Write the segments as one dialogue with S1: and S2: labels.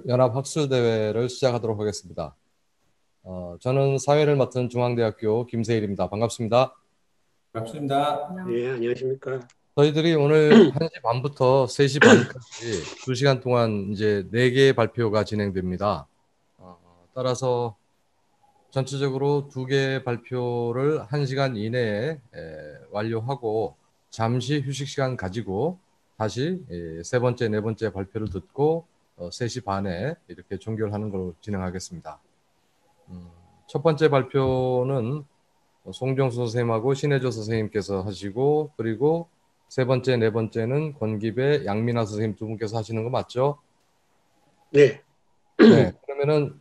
S1: 오늘 연합학술대회를 시작하도록 하겠습니다. 저는 사회를 맡은 중앙대학교 김세일입니다. 반갑습니다.
S2: 반갑습니다.
S3: 네, 안녕하십니까.
S1: 저희들이 오늘 1시 반부터 3시 반까지 2시간 동안 이제 4개의 발표가 진행됩니다. 따라서 전체적으로 2개의 발표를 1시간 이내에 완료하고 잠시 휴식 시간 가지고 다시 세 번째, 네 번째 발표를 듣고 3시 반에 이렇게 종결하는 걸로 진행하겠습니다. 첫 번째 발표는 송정수 선생님하고 신혜조 선생님께서 하시고, 그리고 세 번째, 네 번째는 권기배, 양민아 선생님 두 분께서 하시는 거 맞죠?
S3: 네.
S1: 네. 그러면은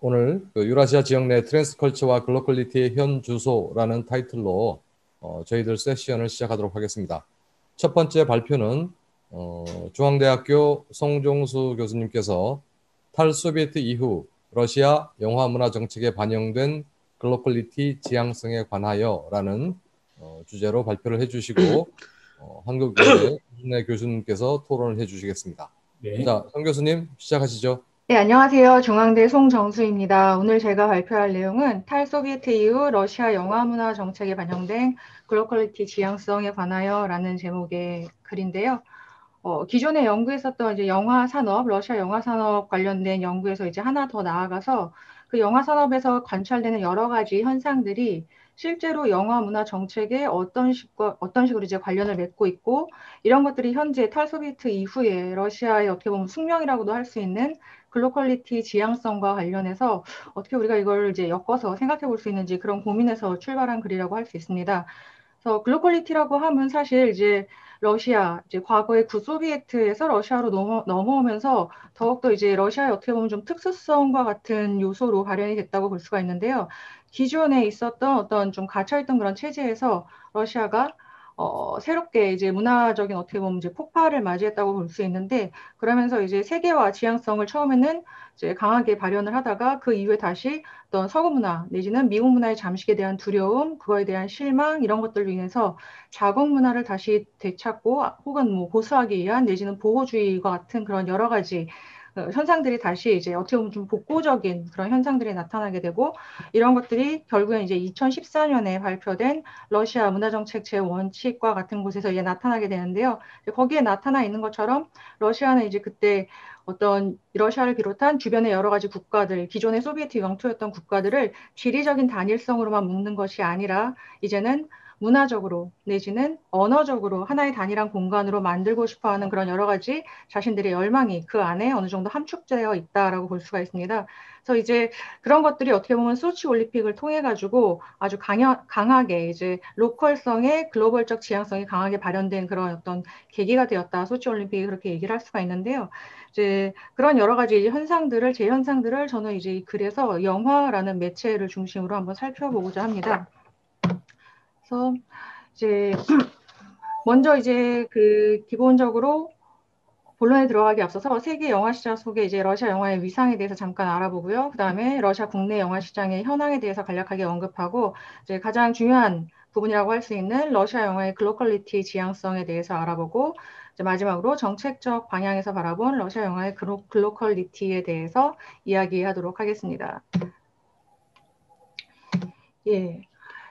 S1: 오늘 그 유라시아 지역 내 트랜스컬처와 글로컬리티의 현 주소라는 타이틀로 저희들 세션을 시작하도록 하겠습니다. 첫 번째 발표는 중앙대학교 송종수 교수님께서 탈소비에트 이후 러시아 영화 문화 정책에 반영된 글로컬리티 지향성에 관하여라는 주제로 발표를 해주시고 한국외대 이준혜 교수님께서 토론을 해주시겠습니다.
S2: 네.
S1: 자, 송 교수님 시작하시죠.
S4: 네, 안녕하세요. 중앙대 송정수입니다. 오늘 제가 발표할 내용은 탈소비에트 이후 러시아 영화 문화 정책에 반영된 글로컬리티 지향성에 관하여라는 제목의 글인데요. 기존에 연구했었던 이제 영화 산업, 러시아 영화 산업 관련된 연구에서 이제 하나 더 나아가서 그 영화 산업에서 관찰되는 여러 가지 현상들이 실제로 영화 문화 정책에 어떤 식으로 이제 관련을 맺고 있고, 이런 것들이 현재 탈소비에트 이후에 러시아의 어떻게 보면 숙명이라고도 할 수 있는 글로컬리티 지향성과 관련해서 어떻게 우리가 이걸 이제 엮어서 생각해 볼 수 있는지 그런 고민에서 출발한 글이라고 할 수 있습니다. 그래서 글로컬리티라고 하면 사실 이제 러시아, 이제 과거의 구소비에트에서 러시아로 넘어오면서 더욱더 이제 러시아의 어떻게 보면 좀 특수성과 같은 요소로 발현이 됐다고 볼 수가 있는데요. 기존에 있었던 어떤 좀 갇혀있던 그런 체제에서 러시아가 새롭게 이제 문화적인 어떻게 보면 이제 폭발을 맞이했다고 볼 수 있는데, 그러면서 이제 세계화 지향성을 처음에는 이제 강하게 발현을 하다가 그 이후에 다시 어떤 서구 문화 내지는 미국 문화의 잠식에 대한 두려움, 그거에 대한 실망 이런 것들로 인해서 자국 문화를 다시 되찾고 혹은 뭐 보수하기 위한 내지는 보호주의와 같은 그런 여러 가지 현상들이 다시 이제 어떻게 보면 좀 복고적인 그런 현상들이 나타나게 되고, 이런 것들이 결국엔 이제 2014년에 발표된 러시아 문화정책 제1칙과 같은 곳에서 이제 나타나게 되는데요. 거기에 나타나 있는 것처럼 러시아는 이제 그때 어떤 러시아를 비롯한 주변의 여러 가지 국가들, 기존의 소비에트 영토였던 국가들을 지리적인 단일성으로만 묶는 것이 아니라 이제는 문화적으로 내지는 언어적으로 하나의 단일한 공간으로 만들고 싶어하는 그런 여러 가지 자신들의 열망이 그 안에 어느 정도 함축되어 있다라고 볼 수가 있습니다. 그래서 이제 그런 것들이 어떻게 보면 소치 올림픽을 통해 가지고 아주 강하게 이제 로컬성의 글로벌적 지향성이 강하게 발현된 그런 어떤 계기가 되었다. 소치 올림픽이 그렇게 얘기를 할 수가 있는데요. 이제 그런 여러 가지 현상들을 제 현상들을 저는 이제 이 글에서 영화라는 매체를 중심으로 한번 살펴보고자 합니다. 그래서 이제 먼저 이제 그 기본적으로 본론에 들어가기 앞서서 세계 영화 시장 속에 이제 러시아 영화의 위상에 대해서 잠깐 알아보고요. 그다음에 러시아 국내 영화 시장의 현황에 대해서 간략하게 언급하고, 이제 가장 중요한 부분이라고 할 수 있는 러시아 영화의 글로컬리티 지향성에 대해서 알아보고, 이제 마지막으로 정책적 방향에서 바라본 러시아 영화의 글로컬리티에 대해서 이야기하도록 하겠습니다. 예.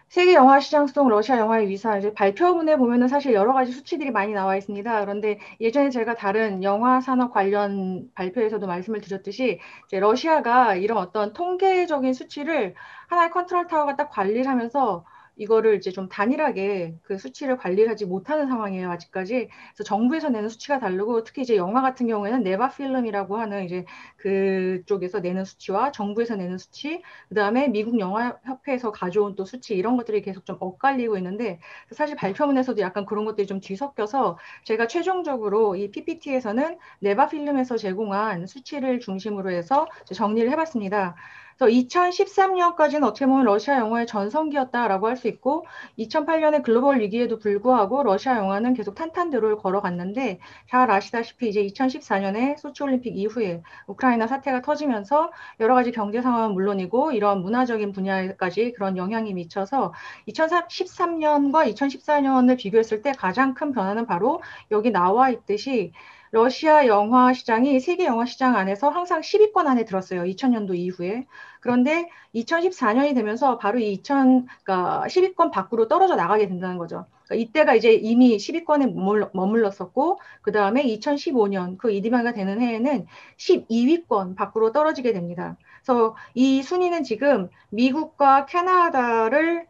S4: 세계 영화 시장 속 러시아 영화의 위상, 이제 발표문에 보면은 사실 여러 가지 수치들이 많이 나와 있습니다. 그런데 예전에 제가 다른 영화 산업 관련 발표에서도 말씀을 드렸듯이 이제 러시아가 이런 어떤 통계적인 수치를 하나의 컨트롤 타워가 딱 관리를 하면서 이거를 이제 좀 단일하게 그 수치를 관리를 하지 못하는 상황이에요, 아직까지. 그래서 정부에서 내는 수치가 다르고, 특히 이제 영화 같은 경우에는 네바 필름이라고 하는 이제 그쪽에서 내는 수치와 정부에서 내는 수치, 그다음에 미국 영화협회에서 가져온 또 수치, 이런 것들이 계속 좀 엇갈리고 있는데, 사실 발표문에서도 약간 그런 것들이 좀 뒤섞여서 제가 최종적으로 이 PPT에서는 네바 필름에서 제공한 수치를 중심으로 해서 정리를 해봤습니다. 그래서 2013년까지는 어떻게 보면 러시아 영화의 전성기였다라고 할 수 있고, 2008년의 글로벌 위기에도 불구하고 러시아 영화는 계속 탄탄대로를 걸어갔는데, 잘 아시다시피 이제 2014년에 소치올림픽 이후에 우크라이나 사태가 터지면서 여러 가지 경제 상황은 물론이고 이런 문화적인 분야에까지 그런 영향이 미쳐서 2013년과 2014년을 비교했을 때 가장 큰 변화는 바로 여기 나와 있듯이 러시아 영화 시장이 세계 영화 시장 안에서 항상 10위권 안에 들었어요. 2000년도 이후에. 그런데 2014년이 되면서 바로 그러니까 10위권 밖으로 떨어져 나가게 된다는 거죠. 그러니까 이때가 이제 이미 10위권에 머물렀었고, 그 다음에 2015년 그 이디마가 되는 해에는 12위권 밖으로 떨어지게 됩니다. 그래서 이 순위는 지금 미국과 캐나다를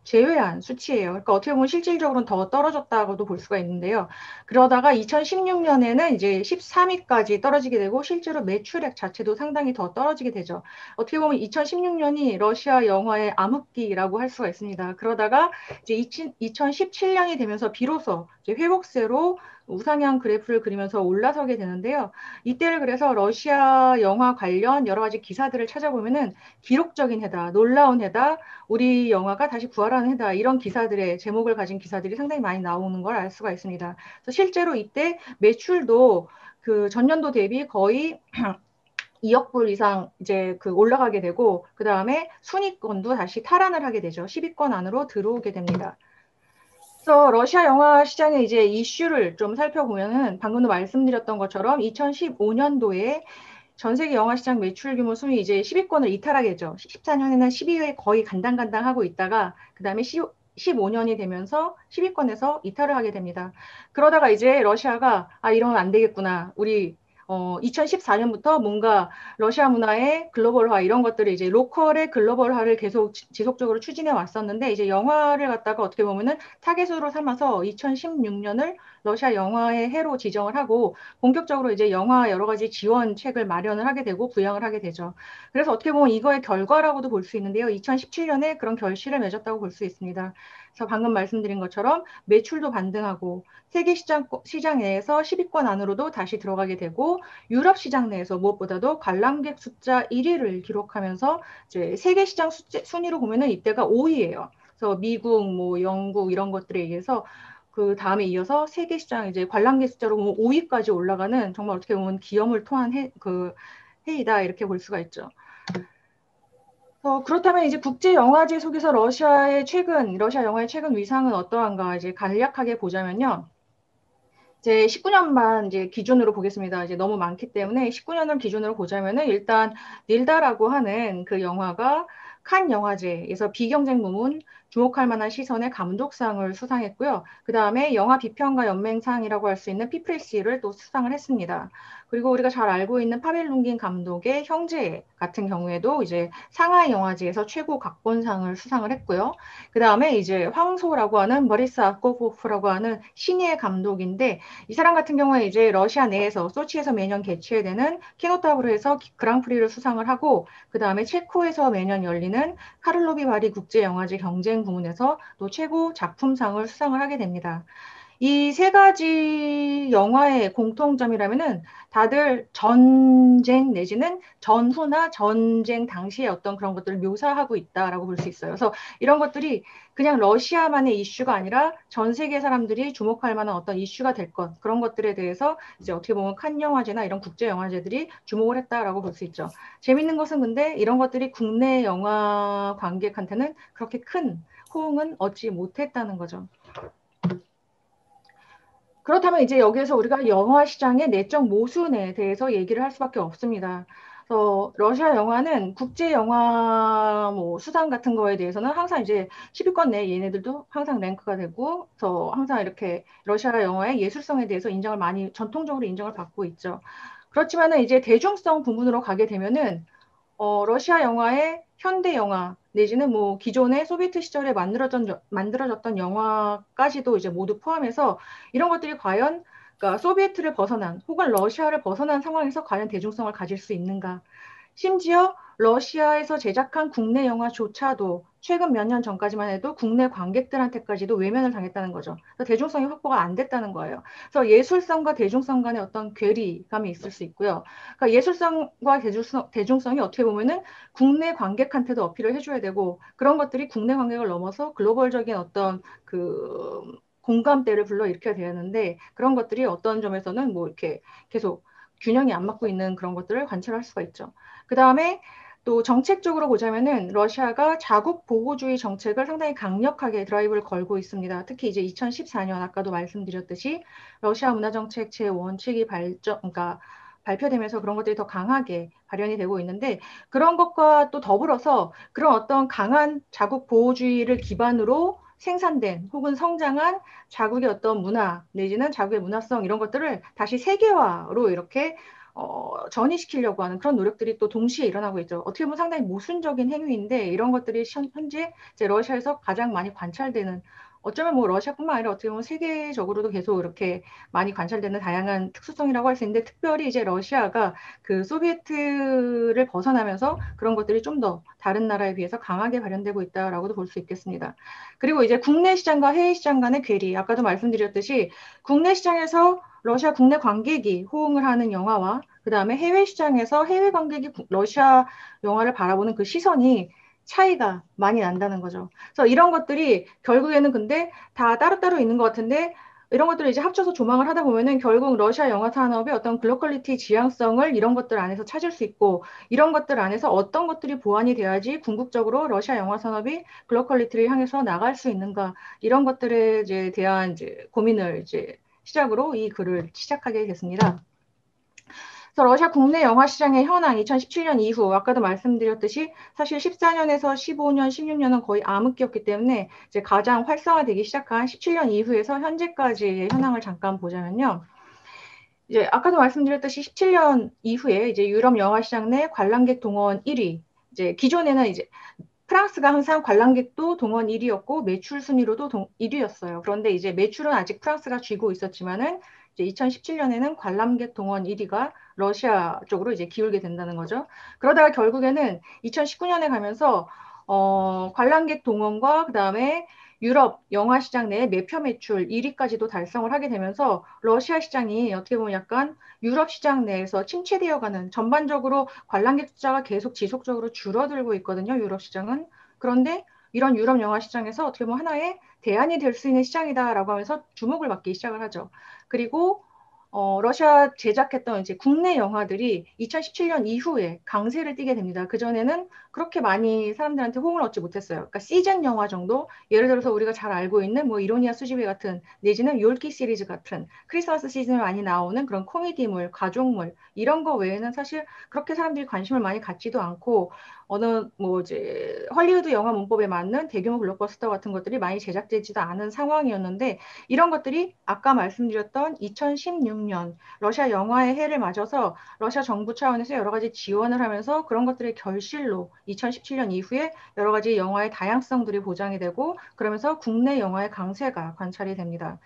S4: 제외한 수치예요. 그러니까 어떻게 보면 실질적으로는 더 떨어졌다고도 볼 수가 있는데요. 그러다가 2016년에는 이제 13위까지 떨어지게 되고 실제로 매출액 자체도 상당히 더 떨어지게 되죠. 어떻게 보면 2016년이 러시아 영화의 암흑기라고 할 수가 있습니다. 그러다가 이제 2017년이 되면서 비로소 이제 회복세로 우상향 그래프를 그리면서 올라서게 되는데요. 이때를 그래서 러시아 영화 관련 여러 가지 기사들을 찾아보면은 기록적인 해다, 놀라운 해다, 우리 영화가 다시 부활하는 해다, 이런 기사들의 제목을 가진 기사들이 상당히 많이 나오는 걸 알 수가 있습니다. 그래서 실제로 이때 매출도 그 전년도 대비 거의 2억 불 이상 이제 그 올라가게 되고, 그 다음에 순위권도 다시 탈환을 하게 되죠. 10위권 안으로 들어오게 됩니다. 그래서 러시아 영화 시장의 이제 이슈를 좀 살펴보면은 방금도 말씀드렸던 것처럼 2015년도에 전 세계 영화 시장 매출 규모 순위 이제 10위권을 이탈하게 되죠. 14년에는 10위에 거의 간당간당하고 있다가 그 다음에 15년이 되면서 10위권에서 이탈을 하게 됩니다. 그러다가 이제 러시아가 이러면 안 되겠구나. 우리 2014년부터 뭔가 러시아 문화의 글로벌화 이런 것들을 이제 로컬의 글로벌화를 계속 지속적으로 추진해 왔었는데 이제 영화를 갖다가 어떻게 보면은 타겟으로 삼아서 2016년을 러시아 영화의 해로 지정을 하고 본격적으로 이제 영화 여러 가지 지원책을 마련을 하게 되고 부양을 하게 되죠. 그래서 어떻게 보면 이거의 결과라고도 볼 수 있는데요. 2017년에 그런 결실을 맺었다고 볼 수 있습니다. 그래서 방금 말씀드린 것처럼 매출도 반등하고 세계 시장 내에서 10위권 안으로도 다시 들어가게 되고 유럽 시장 내에서 무엇보다도 관람객 숫자 1위를 기록하면서 이제 세계 시장 순위로 보면은 이때가 5위예요. 그래서 미국, 뭐 영국 이런 것들에 의해서 그 다음에 이어서 세계 시장 이제 관람객 숫자로 5위까지 올라가는 정말 어떻게 보면 기염을 토한 해이다 이렇게 볼 수가 있죠. 그렇다면 이제 국제 영화제 속에서 러시아 영화의 최근 위상은 어떠한가 이제 간략하게 보자면요. 이제 19년만 이제 기준으로 보겠습니다. 이제 너무 많기 때문에 19년을 기준으로 보자면은 일단 닐다라고 하는 그 영화가 칸 영화제에서 비경쟁 부문 주목할 만한 시선의 감독상을 수상했고요. 그 다음에 영화 비평가 연맹상이라고 할 수 있는 피프레시를 또 수상을 했습니다. 그리고 우리가 잘 알고 있는 파벨 룽긴 감독의 형제 같은 경우에도 이제 상하이 영화제에서 최고 각본상을 수상을 했고요. 그 다음에 이제 황소라고 하는 머리스 아코포프라고 하는 신예 감독인데 이 사람 같은 경우에 이제 러시아 내에서 소치에서 매년 개최되는 키노타브르에서 그랑프리를 수상을 하고 그 다음에 체코에서 매년 열리는 카를로비 바리 국제영화제 경쟁 부문에서 또 최고 작품상을 수상을 하게 됩니다. 이 세 가지 영화의 공통점이라면은 다들 전쟁 내지는 전후나 전쟁 당시의 어떤 그런 것들을 묘사하고 있다라고 볼 수 있어요. 그래서 이런 것들이 그냥 러시아만의 이슈가 아니라 전 세계 사람들이 주목할 만한 어떤 이슈가 될 것, 그런 것들에 대해서 이제 어떻게 보면 칸 영화제나 이런 국제 영화제들이 주목을 했다라고 볼 수 있죠. 재밌는 것은 근데 이런 것들이 국내 영화 관객한테는 그렇게 큰 호응은 얻지 못했다는 거죠. 그렇다면 이제 여기에서 우리가 영화 시장의 내적 모순에 대해서 얘기를 할 수밖에 없습니다. 그래서 러시아 영화는 국제 영화 뭐 수상 같은 거에 대해서는 항상 이제 10위권 내 얘네들도 항상 랭크가 되고, 그래서 항상 이렇게 러시아 영화의 예술성에 대해서 전통적으로 인정을 받고 있죠. 그렇지만은 이제 대중성 부분으로 가게 되면은 러시아 영화의 현대 영화 내지는 뭐 기존의 소비에트 시절에 만들어졌던 영화까지도 이제 모두 포함해서 이런 것들이 과연 그러니까 소비에트를 벗어난 혹은 러시아를 벗어난 상황에서 과연 대중성을 가질 수 있는가? 심지어 러시아에서 제작한 국내 영화조차도 최근 몇 년 전까지만 해도 국내 관객들한테까지도 외면을 당했다는 거죠. 그래서 대중성이 확보가 안 됐다는 거예요. 그래서 예술성과 대중성 간의 어떤 괴리감이 있을 수 있고요. 그러니까 예술성과 대중성이 어떻게 보면은 국내 관객한테도 어필을 해줘야 되고 그런 것들이 국내 관객을 넘어서 글로벌적인 어떤 그 공감대를 불러일으켜야 되는데 그런 것들이 어떤 점에서는 뭐 이렇게 계속 균형이 안 맞고 있는 그런 것들을 관찰할 수가 있죠. 그 다음에 또 정책적으로 보자면은 러시아가 자국 보호주의 정책을 상당히 강력하게 드라이브를 걸고 있습니다. 특히 이제 2014년 아까도 말씀드렸듯이 러시아 문화정책 제1칙이 그러니까 발표되면서 그런 것들이 더 강하게 발현이 되고 있는데 그런 것과 또 더불어서 그런 어떤 강한 자국 보호주의를 기반으로 생산된 혹은 성장한 자국의 어떤 문화 내지는 자국의 문화성 이런 것들을 다시 세계화로 이렇게 전이시키려고 하는 그런 노력들이 또 동시에 일어나고 있죠. 어떻게 보면 상당히 모순적인 행위인데 이런 것들이 현재 이제 러시아에서 가장 많이 관찰되는 어쩌면 뭐 러시아뿐만 아니라 어떻게 보면 세계적으로도 계속 이렇게 많이 관찰되는 다양한 특수성이라고 할 수 있는데 특별히 이제 러시아가 그 소비에트를 벗어나면서 그런 것들이 좀 더 다른 나라에 비해서 강하게 발현되고 있다라고도 볼 수 있겠습니다. 그리고 이제 국내 시장과 해외 시장 간의 괴리, 아까도 말씀드렸듯이 국내 시장에서 러시아 국내 관객이 호응을 하는 영화와 그 다음에 해외 시장에서 해외 관객이 러시아 영화를 바라보는 그 시선이 차이가 많이 난다는 거죠. 그래서 이런 것들이 결국에는 근데 다 따로따로 있는 것 같은데 이런 것들을 이제 합쳐서 조망을 하다 보면은 결국 러시아 영화 산업의 어떤 글로벌 퀄리티 지향성을 이런 것들 안에서 찾을 수 있고 이런 것들 안에서 어떤 것들이 보완이 돼야지 궁극적으로 러시아 영화 산업이 글로벌 퀄리티를 향해서 나갈 수 있는가 이런 것들에 이제 대한 이제 고민을 이제 시작으로 이 글을 시작하게 됐습니다. 그래서 러시아 국내 영화 시장의 현황 2017년 이후 아까도 말씀드렸듯이 사실 14년에서 15년, 16년은 거의 암흑기였기 때문에 이제 가장 활성화되기 시작한 17년 이후에서 현재까지의 현황을 잠깐 보자면요. 이제 아까도 말씀드렸듯이 17년 이후에 이제 유럽 영화 시장 내 관람객 동원 1위. 이제 기존에는 이제 프랑스가 항상 관람객도 동원 1위였고 매출 순위로도 1위였어요. 그런데 이제 매출은 아직 프랑스가 쥐고 있었지만은 이제 2017년에는 관람객 동원 1위가 러시아 쪽으로 이제 기울게 된다는 거죠. 그러다가 결국에는 2019년에 가면서 관람객 동원과 그다음에 유럽 영화 시장 내 매표 매출 1위까지도 달성을 하게 되면서 러시아 시장이 어떻게 보면 약간 유럽 시장 내에서 침체되어가는 전반적으로 관람객 숫자가 계속 지속적으로 줄어들고 있거든요. 유럽 시장은. 그런데 이런 유럽 영화 시장에서 어떻게 보면 하나의 대안이 될 수 있는 시장이다라고 하면서 주목을 받기 시작을 하죠. 그리고 러시아 제작했던 이제 국내 영화들이 2017년 이후에 강세를 띠게 됩니다. 그전에는 그렇게 많이 사람들한테 호응을 얻지 못했어요. 그러니까 시즌 영화 정도, 예를 들어서 우리가 잘 알고 있는 뭐 이로니아 수지배 같은 내지는 욜키 시리즈 같은 크리스마스 시즌에 많이 나오는 그런 코미디물, 가족물 이런 거 외에는 사실 그렇게 사람들이 관심을 많이 갖지도 않고 어느 뭐 이제 헐리우드 영화 문법에 맞는 대규모 블록버스터 같은 것들이 많이 제작되지도 않은 상황이었는데 이런 것들이 아까 말씀드렸던 2016년 러시아 영화의 해를 맞아서 러시아 정부 차원에서 여러 가지 지원을 하면서 그런 것들의 결실로 2017년 이후에 여러 가지 영화의 다양성들이 보장이 되고 그러면서 국내 영화의 강세가 관찰이 됩니다.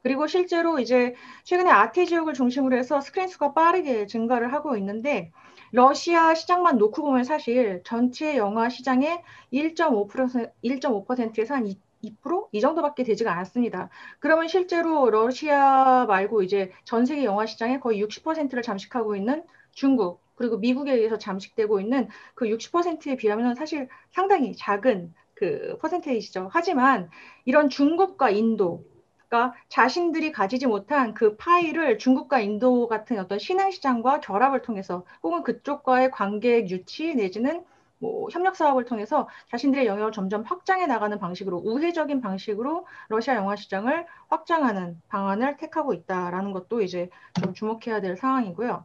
S4: 그리고 실제로 이제 최근에 아태 지역을 중심으로 해서 스크린 수가 빠르게 증가를 하고 있는데 러시아 시장만 놓고 보면 사실 전체 영화 시장의 1.5%에서 한 2%? 이 정도밖에 되지가 않습니다. 그러면 실제로 러시아 말고 이제 전 세계 영화 시장의 거의 60%를 잠식하고 있는 중국, 그리고 미국에 의해서 잠식되고 있는 그 60%에 비하면 사실 상당히 작은 그 퍼센테이지죠. 하지만 이런 중국과 인도, 그러니까 자신들이 가지지 못한 그 파일을 중국과 인도 같은 어떤 신흥시장과 결합을 통해서 혹은 그쪽과의 관계 유치 내지는 뭐 협력 사업을 통해서 자신들의 영역을 점점 확장해 나가는 방식으로 우회적인 방식으로 러시아 영화 시장을 확장하는 방안을 택하고 있다라는 것도 이제 좀 주목해야 될 상황이고요.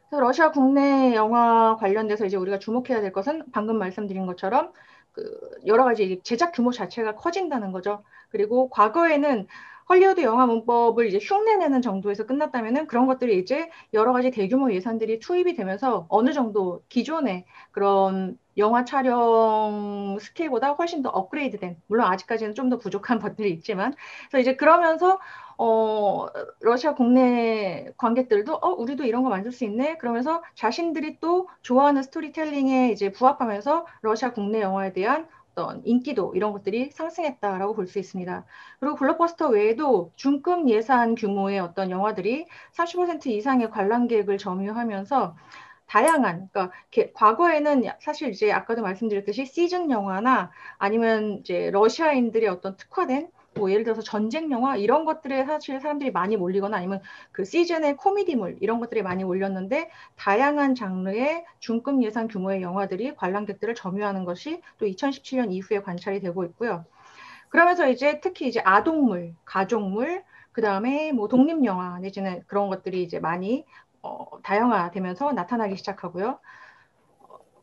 S4: 그래서 러시아 국내 영화 관련돼서 이제 우리가 주목해야 될 것은 방금 말씀드린 것처럼 그 여러 가지 제작 규모 자체가 커진다는 거죠. 그리고 과거에는 헐리우드 영화 문법을 이제 흉내내는 정도에서 끝났다면은 그런 것들이 이제 여러 가지 대규모 예산들이 투입이 되면서 어느 정도 기존의 그런 영화 촬영 스케일보다 훨씬 더 업그레이드된, 물론 아직까지는 좀 더 부족한 것들이 있지만, 그래서 이제 그러면서 러시아 국내 관객들도 우리도 이런 거 만들 수 있네. 그러면서 자신들이 또 좋아하는 스토리텔링에 이제 부합하면서 러시아 국내 영화에 대한 어떤 인기도 이런 것들이 상승했다라고 볼 수 있습니다. 그리고 블록버스터 외에도 중급 예산 규모의 어떤 영화들이 30% 이상의 관람객을 점유하면서 다양한, 그러니까 과거에는 사실 이제 아까도 말씀드렸듯이 시즌 영화나 아니면 이제 러시아인들의 어떤 특화된 뭐 예를 들어서 전쟁 영화 이런 것들에 사실 사람들이 많이 몰리거나 아니면 그 시즌의 코미디물 이런 것들이 많이 몰렸는데 다양한 장르의 중급 예산 규모의 영화들이 관람객들을 점유하는 것이 또 2017년 이후에 관찰이 되고 있고요. 그러면서 이제 특히 이제 아동물, 가족물, 그 다음에 뭐 독립영화 내지는 그런 것들이 이제 많이 다양화되면서 나타나기 시작하고요.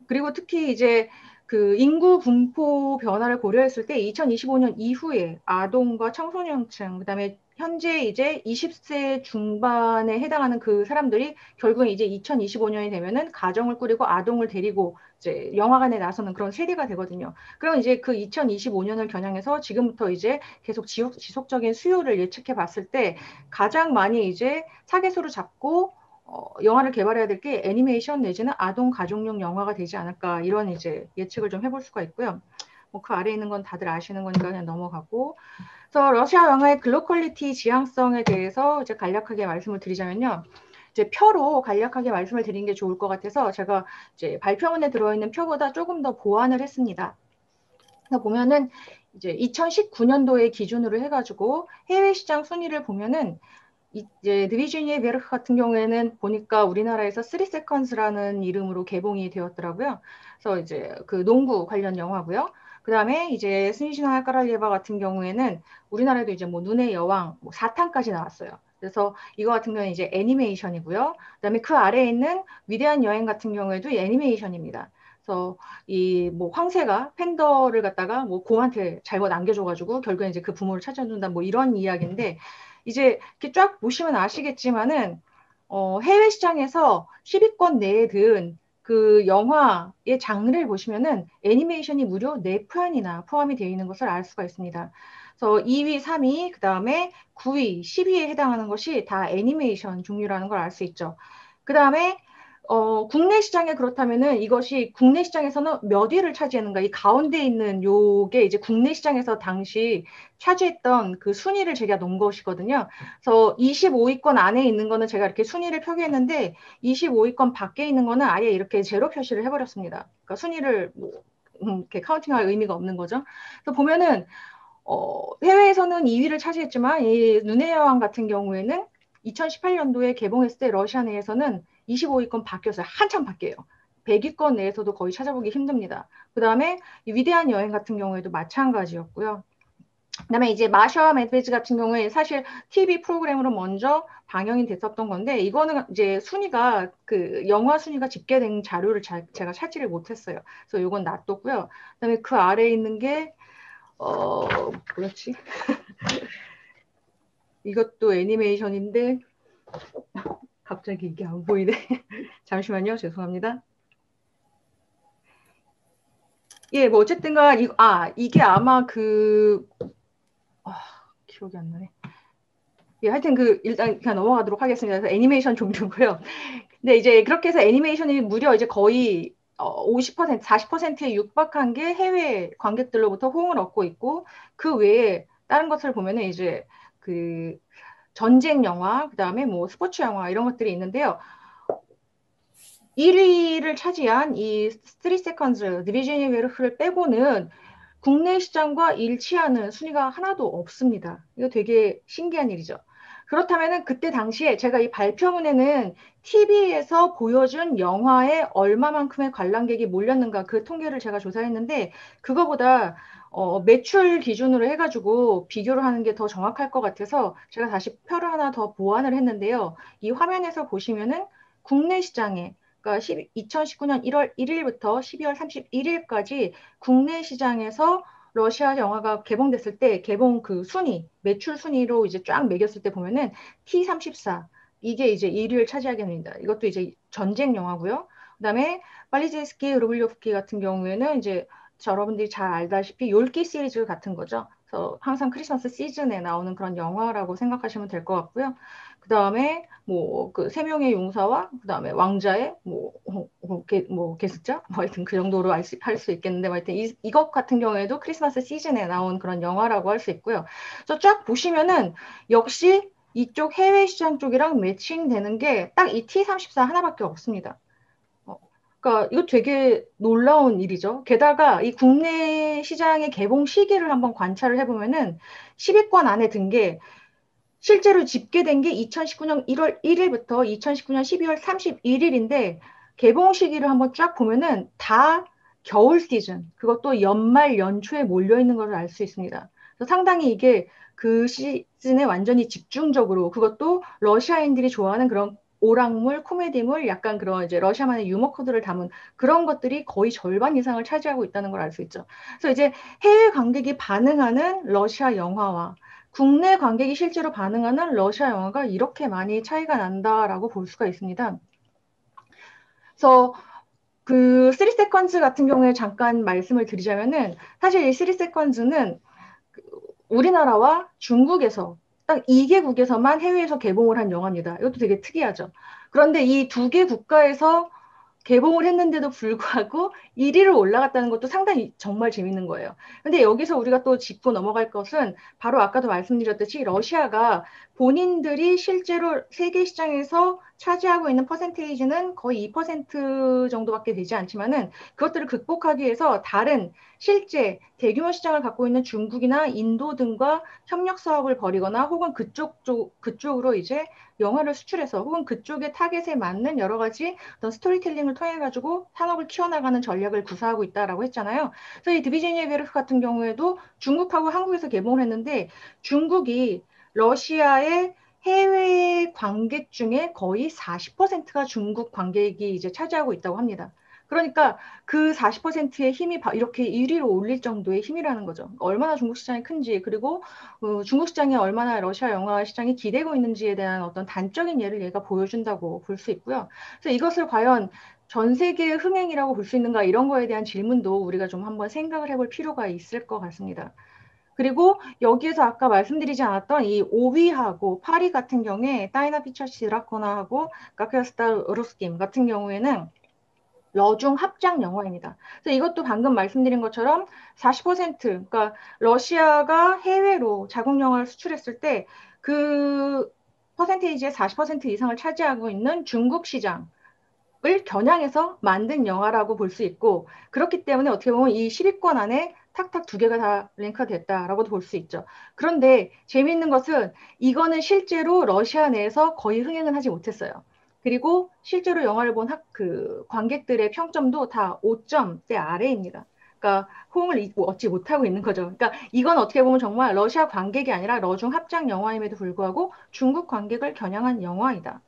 S4: 그리고 특히 이제 그 인구 분포 변화를 고려했을 때 2025년 이후에 아동과 청소년층, 그다음에 현재 이제 20세 중반에 해당하는 그 사람들이 결국은 이제 2025년이 되면은 가정을 꾸리고 아동을 데리고 이제 영화관에 나서는 그런 세대가 되거든요. 그럼 이제 그 2025년을 겨냥해서 지금부터 이제 계속 지속적인 수요를 예측해 봤을 때 가장 많이 이제 타겟으로 잡고 영화를 개발해야 될 게 애니메이션 내지는 아동 가족용 영화가 되지 않을까 이런 이제 예측을 좀 해볼 수가 있고요. 뭐 그 아래에 있는 건 다들 아시는 거니까 그냥 넘어가고. 그래서 러시아 영화의 글로 퀄리티 지향성에 대해서 이제 간략하게 말씀을 드리자면요. 이제 표로 간략하게 말씀을 드리는 게 좋을 것 같아서 제가 이제 발표문에 들어있는 표보다 조금 더 보완을 했습니다. 그래서 보면은 이제 2019년도에 기준으로 해가지고 해외 시장 순위를 보면은 이제 드비지니의 베르크 같은 경우에는 보니까 우리나라에서 3세컨즈라는 이름으로 개봉이 되었더라고요. 그래서 이제 그 농구 관련 영화고요. 그 다음에 이제 스니시나 까랄리에바 같은 경우에는 우리나라에도 이제 뭐 눈의 여왕, 뭐 4탄까지 나왔어요. 그래서 이거 같은 경우는 이제 애니메이션이고요. 그 다음에 그 아래에 있는 위대한 여행 같은 경우에도 애니메이션입니다. 그래서 이 뭐 황새가 팬더를 갖다가 뭐 곰한테 잘못 안겨줘가지고 결국에 이제 그 부모를 찾아준다 뭐 이런 이야기인데 이제 이렇게 쫙 보시면 아시겠지만은 해외 시장에서 10위권 내에 든 그 영화의 장르를 보시면은 애니메이션이 무려 4편이나 포함이 되어 있는 것을 알 수가 있습니다. 그래서 2위, 3위, 그 다음에 9위, 10위에 해당하는 것이 다 애니메이션 종류라는 걸 알 수 있죠. 그 다음에 국내 시장에 그렇다면은 이것이 국내 시장에서는 몇 위를 차지하는가? 이 가운데 있는 요게 이제 국내 시장에서 당시 차지했던 그 순위를 제가 놓은 것이거든요. 그래서 25위권 안에 있는 거는 제가 이렇게 순위를 표기했는데 25위권 밖에 있는 거는 아예 이렇게 제로 표시를 해버렸습니다. 그러니까 순위를 뭐 이렇게 카운팅할 의미가 없는 거죠. 그래서 보면은 해외에서는 2위를 차지했지만 이 눈의 여왕 같은 경우에는 2018년도에 개봉했을 때 러시아 내에서는 25위권 바뀌었어요. 한참 바뀌어요. 100위권 내에서도 거의 찾아보기 힘듭니다. 그 다음에 위대한 여행 같은 경우에도 마찬가지였고요. 그다음에 이제 마샤와 매드베즈 같은 경우에 사실 TV 프로그램으로 먼저 방영이 됐었던 건데 이거는 이제 순위가 그 영화 순위가 집계된 자료를 제가 찾지를 못했어요. 그래서 이건 놔뒀고요. 그다음에 그 아래에 있는 게 뭐였지? 이것도 애니메이션인데 갑자기 이게 안 보이네. 잠시만요. 죄송합니다. 예, 뭐 어쨌든간 이게 아마 기억이 안 나네. 예, 하여튼 일단 그냥 넘어가도록 하겠습니다. 그래서 애니메이션 종류고요. 근데 이제 그렇게 해서 애니메이션이 무려 이제 거의 50%, 40%에 육박한 게 해외 관객들로부터 호응을 얻고 있고 그 외에 다른 것을 보면은 이제 그 전쟁 영화, 그다음에 뭐 스포츠 영화 이런 것들이 있는데요. 1위를 차지한 이 3세컨즈, 드비지니 베르크를 빼고는 국내 시장과 일치하는 순위가 하나도 없습니다. 이거 되게 신기한 일이죠. 그렇다면 그때 당시에 제가 이 발표문에는 TV에서 보여준 영화에 얼마만큼의 관람객이 몰렸는가 그 통계를 제가 조사했는데 그거보다 매출 기준으로 해가지고 비교를 하는 게 더 정확할 것 같아서 제가 다시 표를 하나 더 보완을 했는데요. 이 화면에서 보시면은 국내 시장에 그러니까 2019년 1월 1일부터 12월 31일까지 국내 시장에서 러시아 영화가 개봉됐을 때 개봉 그 순위, 매출 순위로 이제 쫙 매겼을 때 보면은 T34 이게 이제 1위를 차지하게 됩니다. 이것도 이제 전쟁 영화고요. 그다음에 빨리제스키, 루블리오프키 같은 경우에는 이제 여러분들이 잘 알다시피 욜기 시리즈 같은 거죠. 그래서 항상 크리스마스 시즌에 나오는 그런 영화라고 생각하시면 될 것 같고요. 그 다음에 뭐 그 세 명의 용사와 그 다음에 왕자의 계승자 뭐 하여튼 그 정도로 할 수 있겠는데 뭐 하여튼 이것 같은 경우에도 크리스마스 시즌에 나온 그런 영화라고 할 수 있고요. 그래서 쫙 보시면은 역시 이쪽 해외 시장 쪽이랑 매칭되는 게 딱 이 T34 하나밖에 없습니다. 그러니까 이거 되게 놀라운 일이죠. 게다가 이 국내 시장의 개봉 시기를 한번 관찰을 해보면은 10위권 안에 든 게 실제로 집계된 게 2019년 1월 1일부터 2019년 12월 31일인데 개봉 시기를 한번 쫙 보면은 다 겨울 시즌, 그것도 연말 연초에 몰려 있는 것을 알 수 있습니다. 그래서 상당히 이게 그 시즌에 완전히 집중적으로 그것도 러시아인들이 좋아하는 그런 오락물, 코미디물, 약간 그런 이제 러시아만의 유머 코드를 담은 그런 것들이 거의 절반 이상을 차지하고 있다는 걸 알 수 있죠. 그래서 이제 해외 관객이 반응하는 러시아 영화와 국내 관객이 실제로 반응하는 러시아 영화가 이렇게 많이 차이가 난다라고 볼 수가 있습니다. 그래서 그 3 seconds 같은 경우에 잠깐 말씀을 드리자면은 사실 이 3 seconds는 우리나라와 중국에서 딱 2개국에서만 해외에서 개봉을 한 영화입니다. 이것도 되게 특이하죠. 그런데 이 두 개 국가에서 개봉을 했는데도 불구하고 1위로 올라갔다는 것도 상당히 정말 재밌는 거예요. 근데 여기서 우리가 또 짚고 넘어갈 것은 바로 아까도 말씀드렸듯이 러시아가 본인들이 실제로 세계 시장에서 차지하고 있는 퍼센테이지는 거의 2% 정도밖에 되지 않지만은 그것들을 극복하기 위해서 다른 실제 대규모 시장을 갖고 있는 중국이나 인도 등과 협력 사업을 벌이거나 혹은 그쪽으로 이제 영화를 수출해서 혹은 그쪽의 타겟에 맞는 여러 가지 어떤 스토리텔링을 통해 가지고 산업을 키워나가는 전략을 구사하고 있다라고 했잖아요. 그래서 이 드비제니에 베르크 같은 경우에도 중국하고 한국에서 개봉을 했는데 중국이 러시아의 해외 관객 중에 거의 40%가 중국 관객이 이제 차지하고 있다고 합니다. 그러니까 그 40%의 힘이 이렇게 1위로 올릴 정도의 힘이라는 거죠. 얼마나 중국 시장이 큰지, 그리고 중국 시장에 얼마나 러시아 영화 시장이 기대고 있는지에 대한 어떤 단적인 예를 얘가 보여준다고 볼 수 있고요. 그래서 이것을 과연 전 세계의 흥행이라고 볼 수 있는가 이런 거에 대한 질문도 우리가 좀 한번 생각을 해볼 필요가 있을 것 같습니다. 그리고 여기에서 아까 말씀드리지 않았던 이 5위하고 8위 같은 경우에 따이나 피처스 드라코나하고 까크야스타 루스킴 같은 경우에는 러중 합작 영화입니다. 그래서 이것도 방금 말씀드린 것처럼 40%, 그러니까 러시아가 해외로 자국 영화를 수출했을 때 그 퍼센테이지의 40% 이상을 차지하고 있는 중국 시장을 겨냥해서 만든 영화라고 볼 수 있고 그렇기 때문에 어떻게 보면 이 10위권 안에 탁탁 두 개가 다 랭크가 됐다라고도 볼 수 있죠. 그런데 재미있는 것은 이거는 실제로 러시아 내에서 거의 흥행은 하지 못했어요. 그리고 실제로 영화를 본 그 관객들의 평점도 다 5점대 아래입니다. 그러니까 호응을 얻지 못하고 있는 거죠. 그러니까 이건 어떻게 보면 정말 러시아 관객이 아니라 러중 합작 영화임에도 불구하고 중국 관객을 겨냥한 영화이다.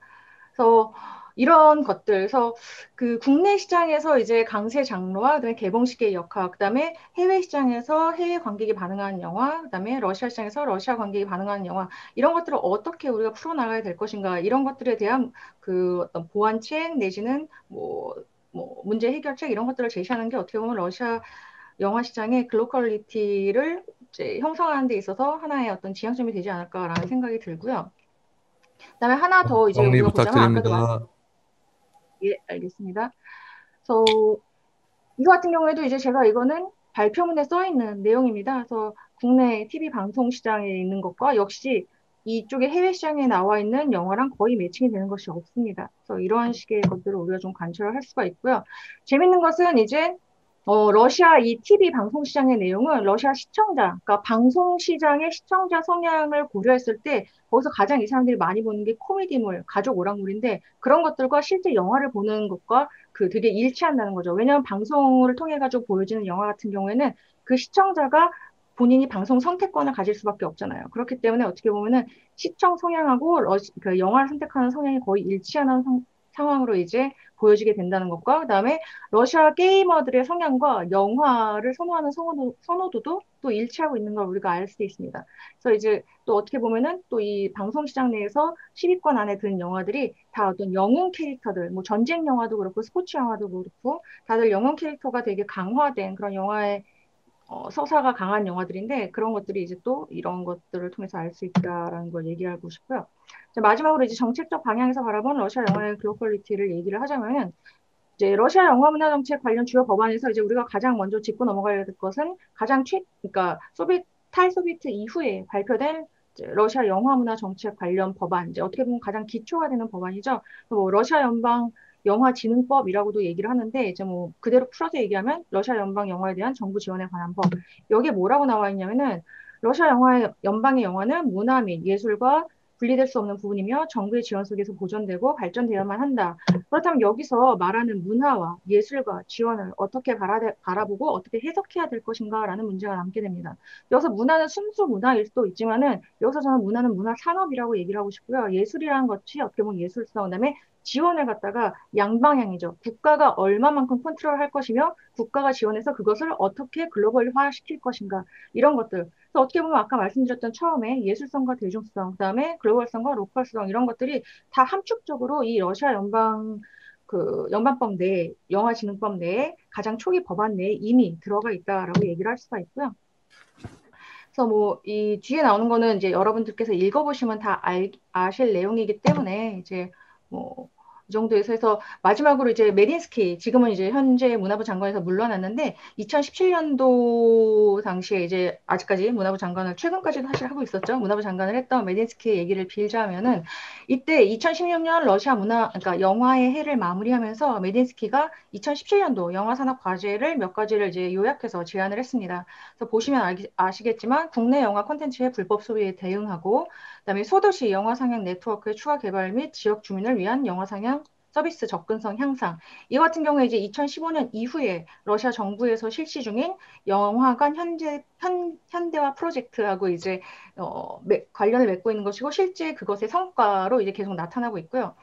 S4: 그래서 이런 것들, 그래서 그 국내 시장에서 이제 강세 장르와 그다음에 개봉식의 역할, 그다음에 해외 시장에서 해외 관객이 반응하는 영화, 그다음에 러시아 시장에서 러시아 관객이 반응하는 영화, 이런 것들을 어떻게 우리가 풀어나가야 될 것인가, 이런 것들에 대한 그 어떤 보완책 내지는 뭐 문제 해결책 이런 것들을 제시하는 게 어떻게 보면 러시아 영화 시장의 글로컬리티를 이제 형성하는 데 있어서 하나의 어떤 지향점이 되지 않을까라는 생각이 들고요. 그다음에 하나 더 이제
S1: 정리
S4: 우리가 보자면 아까도
S1: 부탁드립니다.
S4: 예, 알겠습니다. 그래서 이거 같은 경우에도 이제 제가 이거는 발표문에 써 있는 내용입니다. 그래서 국내 TV 방송 시장에 있는 것과 역시 이쪽에 해외 시장에 나와 있는 영화랑 거의 매칭이 되는 것이 없습니다. 그래서 이러한 식의 것들을 우리가 좀 관찰을 할 수가 있고요. 재밌는 것은 이제 러시아 이 TV 방송 시장의 내용은 러시아 시청자, 그러니까 방송 시장의 시청자 성향을 고려했을 때 거기서 가장 이 사람들이 많이 보는 게 코미디물, 가족 오락물인데 그런 것들과 실제 영화를 보는 것과 그 되게 일치한다는 거죠. 왜냐하면 방송을 통해 가지고 보여지는 영화 같은 경우에는 그 시청자가 본인이 방송 선택권을 가질 수밖에 없잖아요. 그렇기 때문에 어떻게 보면은 시청 성향하고 그 영화를 선택하는 성향이 거의 일치하는 상황으로 이제 보여지게 된다는 것과 그다음에 러시아 게이머들의 성향과 영화를 선호하는 선호도도 또 일치하고 있는 걸 우리가 알 수 있습니다. 그래서 이제 또 어떻게 보면은 또 이 방송 시장 내에서 10위권 안에 든 영화들이 다 어떤 영웅 캐릭터들, 뭐 전쟁 영화도 그렇고 스포츠 영화도 그렇고 다들 영웅 캐릭터가 되게 강화된 그런 영화의 서사가 강한 영화들인데 그런 것들이 이제 또 이런 것들을 통해서 알 수 있다라는 걸 얘기하고 싶고요. 자, 마지막으로 이제 정책적 방향에서 바라본 러시아 영화의 글로컬리티를 얘기를 하자면은 이제 러시아 영화 문화 정책 관련 주요 법안에서 이제 우리가 가장 먼저 짚고 넘어가야 될 것은 그러니까 탈소비에트 이후에 발표된 이제 러시아 영화 문화 정책 관련 법안, 이제 어떻게 보면 가장 기초가 되는 법안이죠. 뭐 러시아 연방 영화진흥법이라고도 얘기를 하는데 이제 뭐 그대로 풀어서 얘기하면 러시아 연방 영화에 대한 정부 지원에 관한 법. 여기에 뭐라고 나와 있냐면은 러시아 연방의 영화는 문화 및 예술과 분리될 수 없는 부분이며 정부의 지원 속에서 보존되고 발전되어야만 한다. 그렇다면 여기서 말하는 문화와 예술과 지원을 어떻게 바라보고 어떻게 해석해야 될 것인가라는 문제가 남게 됩니다. 여기서 문화는 순수 문화일 수도 있지만은 여기서 저는 문화는 문화 산업이라고 얘기를 하고 싶고요. 예술이라는 것이 어떻게 보면 예술성, 그다음에 지원을 갖다가 양방향이죠. 국가가 얼마만큼 컨트롤할 것이며 국가가 지원해서 그것을 어떻게 글로벌화 시킬 것인가 이런 것들. 그래서 어떻게 보면 아까 말씀드렸던 처음에 예술성과 대중성, 그다음에 글로벌성과 로컬성 이런 것들이 다 함축적으로 이 러시아 연방법 내에 영화진흥법 내에 가장 초기 법안 내에 이미 들어가 있다라고 얘기를 할 수가 있고요. 그래서 뭐 이 뒤에 나오는 거는 이제 여러분들께서 읽어보시면 다 아실 내용이기 때문에 이제 뭐 이 정도에서 해서 마지막으로 이제 메딘스키 지금은 이제 현재 문화부 장관에서 물러났는데 2017년도 당시에 이제 아직까지 문화부 장관을 최근까지도 사실 하고 있었죠. 문화부 장관을 했던 메딘스키 얘기를 빌자면은 이때 2016년 러시아 그러니까 영화의 해를 마무리하면서 메딘스키가 2017년도 영화 산업 과제를 몇 가지를 이제 요약해서 제안을 했습니다. 그래서 보시면 아시겠지만 국내 영화 콘텐츠의 불법 소비에 대응하고 그다음에 소도시 영화 상영 네트워크의 추가 개발 및 지역 주민을 위한 영화 상영 서비스 접근성 향상. 이 같은 경우에 이제 2015년 이후에 러시아 정부에서 실시 중인 영화관 현대화 프로젝트하고 이제 관련을 맺고 있는 것이고 실제 그것의 성과로 이제 계속 나타나고 있고요.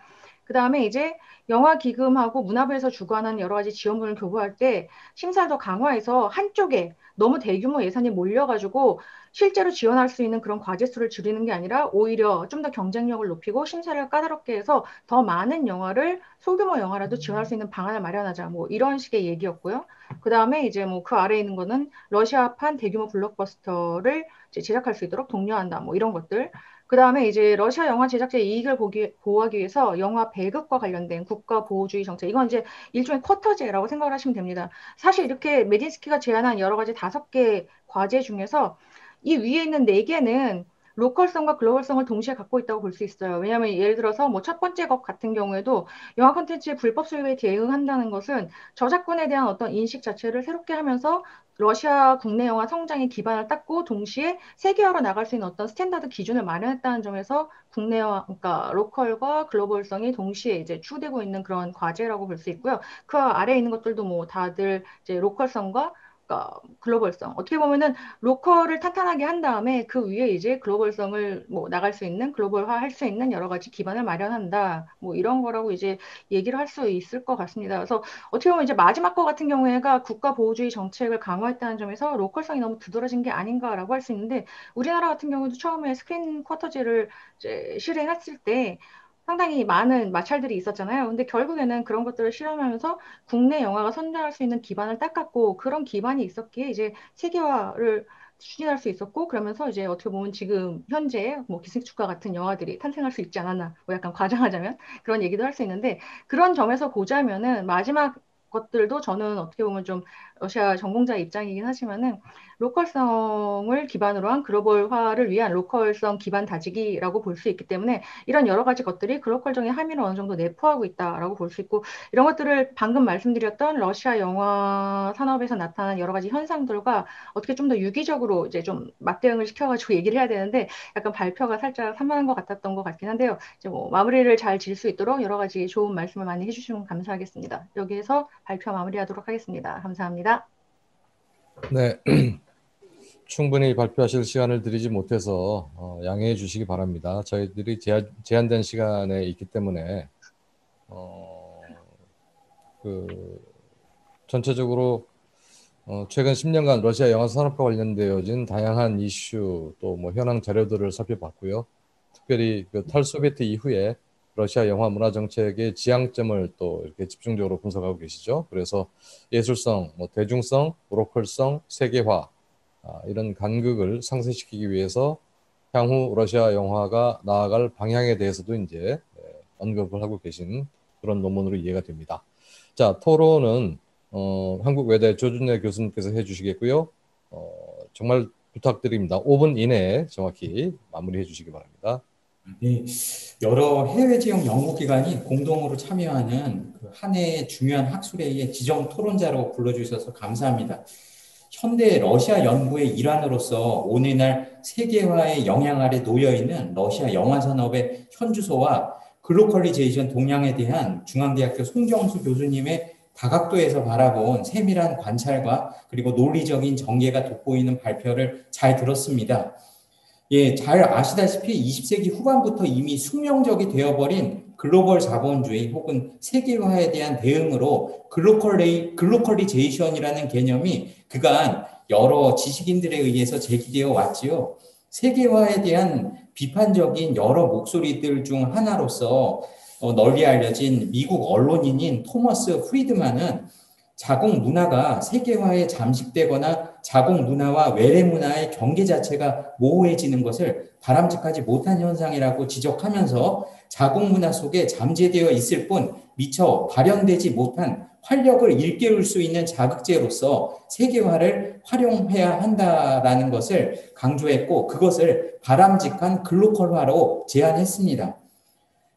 S4: 그 다음에 이제 영화기금하고 문화부에서 주관하는 여러 가지 지원분을 교부할 때 심사를 더 강화해서 한쪽에 너무 대규모 예산이 몰려가지고 실제로 지원할 수 있는 그런 과제 수를 줄이는 게 아니라 오히려 좀 더 경쟁력을 높이고 심사를 까다롭게 해서 더 많은 영화를 소규모 영화라도 지원할 수 있는 방안을 마련하자. 뭐 이런 식의 얘기였고요. 그 다음에 이제 뭐 그 아래에 있는 거는 러시아판 대규모 블록버스터를 제작할 수 있도록 독려한다. 뭐 이런 것들. 그 다음에 이제 러시아 영화 제작자의 이익을 보호하기 위해서 영화 배급과 관련된 국가 보호주의 정책. 이건 이제 일종의 쿼터제라고 생각을 하시면 됩니다. 사실 이렇게 메딘스키가 제안한 여러 가지 5개 과제 중에서 이 위에 있는 4개는 로컬성과 글로벌성을 동시에 갖고 있다고 볼 수 있어요. 왜냐하면 예를 들어서 뭐 첫 번째 것 같은 경우에도 영화 콘텐츠의 불법 소유에 대응한다는 것은 저작권에 대한 어떤 인식 자체를 새롭게 하면서 러시아 국내 영화 성장의 기반을 닦고 동시에 세계화로 나갈 수 있는 어떤 스탠다드 기준을 마련했다는 점에서 국내 영화, 그러니까 로컬과 글로벌성이 동시에 이제 추구되고 있는 그런 과제라고 볼 수 있고요. 그 아래에 있는 것들도 뭐 다들 이제 로컬성과 그러니까 글로벌성. 어떻게 보면은 로컬을 탄탄하게 한 다음에 그 위에 이제 글로벌성을 뭐 나갈 수 있는 글로벌화 할 수 있는 여러 가지 기반을 마련한다. 뭐 이런 거라고 이제 얘기를 할 수 있을 것 같습니다. 그래서 어떻게 보면 이제 마지막 거 같은 경우에가 국가 보호주의 정책을 강화했다는 점에서 로컬성이 너무 두드러진 게 아닌가라고 할 수 있는데 우리나라 같은 경우도 처음에 스크린 쿼터제를 이제 실행했을 때 상당히 많은 마찰들이 있었잖아요. 근데 결국에는 그런 것들을 실험하면서 국내 영화가 선전할 수 있는 기반을 닦았고 그런 기반이 있었기에 이제 세계화를 추진할 수 있었고 그러면서 이제 어떻게 보면 지금 현재 뭐 기생충과 같은 영화들이 탄생할 수 있지 않았나 뭐 약간 과장하자면 그런 얘기도 할 수 있는데 그런 점에서 보자면은 마지막 것들도 저는 어떻게 보면 좀 러시아 전공자 입장이긴 하지만은 로컬성을 기반으로 한 글로벌화를 위한 로컬성 기반 다지기라고 볼 수 있기 때문에 이런 여러 가지 것들이 글로컬적인 함의를 어느 정도 내포하고 있다라고 볼 수 있고 이런 것들을 방금 말씀드렸던 러시아 영화 산업에서 나타난 여러 가지 현상들과 어떻게 좀 더 유기적으로 이제 좀 맞대응을 시켜가지고 얘기를 해야 되는데 약간 발표가 살짝 산만한 것 같았던 것 같긴 한데요. 이제 뭐 마무리를 잘 지을 수 있도록 여러 가지 좋은 말씀을 많이 해주시면 감사하겠습니다. 여기에서 발표 마무리하도록 하겠습니다. 감사합니다.
S1: 네, 충분히 발표하실 시간을 드리지 못해서 양해해 주시기 바랍니다. 저희들이 제한된 시간에 있기 때문에 그 전체적으로 최근 10년간 러시아 영화 산업과 관련되어진 다양한 이슈 또 뭐 현황 자료들을 살펴봤고요. 특별히 그 탈소비에트 이후에 러시아 영화 문화 정책의 지향점을 또 이렇게 집중적으로 분석하고 계시죠. 그래서 예술성, 뭐 대중성, 로컬성, 세계화 이런 간극을 상쇄시키기 위해서 향후 러시아 영화가 나아갈 방향에 대해서도 이제 언급을 하고 계신 그런 논문으로 이해가 됩니다. 자, 토론은 한국외대 조준래 교수님께서 해주시겠고요. 정말 부탁드립니다. 5분 이내에 정확히 마무리해 주시기 바랍니다.
S2: 네, 여러 해외 지역 연구기관이 공동으로 참여하는 그 한 해의 중요한 학술회의의 지정 토론자로 불러주셔서 감사합니다. 현대 러시아 연구의 일환으로서 오늘날 세계화의 영향 아래 놓여 있는 러시아 영화 산업의 현주소와 글로컬리제이션 동향에 대한 중앙대학교 송정수 교수님의 다각도에서 바라본 세밀한 관찰과 그리고 논리적인 전개가 돋보이는 발표를 잘 들었습니다. 예, 잘 아시다시피 20세기 후반부터 이미 숙명적이 되어버린 글로벌 자본주의 혹은 세계화에 대한 대응으로 글로컬리제이션이라는 개념이 그간 여러 지식인들에 의해서 제기되어 왔지요. 세계화에 대한 비판적인 여러 목소리들 중 하나로서 널리 알려진 미국 언론인인 토머스 프리드만은 자국 문화가 세계화에 잠식되거나 자국 문화와 외래 문화의 경계 자체가 모호해지는 것을 바람직하지 못한 현상이라고 지적하면서 자국 문화 속에 잠재되어 있을 뿐 미처 발현되지 못한 활력을 일깨울 수 있는 자극제로서 세계화를 활용해야 한다라는 것을 강조했고 그것을 바람직한 글로컬화로 제안했습니다.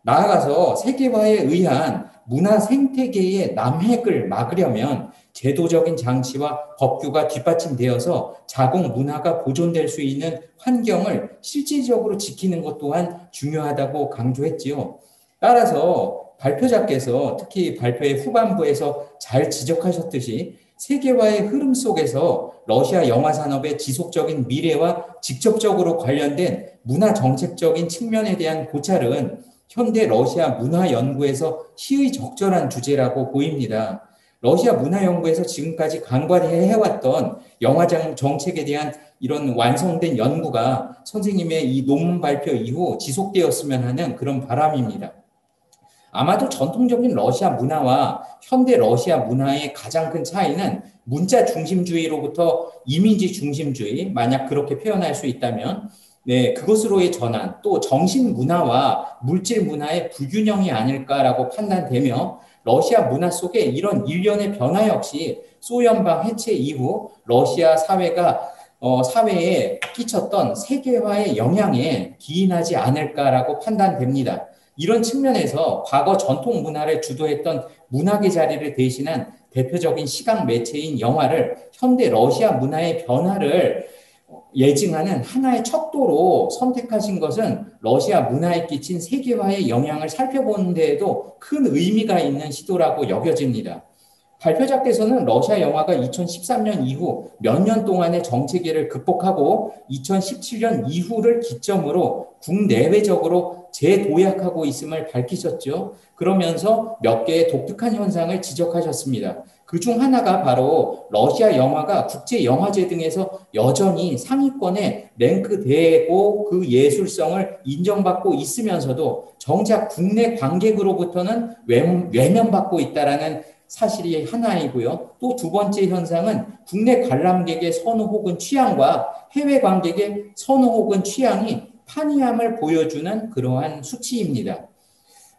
S2: 나아가서 세계화에 의한 문화 생태계의 남획을 막으려면 제도적인 장치와 법규가 뒷받침되어서 자국 문화가 보존될 수 있는 환경을 실질적으로 지키는 것 또한 중요하다고 강조했지요. 따라서 발표자께서 특히 발표의 후반부에서 잘 지적하셨듯이 세계화의 흐름 속에서 러시아 영화 산업의 지속적인 미래와 직접적으로 관련된 문화 정책적인 측면에 대한 고찰은 현대 러시아 문화 연구에서 시의 적절한 주제라고 보입니다. 러시아 문화 연구에서 지금까지 간과히 해왔던 영화 정책에 대한 이런 완성된 연구가 선생님의 이 논문 발표 이후 지속되었으면 하는 그런 바람입니다. 아마도 전통적인 러시아 문화와 현대 러시아 문화의 가장 큰 차이는 문자 중심주의로부터 이미지 중심주의, 만약 그렇게 표현할 수 있다면 네, 그것으로의 전환, 또 정신 문화와 물질 문화의 불균형이 아닐까라고 판단되며 러시아 문화 속에 이런 일련의 변화 역시 소연방 해체 이후 러시아 사회에 끼쳤던 세계화의 영향에 기인하지 않을까라고 판단됩니다. 이런 측면에서 과거 전통 문화를 주도했던 문학의 자리를 대신한 대표적인 시각 매체인 영화를 현대 러시아 문화의 변화를 예증하는 하나의 척도로 선택하신 것은 러시아 문화에 끼친 세계화의 영향을 살펴보는 데에도 큰 의미가 있는 시도라고 여겨집니다. 발표자께서는 러시아 영화가 2013년 이후 몇 년 동안의 정체기를 극복하고 2017년 이후를 기점으로 국내외적으로 재도약하고 있음을 밝히셨죠. 그러면서 몇 개의 독특한 현상을 지적하셨습니다. 그중 하나가 바로 러시아 영화가 국제영화제 등에서 여전히 상위권에 랭크되고 그 예술성을 인정받고 있으면서도 정작 국내 관객으로부터는 외면받고 있다라는 사실이 하나이고요. 또 두 번째 현상은 국내 관람객의 선호 혹은 취향과 해외 관객의 선호 혹은 취향이 판이함을 보여주는 그러한 수치입니다.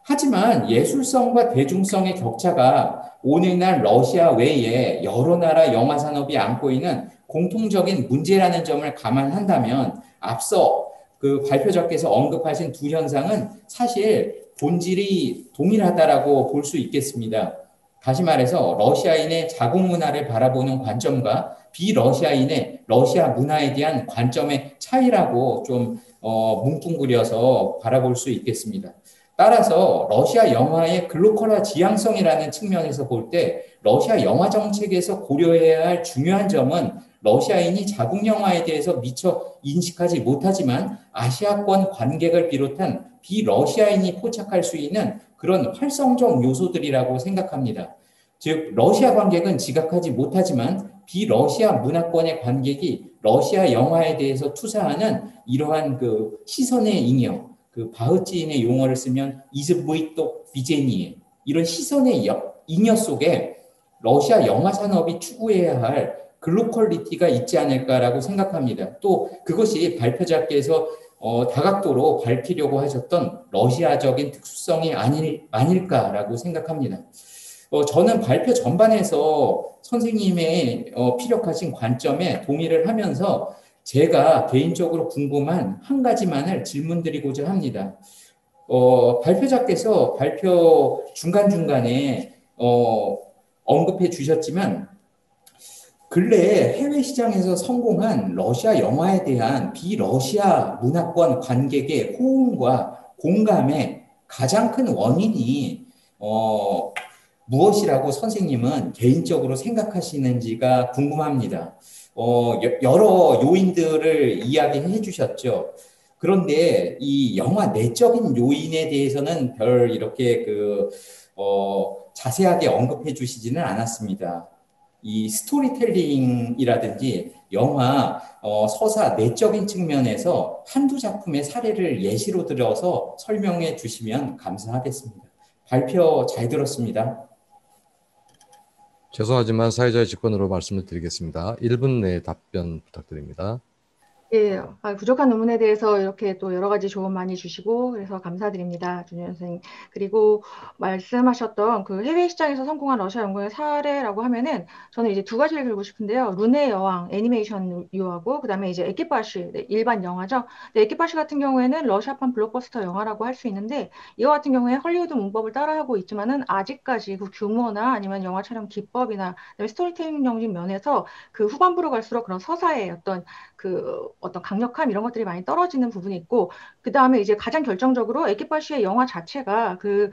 S2: 하지만 예술성과 대중성의 격차가 오늘날 러시아 외에 여러 나라 영화 산업이 안고 있는 공통적인 문제라는 점을 감안한다면 앞서 그 발표자께서 언급하신 두 현상은 사실 본질이 동일하다라고 볼 수 있겠습니다. 다시 말해서 러시아인의 자국 문화를 바라보는 관점과 비러시아인의 러시아 문화에 대한 관점의 차이라고 좀 뭉뚱그려서 바라볼 수 있겠습니다. 따라서 러시아 영화의 글로컬화 지향성이라는 측면에서 볼 때 러시아 영화 정책에서 고려해야 할 중요한 점은 러시아인이 자국 영화에 대해서 미처 인식하지 못하지만 아시아권 관객을 비롯한 비러시아인이 포착할 수 있는 그런 활성적 요소들이라고 생각합니다. 즉 러시아 관객은 지각하지 못하지만 비러시아 문화권의 관객이 러시아 영화에 대해서 투사하는 이러한 그 시선의 잉여, 그 바흐치인의 용어를 쓰면 이즈브이똑 비제니에 이런 시선의 잉여 속에 러시아 영화 산업이 추구해야 할 글로컬리티가 있지 않을까라고 생각합니다. 또 그것이 발표자께서 다각도로 밝히려고 하셨던 러시아적인 특수성이 아닐까라고 생각합니다. 저는 발표 전반에서 선생님의 피력하신 관점에 동의를 하면서 제가 개인적으로 궁금한 한 가지만을 질문드리고자 합니다. 발표자께서 발표 중간중간에 언급해 주셨지만 근래에 해외 시장에서 성공한 러시아 영화에 대한 비러시아 문화권 관객의 호응과 공감의 가장 큰 원인이 무엇이라고 선생님은 개인적으로 생각하시는지가 궁금합니다. 여러 요인들을 이야기해 주셨죠. 그런데 이 영화 내적인 요인에 대해서는 별 이렇게 자세하게 언급해 주시지는 않았습니다. 이 스토리텔링이라든지 영화 서사 내적인 측면에서 한두 작품의 사례를 예시로 들어서 설명해 주시면 감사하겠습니다. 발표 잘 들었습니다.
S1: 죄송하지만 사회자의 직권으로 말씀을 드리겠습니다. 1분 내에 답변 부탁드립니다.
S4: 예, 부족한 논문에 대해서 이렇게 또 여러 가지 조언 많이 주시고 그래서 감사드립니다, 준현 선생님. 그리고 말씀하셨던 그 해외 시장에서 성공한 러시아 연구의 사례라고 하면은 저는 이제 두 가지를 들고 싶은데요. 룬의 여왕 애니메이션류하고 그다음에 이제 에키파시 일반 영화죠. 에키파시 같은 경우에는 러시아판 블록버스터 영화라고 할 수 있는데 이거 같은 경우에 헐리우드 문법을 따라하고 있지만은 아직까지 그 규모나 아니면 영화 촬영 기법이나 그다음에 스토리텔링적인 면에서 그 후반부로 갈수록 그런 서사의 어떤 강력함 이런 것들이 많이 떨어지는 부분이 있고 그 다음에 이제 가장 결정적으로 에키파시의 영화 자체가 그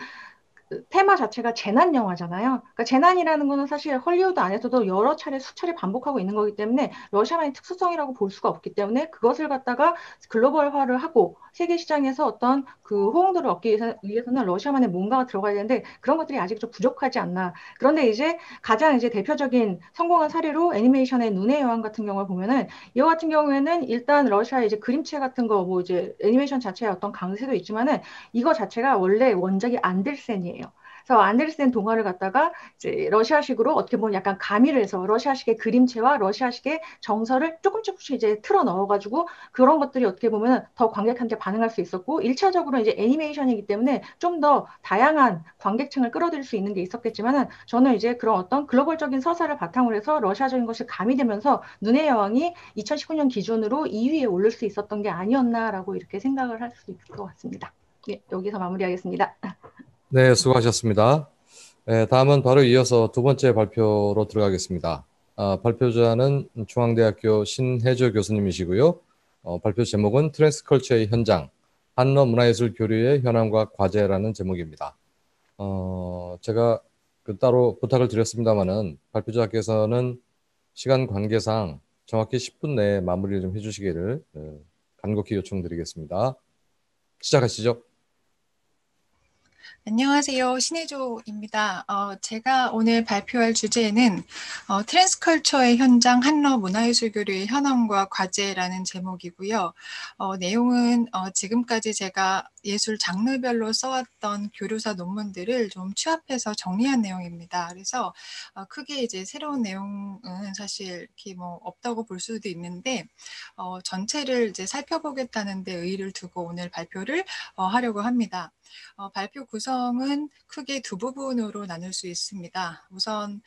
S4: 테마 자체가 재난 영화잖아요. 그러니까 재난이라는 거는 사실 헐리우드 안에서도 여러 차례 수차례 반복하고 있는 거기 때문에 러시아만의 특수성이라고 볼 수가 없기 때문에 그것을 갖다가 글로벌화를 하고 세계 시장에서 어떤 그 호응도를 얻기 위해서는 러시아만의 뭔가가 들어가야 되는데 그런 것들이 아직 좀 부족하지 않나. 그런데 이제 가장 이제 대표적인 성공한 사례로 애니메이션의 눈의 여왕 같은 경우를 보면은 이거 같은 경우에는 일단 러시아의 이제 그림체 같은 거 뭐 이제 애니메이션 자체의 어떤 강세도 있지만은 이거 자체가 원래 원작이 안델센이에요. 그래서 안데르센 동화를 갖다가 이제 러시아식으로 어떻게 보면 약간 가미를 해서 러시아식의 그림체와 러시아식의 정서를 조금씩 이제 틀어 넣어가지고 그런 것들이 어떻게 보면 더 관객한테 반응할 수 있었고 1차적으로 이제 애니메이션이기 때문에 좀 더 다양한 관객층을 끌어들일 수 있는 게 있었겠지만은 저는 이제 그런 어떤 글로벌적인 서사를 바탕으로 해서 러시아적인 것이 가미되면서 눈의 여왕이 2019년 기준으로 2위에 오를 수 있었던 게 아니었나라고 이렇게 생각을 할 수 있을 것 같습니다. 예, 여기서 마무리하겠습니다.
S1: 네, 수고하셨습니다. 다음은 바로 이어서 두 번째 발표로 들어가겠습니다. 발표자는 중앙대학교 신혜조 교수님이시고요. 발표 제목은 트랜스컬처의 현장, 한러 문화예술 교류의 현황과 과제라는 제목입니다. 제가 따로 부탁을 드렸습니다마는 발표자께서는 시간 관계상 정확히 10분 내에 마무리를 좀 해주시기를 간곡히 요청드리겠습니다. 시작하시죠.
S5: 안녕하세요. 신혜조입니다. 제가 오늘 발표할 주제는 트랜스컬처의 현장 한러 문화예술 교류의 현황과 과제라는 제목이고요. 내용은 지금까지 제가 예술 장르별로 써왔던 교류사 논문들을 좀 취합해서 정리한 내용입니다. 그래서 크게 이제 새로운 내용은 사실 이렇게 뭐 없다고 볼 수도 있는데 전체를 이제 살펴보겠다는 데 의의를 두고 오늘 발표를 하려고 합니다. 발표 구성은 크게 두 부분으로 나눌 수 있습니다. 우선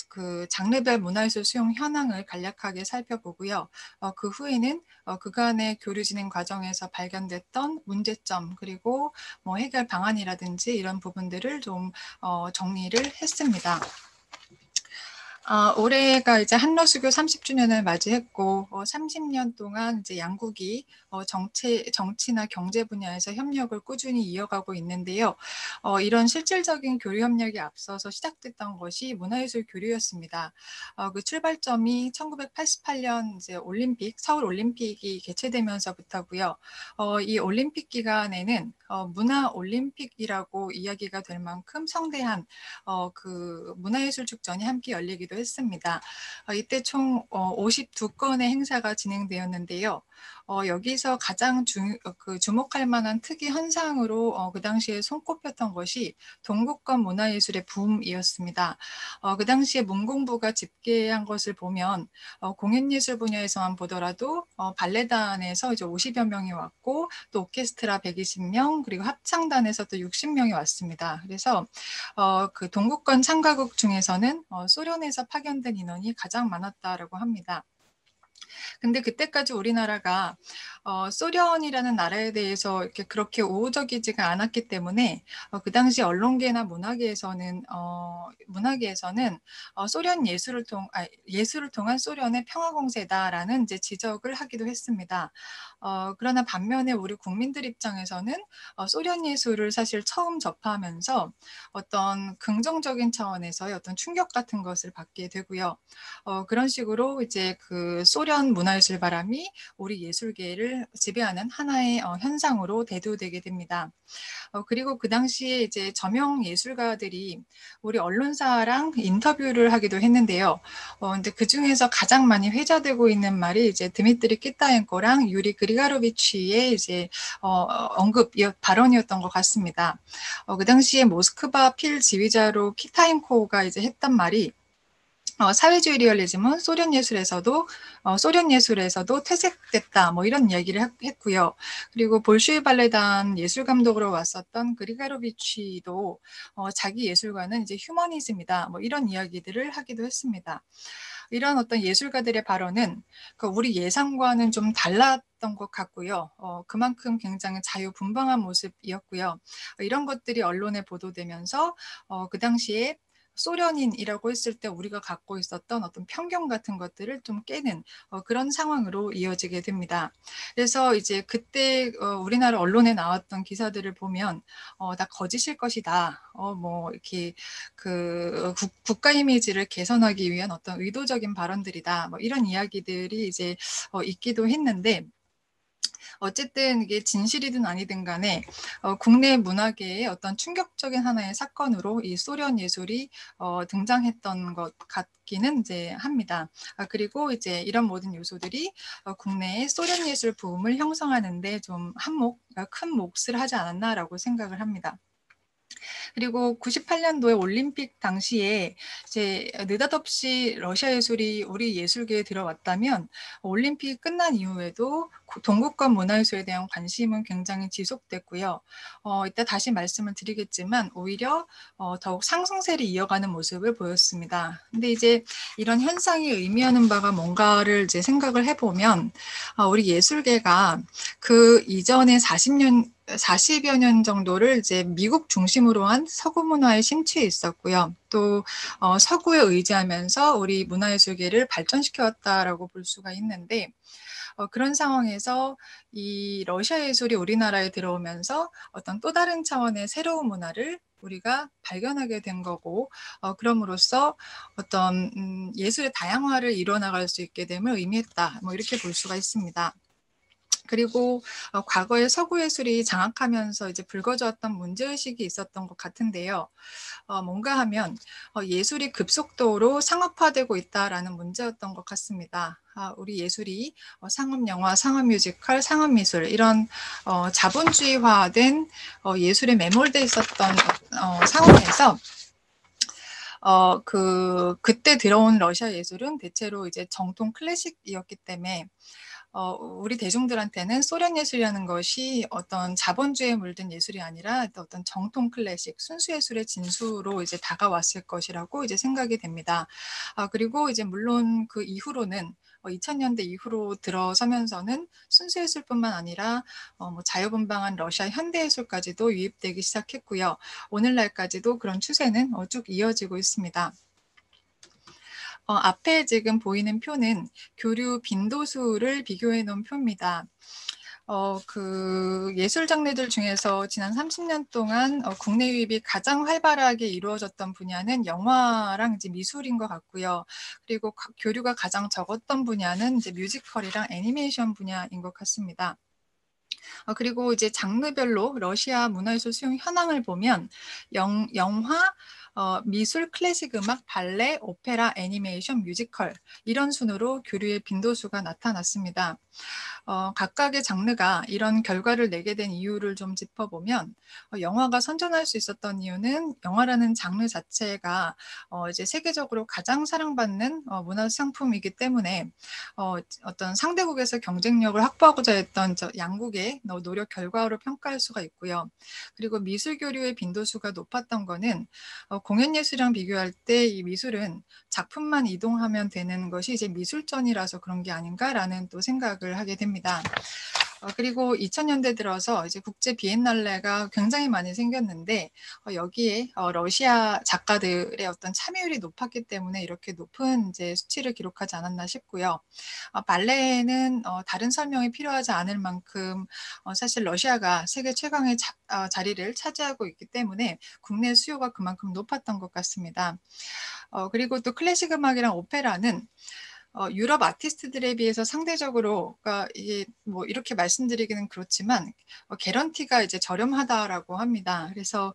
S5: 그 장르별 문화예술 수용 현황을 간략하게 살펴보고요. 그 후에는 그간의 교류 진행 과정에서 발견됐던 문제점 그리고 뭐 해결 방안이라든지 이런 부분들을 좀 정리를 했습니다. 올해가 이제 한러수교 30주년을 맞이했고 30년 동안 이제 양국이 정치나 경제 분야에서 협력을 꾸준히 이어가고 있는데요. 이런 실질적인 교류 협력이 앞서서 시작됐던 것이 문화예술 교류였습니다. 그 출발점이 1988년 이제 서울 올림픽이 개최되면서부터고요. 이 올림픽 기간에는 문화 올림픽이라고 이야기가 될 만큼 성대한 그 문화예술 축전이 함께 열리기도 했습니다. 이때 총 52건의 행사가 진행되었는데요. 여기서 가장 주목할 만한 특이 현상으로 그 당시에 손꼽혔던 것이 동구권 문화예술의 붐이었습니다. 그 당시에 문공부가 집계한 것을 보면 공연예술 분야에서만 보더라도 발레단에서 이제 50여 명이 왔고 또 오케스트라 120명 그리고 합창단에서도 60명이 왔습니다. 그래서 그 동구권 참가국 중에서는 소련에서 파견된 인원이 가장 많았다라고 합니다. 근데 그때까지 우리나라가 소련이라는 나라에 대해서 이렇게 그렇게 우호적이지가 않았기 때문에 그 당시 언론계나 문화계에서는 소련 예술을 통한 소련의 평화 공세다라는 이제 지적을 하기도 했습니다. 그러나 반면에 우리 국민들 입장에서는 소련 예술을 사실 처음 접하면서 어떤 긍정적인 차원에서의 어떤 충격 같은 것을 받게 되고요. 그런 식으로 이제 그 소련 문화예술 바람이 우리 예술계를 지배하는 하나의 현상으로 대두되게 됩니다. 그리고 그 당시에 이제 저명 예술가들이 우리 언론사랑 인터뷰를 하기도 했는데요. 근데 그 중에서 가장 많이 회자되고 있는 말이 이제 드미트리 키타엔코랑 유리 그리가로비치의 이제 발언이었던 것 같습니다. 그 당시에 모스크바 필 지휘자로 키타엔코가 이제 했던 말이 사회주의 리얼리즘은 소련 예술에서도 퇴색됐다. 뭐 이런 이야기를 했고요. 그리고 볼슈이 발레단 예술 감독으로 왔었던 그리가로비치도 자기 예술관은 이제 휴머니즘이다. 뭐 이런 이야기들을 하기도 했습니다. 이런 어떤 예술가들의 발언은 우리 예상과는 좀 달랐던 것 같고요. 그만큼 굉장히 자유분방한 모습이었고요. 이런 것들이 언론에 보도되면서 그 당시에 소련인이라고 했을 때 우리가 갖고 있었던 어떤 편견 같은 것들을 좀 깨는 그런 상황으로 이어지게 됩니다. 그래서 이제 그때 우리나라 언론에 나왔던 기사들을 보면 다 거짓일 것이다. 뭐 이렇게 그 국가 이미지를 개선하기 위한 어떤 의도적인 발언들이다. 뭐 이런 이야기들이 이제 있기도 했는데 어쨌든 이게 진실이든 아니든 간에 국내 문화계의 어떤 충격적인 하나의 사건으로 이 소련 예술이 등장했던 것 같기는 이제 합니다. 그리고 이제 이런 모든 요소들이 국내의 소련 예술 부음을 형성하는데 좀 큰 몫을 하지 않았나라고 생각을 합니다. 그리고 98년도에 올림픽 당시에 이제 느닷없이 러시아 예술이 우리 예술계에 들어왔다면 올림픽이 끝난 이후에도 동국권 문화예술에 대한 관심은 굉장히 지속됐고요. 이따 다시 말씀을 드리겠지만 오히려 더욱 상승세를 이어가는 모습을 보였습니다. 근데 이제 이런 현상이 의미하는 바가 뭔가를 이제 생각을 해보면 우리 예술계가 그 이전에 40여 년 정도를 이제 미국 중심으로 한 서구 문화의 심취에 있었고요. 또 서구에 의지하면서 우리 문화예술계를 발전시켜왔다라고 볼 수가 있는데 그런 상황에서 이 러시아 예술이 우리나라에 들어오면서 어떤 또 다른 차원의 새로운 문화를 우리가 발견하게 된 거고 그럼으로써 어떤 예술의 다양화를 이뤄나갈 수 있게 됨을 의미했다. 뭐 이렇게 볼 수가 있습니다. 그리고 과거에 서구 예술이 장악하면서 이제 불거졌던 문제의식이 있었던 것 같은데요. 뭔가 하면 예술이 급속도로 상업화되고 있다라는 문제였던 것 같습니다. 우리 예술이 상업영화, 상업뮤지컬, 상업미술 이런 자본주의화된 예술에 매몰돼 있었던 상황에서 그때 들어온 러시아 예술은 대체로 이제 정통 클래식이었기 때문에 우리 대중들한테는 소련 예술이라는 것이 어떤 자본주의에 물든 예술이 아니라 어떤 정통 클래식, 순수 예술의 진수로 이제 다가왔을 것이라고 이제 생각이 됩니다. 그리고 이제 물론 그 이후로는 2000년대 이후로 들어서면서는 순수 예술뿐만 아니라 뭐 자유분방한 러시아 현대 예술까지도 유입되기 시작했고요. 오늘날까지도 그런 추세는 쭉 이어지고 있습니다. 앞에 지금 보이는 표는 교류 빈도수를 비교해 놓은 표입니다. 그 예술 장르들 중에서 지난 30년 동안 국내 유입이 가장 활발하게 이루어졌던 분야는 영화랑 이제 미술인 것 같고요. 그리고 교류가 가장 적었던 분야는 이제 뮤지컬이랑 애니메이션 분야인 것 같습니다. 그리고 이제 장르별로 러시아 문화예술 수용 현황을 보면 영화, 미술, 클래식 음악, 발레, 오페라, 애니메이션, 뮤지컬 이런 순으로 교류의 빈도수가 나타났습니다. 각각의 장르가 이런 결과를 내게 된 이유를 좀 짚어보면 영화가 선전할 수 있었던 이유는 영화라는 장르 자체가 이제 세계적으로 가장 사랑받는 문화 상품이기 때문에 어떤 상대국에서 경쟁력을 확보하고자 했던 양국의 노력 결과로 평가할 수가 있고요. 그리고 미술 교류의 빈도수가 높았던 거는 공연 예술이랑 비교할 때 이 미술은 작품만 이동하면 되는 것이 이제 미술전이라서 그런 게 아닌가라는 또 생각을 하게 됩니다. 그리고 2000년대 들어서 이제 국제 비엔날레가 굉장히 많이 생겼는데 여기에 러시아 작가들의 어떤 참여율이 높았기 때문에 이렇게 높은 이제 수치를 기록하지 않았나 싶고요. 발레는 다른 설명이 필요하지 않을 만큼 사실 러시아가 세계 최강의 자리를 차지하고 있기 때문에 국내 수요가 그만큼 높았던 것 같습니다. 그리고 또 클래식 음악이랑 오페라는 유럽 아티스트들에 비해서 상대적으로, 그러니까 이게 뭐 이렇게 말씀드리기는 그렇지만 개런티가 이제 저렴하다라고 합니다. 그래서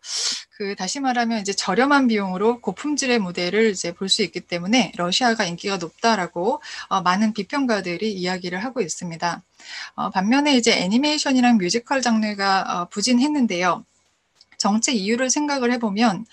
S5: 다시 말하면 이제 저렴한 비용으로 고품질의 무대를 이제 볼 수 있기 때문에 러시아가 인기가 높다라고 많은 비평가들이 이야기를 하고 있습니다. 반면에 이제 애니메이션이랑 뮤지컬 장르가 부진했는데요. 정책 이유를 생각을 해보면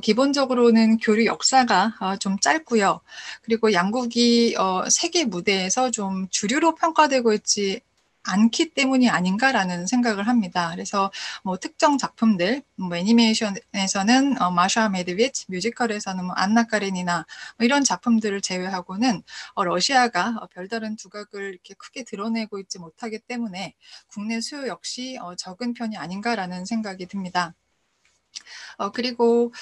S5: 기본적으로는 교류 역사가 좀 짧고요. 그리고 양국이 세계 무대에서 좀 주류로 평가되고 있지 않기 때문이 아닌가라는 생각을 합니다. 그래서 뭐 특정 작품들, 뭐 애니메이션에서는 마샤 메드비치, 뮤지컬에서는 뭐 안나 카레니나 뭐 이런 작품들을 제외하고는 러시아가 별다른 두각을 이렇게 크게 드러내고 있지 못하기 때문에 국내 수요 역시 적은 편이 아닌가라는 생각이 듭니다. 그리고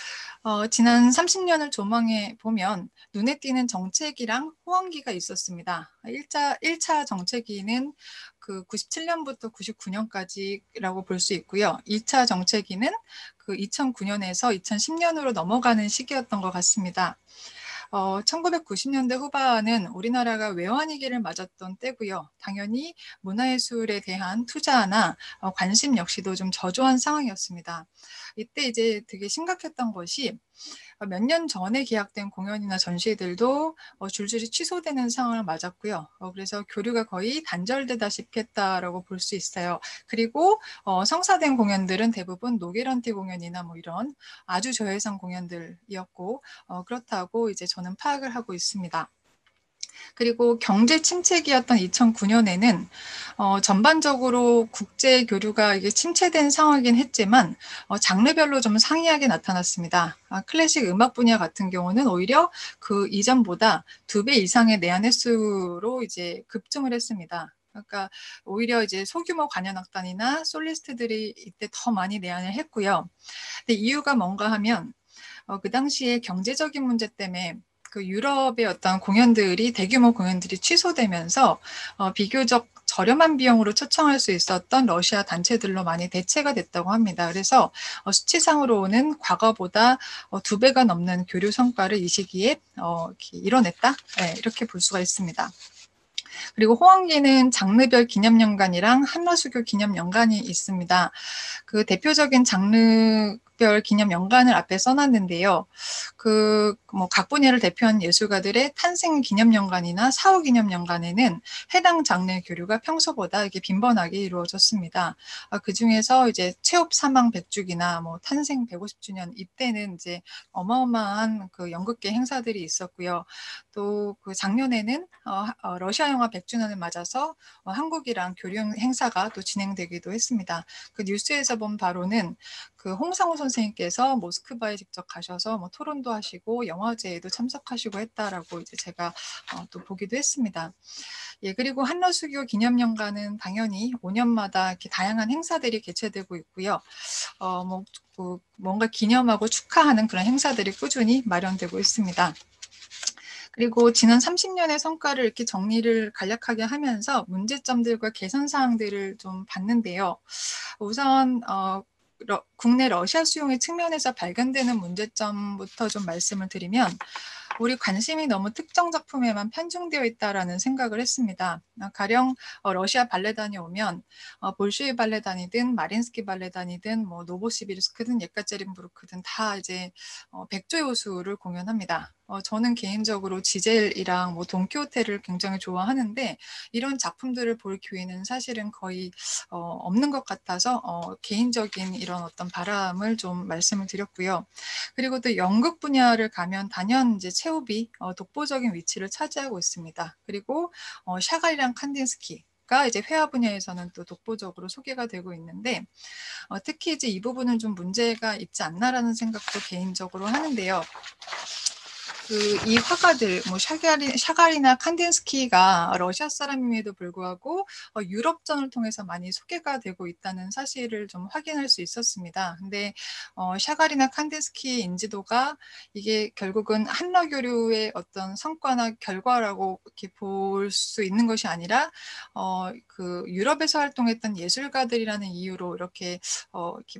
S5: 지난 30년을 조망해 보면 눈에 띄는 정체기랑 호황기가 있었습니다. 1차 정체기는 그 97년부터 99년까지라고 볼 수 있고요. 2차 정체기는 그 2009년에서 2010년으로 넘어가는 시기였던 것 같습니다. 1990년대 후반은 우리나라가 외환위기를 맞았던 때고요. 당연히 문화예술에 대한 투자나 관심 역시도 좀 저조한 상황이었습니다. 이때 이제 되게 심각했던 것이 몇 년 전에 계약된 공연이나 전시들도 줄줄이 취소되는 상황을 맞았고요. 그래서 교류가 거의 단절되다시피 했다라고 볼 수 있어요. 그리고 성사된 공연들은 대부분 노게런티 공연이나 뭐 이런 아주 저예산 공연들이었고 그렇다고 이제 저는 파악을 하고 있습니다. 그리고 경제 침체기였던 2009년에는 전반적으로 국제 교류가 이게 침체된 상황이긴 했지만 장르별로 좀 상이하게 나타났습니다. 클래식 음악 분야 같은 경우는 오히려 그 이전보다 2배 이상의 내한 횟수로 이제 급증을 했습니다. 그러니까 오히려 이제 소규모 관현악단이나 솔리스트들이 이때 더 많이 내한을 했고요. 근데 이유가 뭔가 하면 그 당시에 경제적인 문제 때문에 그 유럽의 어떤 공연들이 대규모 공연들이 취소되면서 비교적 저렴한 비용으로 초청할 수 있었던 러시아 단체들로 많이 대체가 됐다고 합니다. 그래서 수치상으로는 과거보다 2배가 넘는 교류 성과를 이 시기에 이뤄냈다, 네, 이렇게 볼 수가 있습니다. 그리고 호황기는 장르별 기념연간이랑 한라수교 기념연간이 있습니다. 그 대표적인 장르별 기념연간을 앞에 써놨는데요. 각 분야를 대표하는 예술가들의 탄생 기념연간이나 사후 기념연간에는 해당 장르의 교류가 평소보다 이게 빈번하게 이루어졌습니다. 그 중에서 이제 체홉 사망 100주기나 뭐 탄생 150주년 이때는 이제 어마어마한 그 연극계 행사들이 있었고요. 또 그 작년에는 러시아 영화 100주년을 맞아서 한국이랑 교류 행사가 또 진행되기도 했습니다. 그 뉴스에서 본 바로는 그 홍상우 선생님께서 모스크바에 직접 가셔서 뭐 토론도 하시고 영화제에도 참석하시고 했다라고 이제 제가 또 보기도 했습니다. 예, 그리고 한러수교 기념연간은 당연히 5년마다 이렇게 다양한 행사들이 개최되고 있고요. 뭔가 기념하고 축하하는 그런 행사들이 꾸준히 마련되고 있습니다. 그리고 지난 30년의 성과를 이렇게 정리를 간략하게 하면서 문제점들과 개선 사항들을 좀 봤는데요. 우선 국내 러시아 수용의 측면에서 발견되는 문제점부터 좀 말씀을 드리면 우리 관심이 너무 특정 작품에만 편중되어 있다라는 생각을 했습니다. 가령 러시아 발레단이 오면 볼쇼이 발레단이든 마린스키 발레단이든 뭐 노보시비르스크든 예카제린부르크든 다 이제 백조의 호수를 공연합니다. 저는 개인적으로 지젤이랑 뭐 돈키호테를 굉장히 좋아하는데 이런 작품들을 볼 기회는 사실은 거의 없는 것 같아서 개인적인 이런 어떤 바람을 좀 말씀을 드렸고요. 그리고 또 연극 분야를 가면 단연 이제 체홉이 독보적인 위치를 차지하고 있습니다. 그리고 샤갈이랑 칸딘스키가 이제 회화 분야에서는 또 독보적으로 소개가 되고 있는데 특히 이제 이 부분은 좀 문제가 있지 않나라는 생각도 개인적으로 하는데요. 이 화가들, 뭐 샤갈이나 칸딘스키가 러시아 사람임에도 불구하고 유럽전을 통해서 많이 소개가 되고 있다는 사실을 좀 확인할 수 있었습니다. 근데 샤갈이나 칸딘스키의 인지도가 이게 결국은 한러 교류의 어떤 성과나 결과라고 이렇게 볼 수 있는 것이 아니라 그 유럽에서 활동했던 예술가들이라는 이유로 이렇게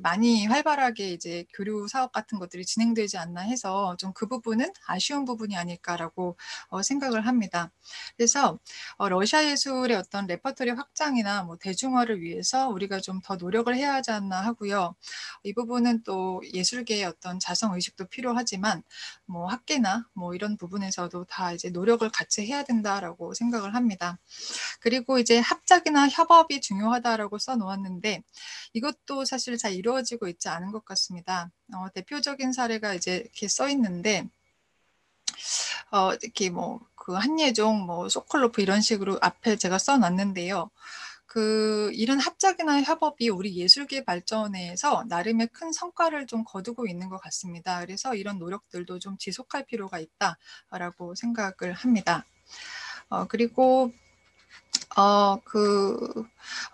S5: 많이 활발하게 이제 교류 사업 같은 것들이 진행되지 않나 해서 좀 그 부분은 아쉬운 부분이 아닐까라고 생각을 합니다. 그래서 러시아 예술의 어떤 레퍼토리 확장이나 뭐 대중화를 위해서 우리가 좀 더 노력을 해야 하지 않나 하고요. 이 부분은 또 예술계의 어떤 자성 의식도 필요하지만 뭐 학계나 뭐 이런 부분에서도 다 이제 노력을 같이 해야 된다라고 생각을 합니다. 그리고 이제 합작이나 협업이 중요하다라고 써놓았는데 이것도 사실 잘 이루어지고 있지 않은 것 같습니다. 대표적인 사례가 이제 이렇게 써 있는데 이렇게 뭐 그 한예종, 뭐 소콜로프 이런 식으로 앞에 제가 써놨는데요. 이런 합작이나 협업이 우리 예술계 발전에서 나름의 큰 성과를 좀 거두고 있는 것 같습니다. 그래서 이런 노력들도 좀 지속할 필요가 있다라고 생각을 합니다. 그리고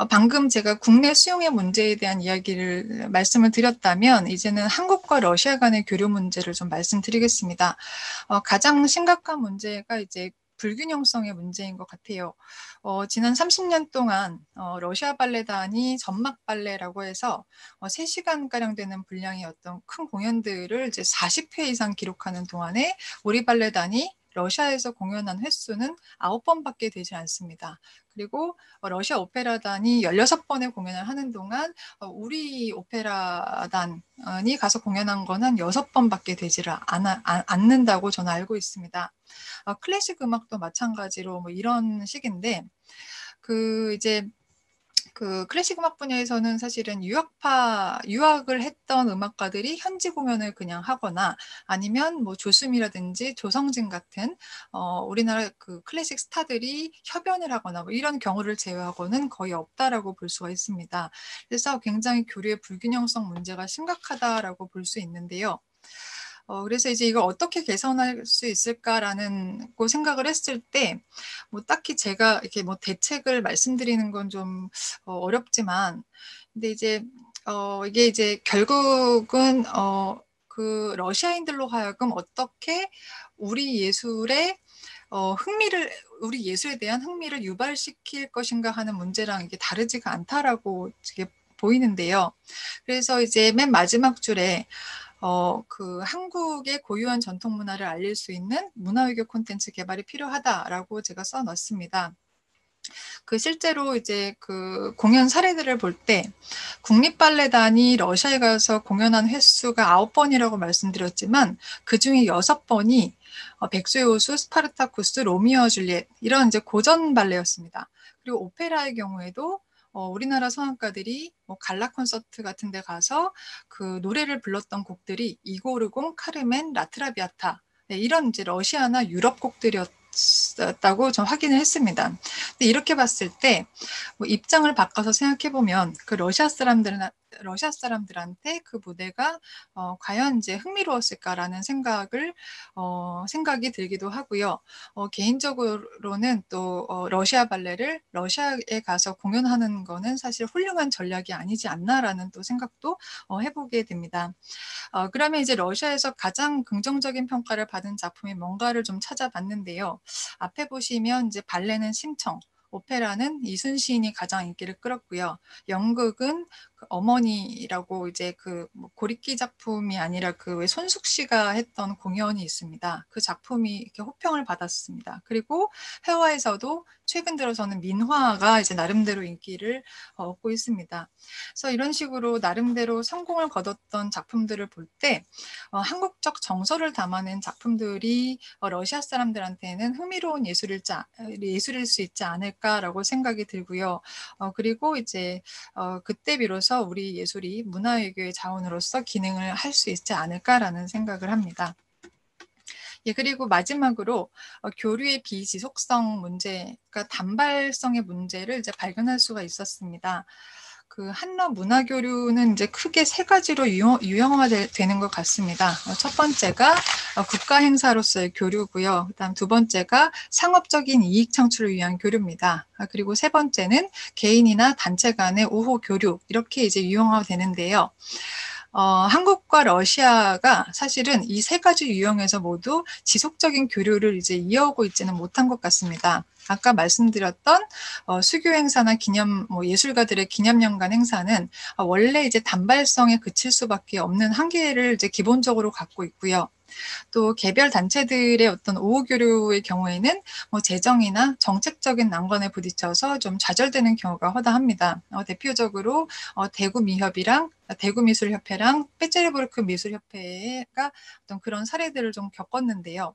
S5: 방금 제가 국내 수용의 문제에 대한 이야기를 말씀을 드렸다면 이제는 한국과 러시아 간의 교류 문제를 좀 말씀드리겠습니다. 가장 심각한 문제가 이제 불균형성의 문제인 것 같아요. 지난 30년 동안 러시아 발레단이 전막 발레라고 해서 3시간가량 되는 분량의 어떤 큰 공연들을 이제 40회 이상 기록하는 동안에 우리 발레단이 러시아에서 공연한 횟수는 9번밖에 되지 않습니다. 그리고 러시아 오페라단이 16번의 공연을 하는 동안 우리 오페라단이 가서 공연한 건 한 6번밖에 되지를 않는다고 저는 알고 있습니다. 클래식 음악도 마찬가지로 뭐 이런 식인데 이제 클래식 음악 분야에서는 사실은 유학을 했던 음악가들이 현지 공연을 그냥 하거나 아니면 뭐 조수미라든지 조성진 같은 우리나라 그 클래식 스타들이 협연을 하거나 뭐 이런 경우를 제외하고는 거의 없다라고 볼 수가 있습니다. 그래서 굉장히 교류의 불균형성 문제가 심각하다라고 볼 수 있는데요. 그래서 이제 이걸 어떻게 개선할 수 있을까라는 거 생각을 했을 때, 뭐 딱히 제가 이렇게 뭐 대책을 말씀드리는 건 좀 어렵지만, 근데 이제 이게 이제 결국은 그 러시아인들로 하여금 어떻게 우리 예술에 우리 예술에 대한 흥미를 유발시킬 것인가 하는 문제랑 이게 다르지가 않다라고 이게 보이는데요. 그래서 이제 맨 마지막 줄에 한국의 고유한 전통 문화를 알릴 수 있는 문화외교 콘텐츠 개발이 필요하다라고 제가 써놨습니다. 실제로 이제 공연 사례들을 볼 때 국립발레단이 러시아에 가서 공연한 횟수가 9번이라고 말씀드렸지만 그 중에 6번이 백수의 호수, 스파르타쿠스, 로미오와 줄리엣 이런 이제 고전 발레였습니다. 그리고 오페라의 경우에도 우리나라 성악가들이 뭐 갈라 콘서트 같은 데 가서 그 노래를 불렀던 곡들이 이고르공, 카르멘, 라트라비아타 이런 이제 러시아나 유럽 곡들이었다고 전 확인을 했습니다. 근데 이렇게 봤을 때 뭐 입장을 바꿔서 생각해 보면 러시아 사람들한테 그 무대가 과연 이제 흥미로웠을까라는 생각이 들기도 하고요. 개인적으로는 또 러시아 발레를 러시아에 가서 공연하는 거는 사실 훌륭한 전략이 아니지 않나라는 또 생각도 해보게 됩니다. 그러면 이제 러시아에서 가장 긍정적인 평가를 받은 작품이 뭔가를 좀 찾아봤는데요. 앞에 보시면 이제 발레는 심청, 오페라는 이순신이 가장 인기를 끌었고요. 연극은 그 어머니라고 이제 그뭐 고리끼 작품이 아니라 그 왜 손숙 씨가 했던 공연이 있습니다. 그 작품이 이렇게 호평을 받았습니다. 그리고 해외에서도 최근 들어서는 민화가 이제 나름대로 인기를 얻고 있습니다. 그래서 이런 식으로 나름대로 성공을 거뒀던 작품들을 볼 때 한국적 정서를 담아낸 작품들이 러시아 사람들한테는 흥미로운 예술일 수 있지 않을까라고 생각이 들고요. 그리고 이제 그때 비로소 우리 예술이 문화외교의 자원으로서 기능을 할 수 있지 않을까라는 생각을 합니다. 예, 그리고 마지막으로 교류의 비지속성 문제, 그러니까 단발성의 문제를 이제 발견할 수가 있었습니다. 그 한러 문화교류는 이제 크게 세 가지로 유형화되는 것 같습니다. 첫 번째가 국가 행사로서의 교류고요. 그다음 두 번째가 상업적인 이익 창출을 위한 교류입니다. 그리고 세 번째는 개인이나 단체 간의 우호 교류, 이렇게 이제 유형화되는데요. 한국과 러시아가 사실은 이 세 가지 유형에서 모두 지속적인 교류를 이제 이어오고 있지는 못한 것 같습니다. 아까 말씀드렸던 수교 행사나 예술가들의 기념연간 행사는 원래 이제 단발성에 그칠 수밖에 없는 한계를 이제 기본적으로 갖고 있고요. 또 개별 단체들의 어떤 우호 교류의 경우에는 재정이나 정책적인 난관에 부딪혀서 좀 좌절되는 경우가 허다합니다. 대표적으로 대구미술협회랑 페체르부르크 미술협회가 어떤 그런 사례들을 좀 겪었는데요.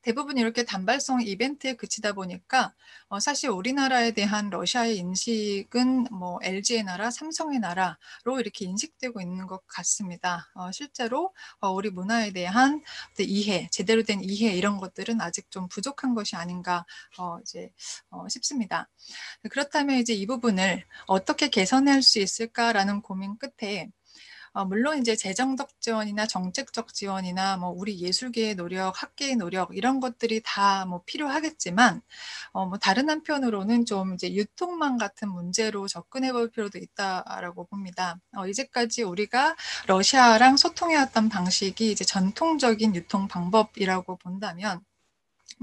S5: 대부분 이렇게 단발성 이벤트에 그치다 보니까 사실 우리나라에 대한 러시아의 인식은 LG의 나라, 삼성의 나라로 이렇게 인식되고 있는 것 같습니다. 실제로 우리 문화에 대한 이해, 제대로 된 이해 이런 것들은 아직 좀 부족한 것이 아닌가 싶습니다. 그렇다면 이제 이 부분을 어떻게 개선할 수 있을까라는 고민 끝에 물론 이제 재정적 지원이나 정책적 지원이나 우리 예술계의 노력, 학계의 노력 이런 것들이 다 필요하겠지만 다른 한편으로는 좀 이제 유통망 같은 문제로 접근해 볼 필요도 있다라고 봅니다. 이제까지 우리가 러시아랑 소통해왔던 방식이 이제 전통적인 유통 방법이라고 본다면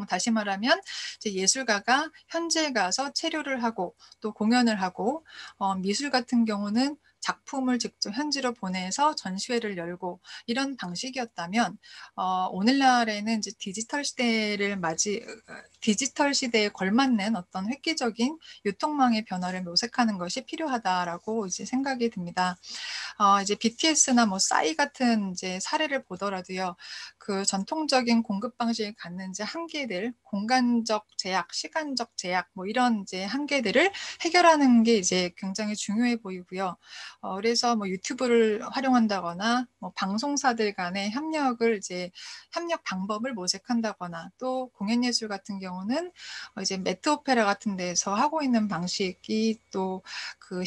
S5: 다시 말하면 이제 예술가가 현지에 가서 체류를 하고 또 공연을 하고 미술 같은 경우는 작품을 직접 현지로 보내서 전시회를 열고 이런 방식이었다면 오늘날에는 이제 디지털 시대에 걸맞는 어떤 획기적인 유통망의 변화를 모색하는 것이 필요하다라고 이제 생각이 듭니다. 이제 BTS나 싸이 같은 이제 사례를 보더라도요. 그 전통적인 공급 방식을 갖는 이제 한계들, 공간적 제약, 시간적 제약, 이런 이제 한계들을 해결하는 게 이제 굉장히 중요해 보이고요. 그래서 유튜브를 활용한다거나 방송사들 간의 협력 방법을 모색한다거나 또 공연예술 같은 경우는 이제 매트 오페라 같은 데서 하고 있는 방식이 또 그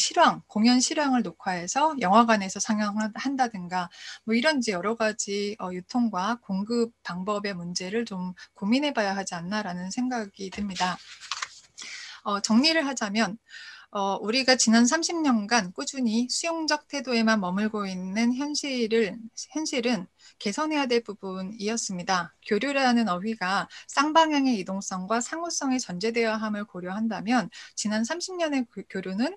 S5: 공연 실황을 녹화해서 영화관에서 상영한다든가 이런 이제 여러 가지 유통과 공급 방법의 문제를 좀 고민해 봐야 하지 않나라는 생각이 듭니다. 정리를 하자면 우리가 지난 30년간 꾸준히 수용적 태도에만 머물고 있는 현실은 개선해야 될 부분이었습니다. 교류라는 어휘가 쌍방향의 이동성과 상호성이 전제되어야 함을 고려한다면 지난 30년의 교류는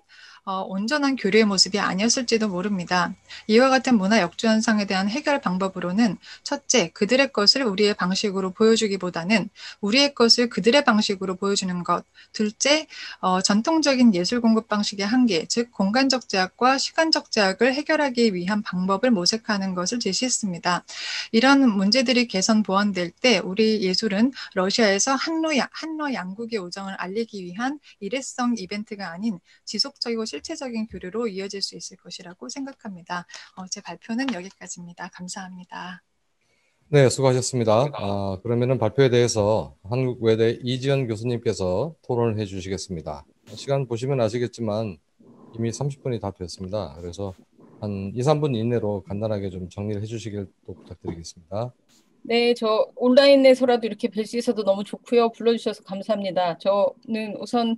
S5: 온전한 교류의 모습이 아니었을지도 모릅니다. 이와 같은 문화 역주현상에 대한 해결 방법으로는 첫째, 그들의 것을 우리의 방식으로 보여주기보다는 우리의 것을 그들의 방식으로 보여주는 것. 둘째, 전통적인 예술 공급 방식의 한계, 즉 공간적 제약과 시간적 제약을 해결하기 위한 방법을 모색하는 것을 제시했습니다. 이런 문제들이 개선 보완될 때 우리 예술은 러시아에서 한러 양국의 우정을 알리기 위한 일회성 이벤트가 아닌 지속적이고 실체적인 교류로 이어질 수 있을 것이라고 생각합니다. 제 발표는 여기까지입니다. 감사합니다.
S1: 네, 수고하셨습니다. 그러면은 발표에 대해서 한국외대 이지연 교수님께서 토론을 해주시겠습니다. 시간 보시면 아시겠지만 이미 30분이 다 되었습니다. 그래서 한 2, 3분 이내로 간단하게 좀 정리를 해주시길 또 부탁드리겠습니다.
S6: 네, 저 온라인에서라도 이렇게 뵐 수 있어서 너무 좋고요. 불러주셔서 감사합니다. 저는 우선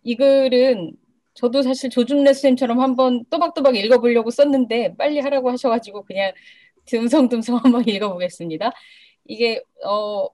S6: 이 글은 저도 사실 조준래 선생님처럼 한번 또박또박 읽어보려고 썼는데 빨리 하라고 하셔가지고 그냥 듬성듬성 한번 읽어보겠습니다. 이게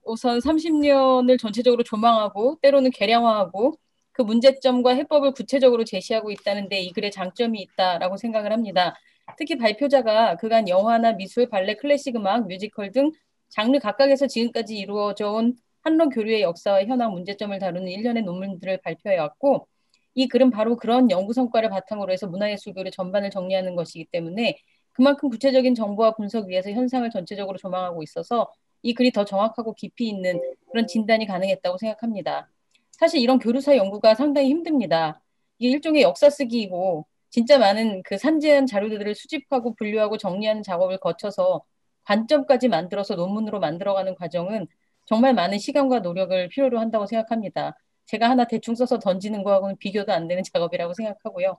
S6: 우선 30년을 전체적으로 조망하고 때로는 개량화하고 그 문제점과 해법을 구체적으로 제시하고 있다는데 이 글에 장점이 있다라고 생각을 합니다. 특히 발표자가 그간 영화나 미술, 발레, 클래식 음악, 뮤지컬 등 장르 각각에서 지금까지 이루어져 온 한러 교류의 역사와 현황 문제점을 다루는 일련의 논문들을 발표해왔고 이 글은 바로 그런 연구 성과를 바탕으로 해서 문화예술 교류 전반을 정리하는 것이기 때문에 그만큼 구체적인 정보와 분석 위에서 현상을 전체적으로 조망하고 있어서 이 글이 더 정확하고 깊이 있는 그런 진단이 가능했다고 생각합니다. 사실 이런 교류사 연구가 상당히 힘듭니다. 이게 일종의 역사 쓰기이고 진짜 많은 그 산재한 자료들을 수집하고 분류하고 정리하는 작업을 거쳐서 관점까지 만들어서 논문으로 만들어가는 과정은 정말 많은 시간과 노력을 필요로 한다고 생각합니다. 제가 하나 대충 써서 던지는 거하고는 비교도 안 되는 작업이라고 생각하고요.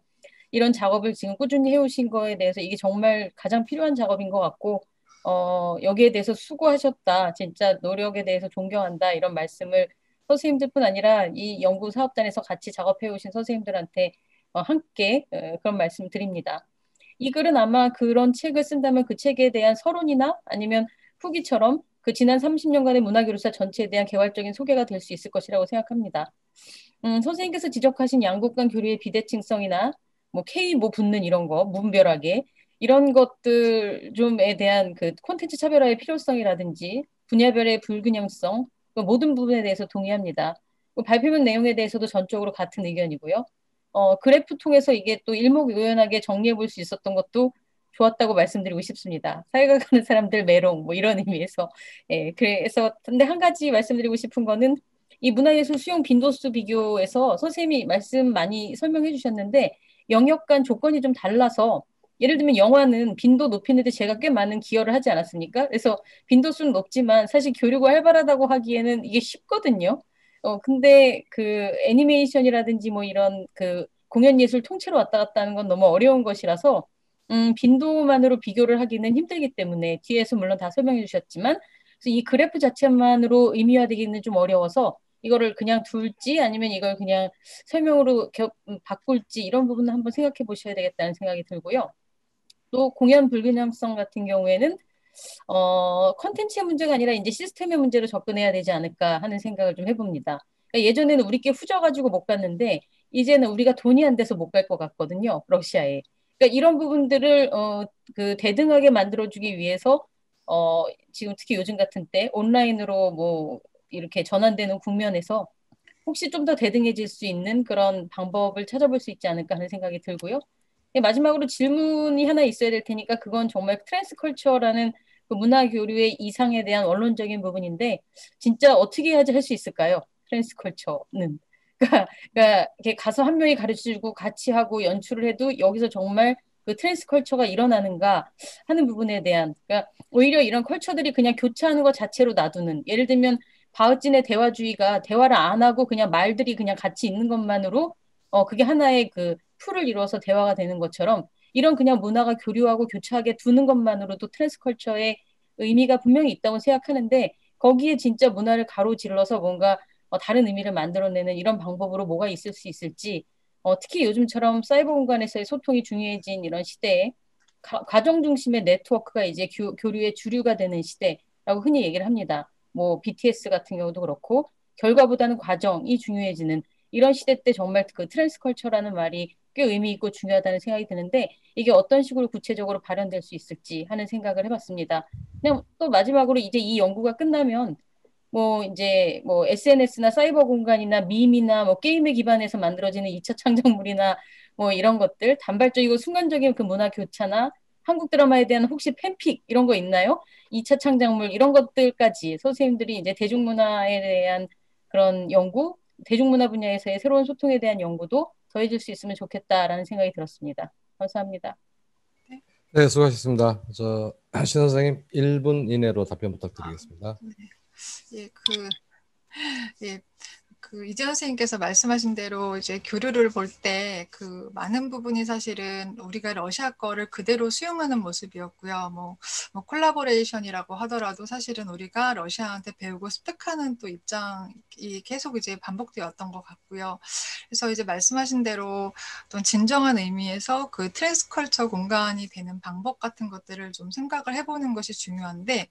S6: 이런 작업을 지금 꾸준히 해오신 거에 대해서 이게 정말 가장 필요한 작업인 것 같고 여기에 대해서 수고하셨다. 진짜 노력에 대해서 존경한다. 이런 말씀을 선생님들뿐 아니라 이 연구 사업단에서 같이 작업해오신 선생님들한테 함께 그런 말씀 드립니다. 이 글은 아마 그런 책을 쓴다면 그 책에 대한 서론이나 아니면 후기처럼 그 지난 30년간의 문화교류사 전체에 대한 개괄적인 소개가 될 수 있을 것이라고 생각합니다. 선생님께서 지적하신 양국 간 교류의 비대칭성이나 뭐 K 뭐 붙는 이런 거 무분별하게 이런 것들 좀에 대한 그 콘텐츠 차별화의 필요성이라든지 분야별의 불균형성 그 모든 부분에 대해서 동의합니다. 발표문 내용에 대해서도 전적으로 같은 의견이고요. 그래프 통해서 이게 또 일목요연하게 정리해 볼 수 있었던 것도 좋았다고 말씀드리고 싶습니다. 사회가 가는 사람들 메롱 뭐 이런 의미에서 그래서 근데 한 가지 말씀드리고 싶은 거는 이 문화예술 수용 빈도수 비교에서 선생님이 말씀 많이 설명해 주셨는데 영역 간 조건이 좀 달라서 예를 들면 영화는 빈도 높이는데 제가 꽤 많은 기여를 하지 않았습니까? 그래서 빈도수는 높지만 사실 교류가 활발하다고 하기에는 이게 쉽거든요. 근데 그 애니메이션이라든지 뭐 이런 그 공연 예술 통째로 왔다 갔다 하는 건 너무 어려운 것이라서 빈도만으로 비교를 하기는 힘들기 때문에 뒤에서 물론 다 설명해 주셨지만 그래서 이 그래프 자체만으로 의미화되기는 좀 어려워서 이거를 그냥 둘지 아니면 이걸 그냥 설명으로 바꿀지 이런 부분은 한번 생각해 보셔야 되겠다는 생각이 들고요. 또 공연 불균형성 같은 경우에는 컨텐츠의 문제가 아니라 이제 시스템의 문제로 접근해야 되지 않을까 하는 생각을 좀 해봅니다. 그러니까 예전에는 우리께 후져가지고 못 갔는데 이제는 우리가 돈이 안 돼서 못 갈 것 같거든요. 러시아에. 그러니까 이런 부분들을 그 대등하게 만들어주기 위해서 지금 특히 요즘 같은 때 온라인으로 뭐 이렇게 전환되는 국면에서 혹시 좀 더 대등해질 수 있는 그런 방법을 찾아볼 수 있지 않을까 하는 생각이 들고요. 마지막으로 질문이 하나 있어야 될 테니까 그건 정말 트랜스컬처라는 그 문화 교류의 이상에 대한 원론적인 부분인데 진짜 어떻게 해야지 할 수 있을까요? 트랜스컬처는. 그러니까 이렇게 가서 한 명이 가르쳐주고 같이 하고 연출을 해도 여기서 정말 그 트랜스컬처가 일어나는가 하는 부분에 대한 그러니까 오히려 이런 컬처들이 그냥 교차하는 것 자체로 놔두는 예를 들면 바흐진의 대화주의가 대화를 안 하고 그냥 말들이 그냥 같이 있는 것만으로 그게 하나의 그 풀을 이루어서 대화가 되는 것처럼 이런 그냥 문화가 교류하고 교차하게 두는 것만으로도 트랜스컬처의 의미가 분명히 있다고 생각하는데 거기에 진짜 문화를 가로질러서 뭔가 다른 의미를 만들어내는 이런 방법으로 뭐가 있을 수 있을지 특히 요즘처럼 사이버 공간에서의 소통이 중요해진 이런 시대에 과정 중심의 네트워크가 이제 교류의 주류가 되는 시대라고 흔히 얘기를 합니다. 뭐 BTS 같은 경우도 그렇고 결과보다는 과정이 중요해지는 이런 시대 때 정말 그 트랜스컬처라는 말이 꽤 의미 있고 중요하다는 생각이 드는데 이게 어떤 식으로 구체적으로 발현될 수 있을지 하는 생각을 해봤습니다. 그냥 또 마지막으로 이제 이 연구가 끝나면 뭐 이제 뭐 SNS나 사이버 공간이나 밈이나 뭐 게임에 기반해서 만들어지는 2차 창작물이나 뭐 이런 것들 단발적이고 순간적인 그 문화 교차나 한국 드라마에 대한 혹시 팬픽 이런 거 있나요? 2차 창작물 이런 것들까지 선생님들이 이제 대중문화에 대한 그런 연구, 대중문화 분야에서의 새로운 소통에 대한 연구도 더해질 수 있으면 좋겠다라는 생각이 들었습니다. 감사합니다.
S1: 네, 수고하셨습니다. 신 선생님 1분 이내로 답변 부탁드리겠습니다.
S5: 예, 그 이재현 선생님께서 말씀하신 대로 이제 교류를 볼 때 그 많은 부분이 사실은 우리가 러시아 거를 그대로 수용하는 모습이었고요. 뭐 콜라보레이션이라고 하더라도 사실은 우리가 러시아한테 배우고 습득하는 또 입장이 계속 이제 반복되었던 것 같고요. 그래서 이제 말씀하신 대로 또 진정한 의미에서 그 트랜스컬처 공간이 되는 방법 같은 것들을 좀 생각을 해보는 것이 중요한데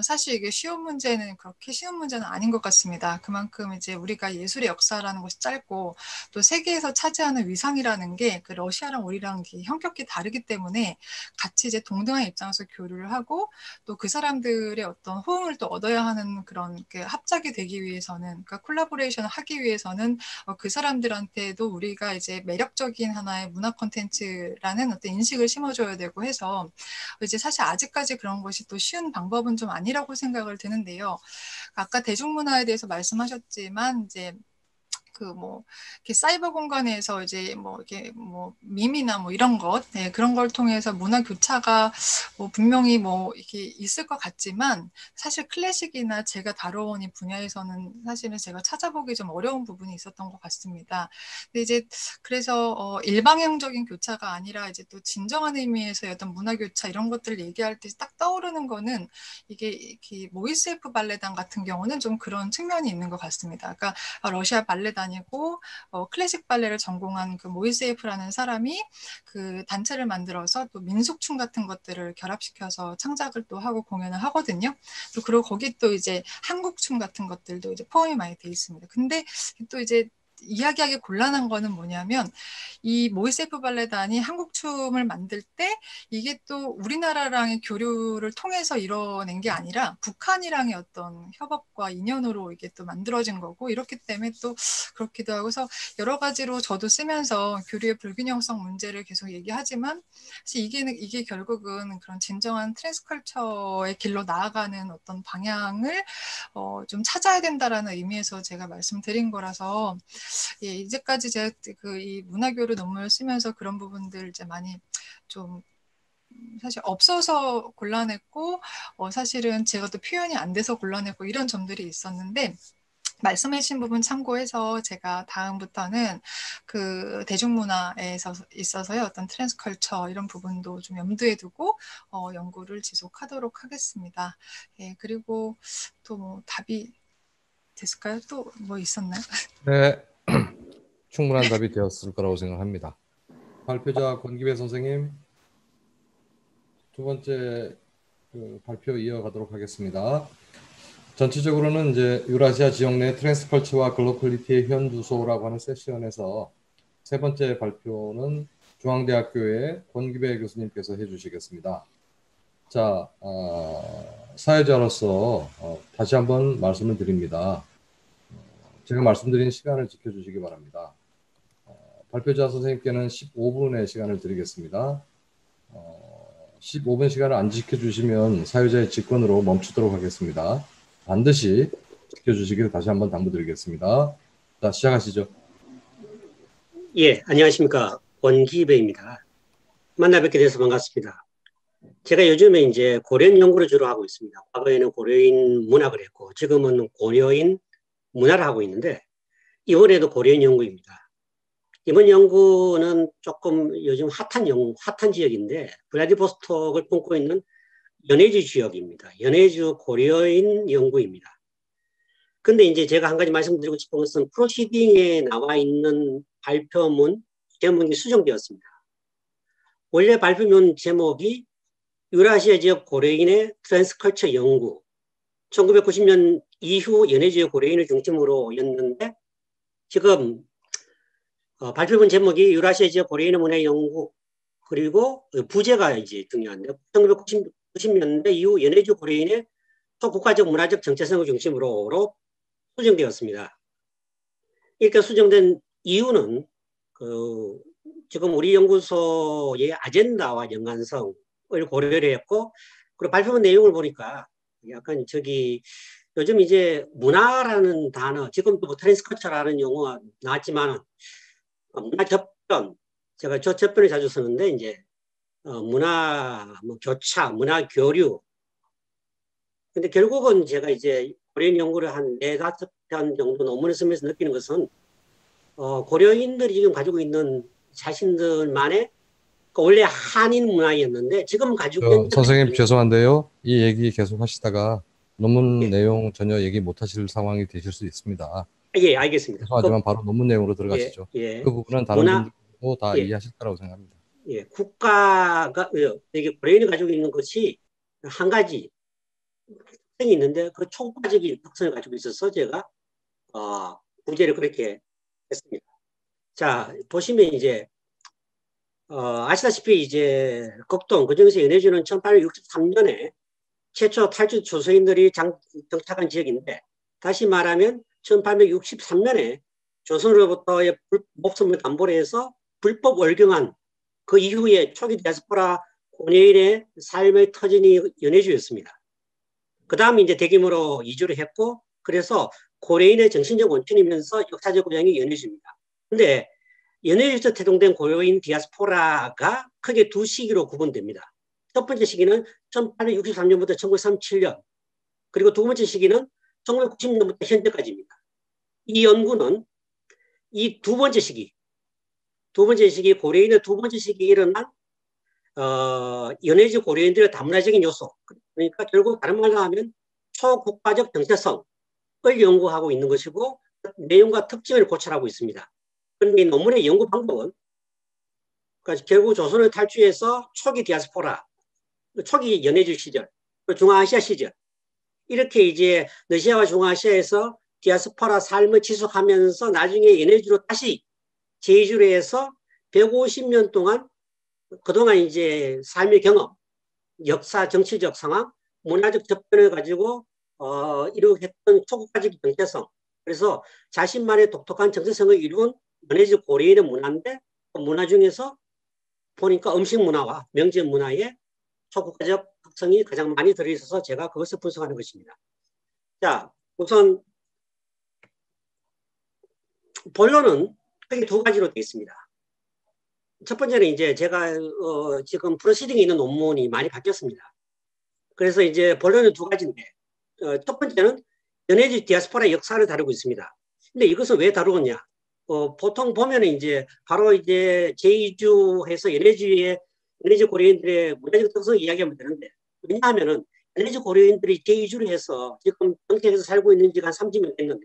S5: 사실 이게 쉬운 문제는 그렇게 쉬운 문제는 아닌 것 같습니다. 그만큼 이제 우리가 우리가 예술의 역사라는 것이 짧고 또 세계에서 차지하는 위상이라는 게 그 러시아랑 우리랑 형격이 다르기 때문에 같이 이제 동등한 입장에서 교류를 하고 또 그 사람들의 어떤 호응을 또 얻어야 하는 그런 합작이 되기 위해서는, 그러니까 콜라보레이션을 하기 위해서는 그 사람들한테도 우리가 이제 매력적인 하나의 문화 콘텐츠라는 어떤 인식을 심어줘야 되고 해서 이제 사실 아직까지 그런 것이 또 쉬운 방법은 좀 아니라고 생각을 드는데요. 아까 대중문화에 대해서 말씀하셨지만 이제 이렇게 사이버 공간에서 이제 이렇게 밈이나 이런 것, 네, 그런 걸 통해서 문화 교차가 분명히 이렇게 있을 것 같지만 사실 클래식이나 제가 다뤄온 이 분야에서는 사실은 제가 찾아보기 좀 어려운 부분이 있었던 것 같습니다. 근데 이제 그래서 일방향적인 교차가 아니라 이제 또 진정한 의미에서의 어떤 문화 교차 이런 것들을 얘기할 때 딱 떠오르는 거는 이게 모이세프 발레단 같은 경우는 좀 그런 측면이 있는 것 같습니다. 그러니까 러시아 발레단 아니고 클래식 발레를 전공한 그 모이세이프라는 사람이 그 단체를 만들어서 또 민속춤 같은 것들을 결합시켜서 창작을 또 하고 공연을 하거든요. 또 그리고 거기 또 이제 한국춤 같은 것들도 이제 포함이 많이 돼 있습니다. 근데 또 이제 이야기하기 곤란한 거는 뭐냐면 이 모이세프 발레단이 한국춤을 만들 때 이게 또 우리나라랑의 교류를 통해서 이뤄낸 게 아니라 북한이랑의 어떤 협업과 인연으로 이게 또 만들어진 거고 이렇기 때문에 또 그렇기도 하고 그래서 여러 가지로 저도 쓰면서 교류의 불균형성 문제를 계속 얘기하지만 사실 이게 결국은 그런 진정한 트랜스컬처의 길로 나아가는 어떤 방향을 좀 찾아야 된다라는 의미에서 제가 말씀드린 거라서 예, 이제까지 제가 이 문화교류 논문을 쓰면서 그런 부분들 이제 많이 좀 사실 없어서 곤란했고 사실은 제가 또 표현이 안 돼서 곤란했고 이런 점들이 있었는데 말씀해주신 부분 참고해서 제가 다음부터는 그 대중문화에 있어서의 어떤 트랜스컬처 이런 부분도 좀 염두에 두고 연구를 지속하도록 하겠습니다. 예, 그리고 또 답이 됐을까요? 또 있었나요?
S1: 네, 충분한 답이 되었을 거라고 생각합니다. 발표자 권기배 선생님, 두 번째 그 발표 이어가도록 하겠습니다. 전체적으로는 이제 유라시아 지역 내 트랜스컬처와 글로컬리티의 현주소라고 하는 세션에서 세 번째 발표는 중앙대학교의 권기배 교수님께서 해주시겠습니다. 자, 사회자로서 다시 한번 말씀을 드립니다. 제가 말씀드린 시간을 지켜주시기 바랍니다. 발표자 선생님께는 15분의 시간을 드리겠습니다. 15분 시간을 안 지켜주시면 사회자의 직권으로 멈추도록 하겠습니다. 반드시 지켜주시기를 다시 한번 당부드리겠습니다. 자, 시작하시죠.
S3: 예, 안녕하십니까. 권기배입니다. 만나 뵙게 돼서 반갑습니다. 제가 요즘에 이제 고려인 연구를 주로 하고 있습니다. 과거에는 고려인 문학을 했고, 지금은 고려인 문화를 하고 있는데, 이번에도 고려인 연구입니다. 이번 연구는 조금 요즘 핫한 지역인데, 블라디보스톡을 품고 있는 연해주 지역입니다. 연해주 고려인 연구입니다. 근데 이제 제가 한 가지 말씀드리고 싶은 것은 프로시딩에 나와 있는 발표문 제목이 수정되었습니다. 원래 발표문 제목이 유라시아 지역 고려인의 트랜스컬처 연구, 1990년 이후 연해지역 고려인을 중심으로였는데 지금 발표문 제목이 유라시아 지역 고려인의 문화 연구, 그리고 부제가 이제 중요한데 1990년대 이후 연해지역 고려인의 국가적 문화적 정체성을 중심으로 수정되었습니다. 이렇게 수정된 이유는 지금 우리 연구소의 아젠다와 연관성을 고려를 했고, 그리고 발표문 내용을 보니까 약간 요즘 이제 문화라는 단어, 지금도 트랜스컬처라는 용어가 나왔지만 문화 접변, 제가 저 접변을 자주 쓰는데 이제 문화 교차, 문화 교류. 근데 결국은 제가 이제 고려인 연구를 한 4-5편 정도 논문을 쓰면서 느끼는 것은 고려인들이 지금 가지고 있는 자신들만의 원래 한인 문화였는데 지금 가지고 있는
S1: 선생님 죄송한데요. 이 얘기 계속 하시다가 논문 내용 전혀 얘기 못 하실 상황이 되실 수 있습니다.
S3: 예, 알겠습니다.
S1: 죄송하지만 바로 논문 내용으로 들어가시죠. 그 부분은 다른 분들도 다 이해하실 거라고 생각합니다.
S3: 예, 국가가 이게 고려인이 가지고 있는 것이 한 가지 특성이 있는데 그 총괄적인 특성을 가지고 있어서 제가 부제를 그렇게 했습니다. 자, 보시면 이제 아시다시피 이제 극동 그중에서 연해주는 1863년에 최초 탈주 조선인들이 정착한 지역인데, 다시 말하면 1863년에 조선으로부터의 목숨을 담보로 해서 불법 월경한 그 이후에 초기 디아스포라 고려인의 삶의 터전이 연해주였습니다. 그 다음에 이제 대규모로 이주를 했고, 그래서 고려인의 정신적 원천이면서 역사적 고향이 연해주입니다. 근데 연해주에서 태동된 고려인 디아스포라가 크게 두 시기로 구분됩니다. 첫 번째 시기는 1863년부터 1937년, 그리고 두 번째 시기는 1990년부터 현재까지입니다. 이 연구는 이 두 번째 시기 고려인의 두 번째 시기에 일어난 연해주 고려인들의 다문화적인 요소, 그러니까 결국 다른 말로 하면 초국가적 정체성을 연구하고 있는 것이고, 내용과 특징을 고찰하고 있습니다. 그런데 이 논문의 연구 방법은 그러니까 결국 조선을 탈주해서 초기 디아스포라, 초기 연해주 시절, 중앙아시아 시절, 이렇게 이제 러시아와 중앙아시아에서 디아스포라 삶을 지속하면서 나중에 연해주로 다시 재이주를 해서 150년 동안 그동안 이제 삶의 경험, 역사, 정치적 상황, 문화적 접근을 가지고 이룩했던 초국가적 정체성, 그래서 자신만의 독특한 정체성을 이룬 연해주 고려인의 문화인데, 그 문화 중에서 보니까 음식 문화와 명절 문화의 초국가적 특성이 가장 많이 들어있어서 제가 그것을 분석하는 것입니다. 자, 우선 본론은 크게 두 가지로 되어 있습니다. 첫 번째는 이제 제가 지금 프로시딩에 있는 논문이 많이 바뀌었습니다. 그래서 이제 본론은 두 가지인데, 첫 번째는 연해주 디아스포라 역사를 다루고 있습니다. 근데 이것은 왜 다루겠냐? 보통 보면은 이제 바로 이제 제2주에서 연해주 고려인들의 문화적 특성을 이야기하면 되는데, 왜냐하면은 연해주 고려인들이 제2주를 해서 지금 정착해서 살고 있는 지가 한 30년 됐는데,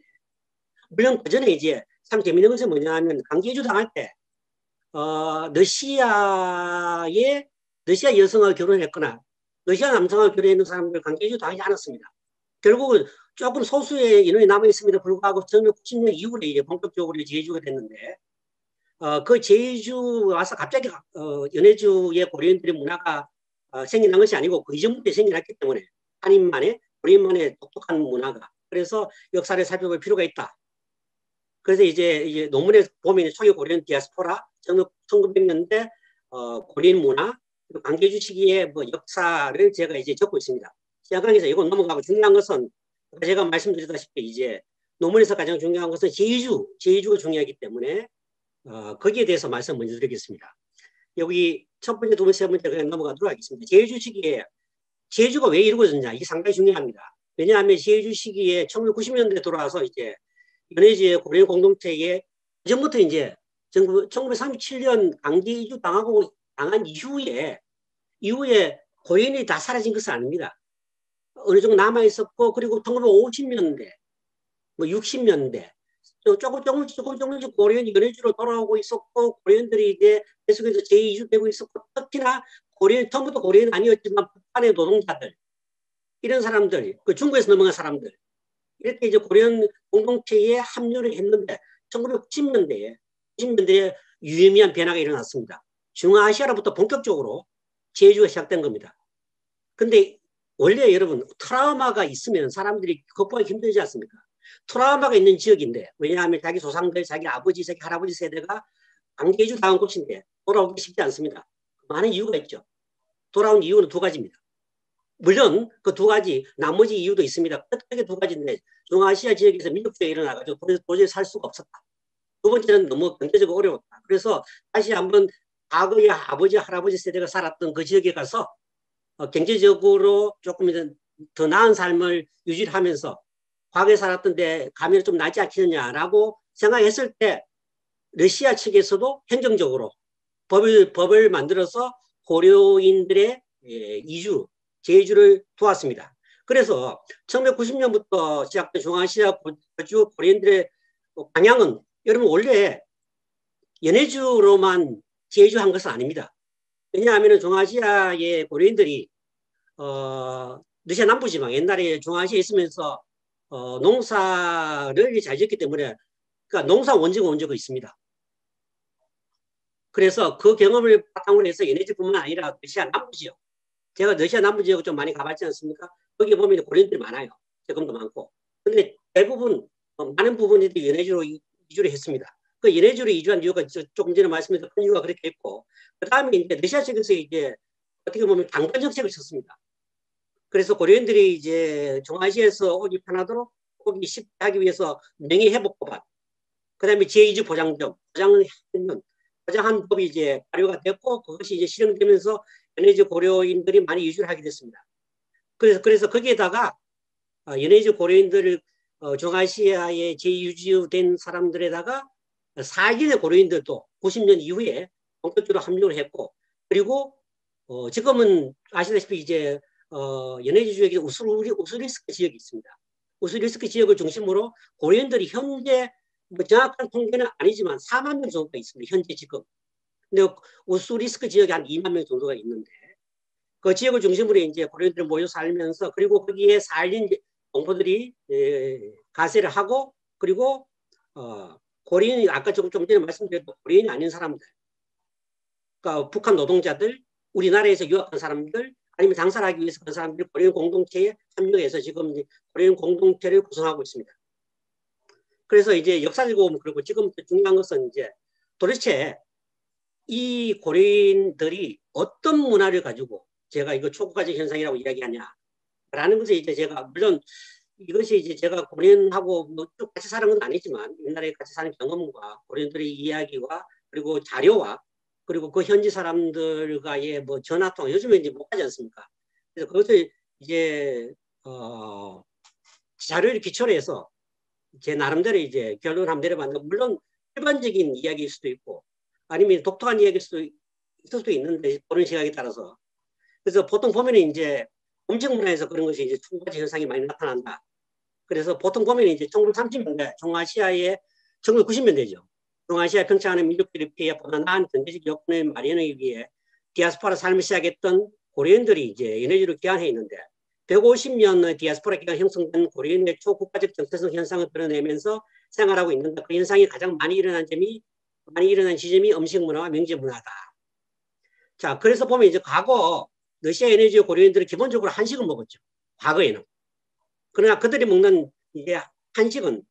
S3: 물론 그 전에 이제 참 재밌는 것은 뭐냐 하면 강제이주 당할 때 러시아 여성과 결혼했거나 러시아 남성과 결혼했는 사람들 강제이주 당하지 않았습니다. 결국은 조금 소수의 인원이 남아있음에도 불구하고 1990년 이후에 이제 본격적으로 제2주가 됐는데, 그 제2주 와서 갑자기 연해주의 고려인들의 문화가 생겨난 것이 아니고 그 이전부터 생겨났기 때문에 고려인만의 독특한 문화가, 그래서 역사를 살펴볼 필요가 있다. 그래서 이제 논문에 보면 초기 고려인 디아스포라, 1900년대 고려인 문화, 그리고 강제주 시기의 뭐 역사를 제가 이제 적고 있습니다. 시작강에서 이건 넘어가고, 중요한 것은 제가 말씀드렸다시피 이제 논문에서 가장 중요한 것은 제2주가 중요하기 때문에 거기에 대해서 말씀 먼저 드리겠습니다. 여기 첫 번째, 두 번째, 세 번째 그냥 넘어가도록 하겠습니다. 제2주 시기에 제2주가 왜 이루어졌냐, 이게 상당히 중요합니다. 왜냐하면 제2주 시기에 1990년대 돌아와서 이제 연해주의 고려인 공동체에 이전부터 이제 1937년 강제 이주 당한 이후에 고려인이 다 사라진 것은 아닙니다. 어느 정도 남아 있었고, 그리고 1950년대, 뭐 60년대 조금씩 고려인이 연해주로 돌아오고 있었고, 고려인들이 이제 계속해서 제2주되고 있었고, 특히나 처음부터 고려인은 아니었지만 북한의 노동자들, 이런 사람들, 그 중국에서 넘어간 사람들, 이렇게 이제 고려인 공동체에 합류를 했는데 1990년대에 유의미한 변화가 일어났습니다. 중앙아시아로부터 본격적으로 제주가 시작된 겁니다. 근데 원래 여러분 트라우마가 있으면 사람들이 극복하기 힘들지 않습니까? 트라우마가 있는 지역인데, 왜냐하면 자기 조상들, 자기 아버지, 자기 할아버지 세대가 강제이주 당한 곳인데 돌아오기 쉽지 않습니다. 많은 이유가 있죠. 돌아온 이유는 두 가지입니다. 물론 그 두 가지 나머지 이유도 있습니다. 크게 두 가지인데, 중앙아시아 지역에서 민족주의가 일어나가지고 도저히 살 수가 없었다. 두 번째는 너무 경제적으로 어려웠다. 그래서 다시 한번 과거의 아버지, 할아버지 세대가 살았던 그 지역에 가서 경제적으로 조금 더 나은 삶을 유지하면서 과거에 살았던 데 가면 좀 나지 않겠느냐라고 생각했을 때, 러시아 측에서도 행정적으로 법을 만들어서 고려인들의 제2주를 도왔습니다. 그래서 1990년부터 시작된 중앙아시아 거주 고려인들의 방향은, 여러분 원래 연해주로만 제2주한 것은 아닙니다. 왜냐하면 중앙아시아의 고려인들이 러시아 남부지방, 옛날에 중앙아시아에 있으면서 농사를 잘 지었기 때문에 그러니까 농사 원지가 온 적이 있습니다. 그래서 그 경험을 바탕으로 해서 연해지뿐만 아니라 러시아 남부지역, 제가 러시아 남부지역을 좀 많이 가봤지 않습니까? 거기 보면 고려인들이 많아요. 세금도 많고. 근데 대부분 많은 부분이 연해지로 이주를 했습니다. 그 연해지로 이주한 이유가 조금 전에 말씀드린 이유가 그렇게 했고, 그 다음에 이제 러시아 측에서 이제 어떻게 보면 당권 정책을 썼습니다. 그래서 고려인들이 이제 중앙아시아에서 오기 편하도록 오기 쉽게 하기 위해서 명예회복법안, 그 다음에 제2주 보장점, 보장한 법이 이제 발효가 됐고, 그것이 이제 실행되면서 연해지 고려인들이 많이 이주를 하게 됐습니다. 그래서 거기에다가 연해지 고려인들을 중앙아시아에 제2주된 사람들에다가 4인의 고려인들도 90년 이후에 본격적으로 합류를 했고, 그리고 지금은 아시다시피 이제 연해지 지역에 우스리스크 지역이 있습니다. 우스리스크 지역을 중심으로 고려인들이 현재 뭐 정확한 통계는 아니지만 4만 명 정도가 있습니다. 현재 지금. 근데 우스리스크 지역에 한 2만 명 정도가 있는데, 그 지역을 중심으로 이제 고려인들이 모여 살면서, 그리고 거기에 살린 동포들이 가세를 하고, 그리고 고려인이 아까 조금 전에 말씀드렸던 고려인이 아닌 사람들, 그러니까 북한 노동자들, 우리나라에서 유학한 사람들, 아니면 장사를 하기 위해서 그런 사람들이 고려인 공동체에 합류해서 지금 고려인 공동체를 구성하고 있습니다. 그래서 이제 역사적으로 그렇고, 지금 중요한 것은 이제 도대체 이 고려인들이 어떤 문화를 가지고 제가 이거 초국가적 현상이라고 이야기하냐라는 것을 이제 제가, 물론 이것이 이제 제가 고려인하고 뭐 쭉 같이 사는 건 아니지만 옛날에 같이 사는 경험과 고려인들의 이야기와 그리고 자료와 그리고 그 현지 사람들과의 뭐 전화통화, 요즘에 이제 못 하지 않습니까? 그래서 그것을 이제 자료를 기초로 해서 제 나름대로 이제 결론을 한번 내려봤는데, 물론 일반적인 이야기일 수도 있고 아니면 독특한 이야기일 수도 있는데, 보는 시각에 따라서. 그래서 보통 보면 이제 음식 문화에서 그런 것이 이제 초국가적 현상이 많이 나타난다. 그래서 보통 보면 이제 1930년대 중아시아의 1990년대죠. 중아시아 평창하는 민족들이 피해 보다 나은 경제적 여건을 마련하기 위해 디아스포라 삶을 시작했던 고려인들이 이제 연해지로 귀환해 있는데, 150년의 디아스포라 기간 형성된 고려인의 초국가적 정체성 현상을 드러내면서 생활하고 있는데, 그 현상이 가장 많이 일어난 지점이 음식 문화와 명제 문화다. 자, 그래서 보면 이제 과거 러시아 연해지 고려인들은 기본적으로 한식을 먹었죠. 과거에는. 그러나 그들이 먹는 이제 한식은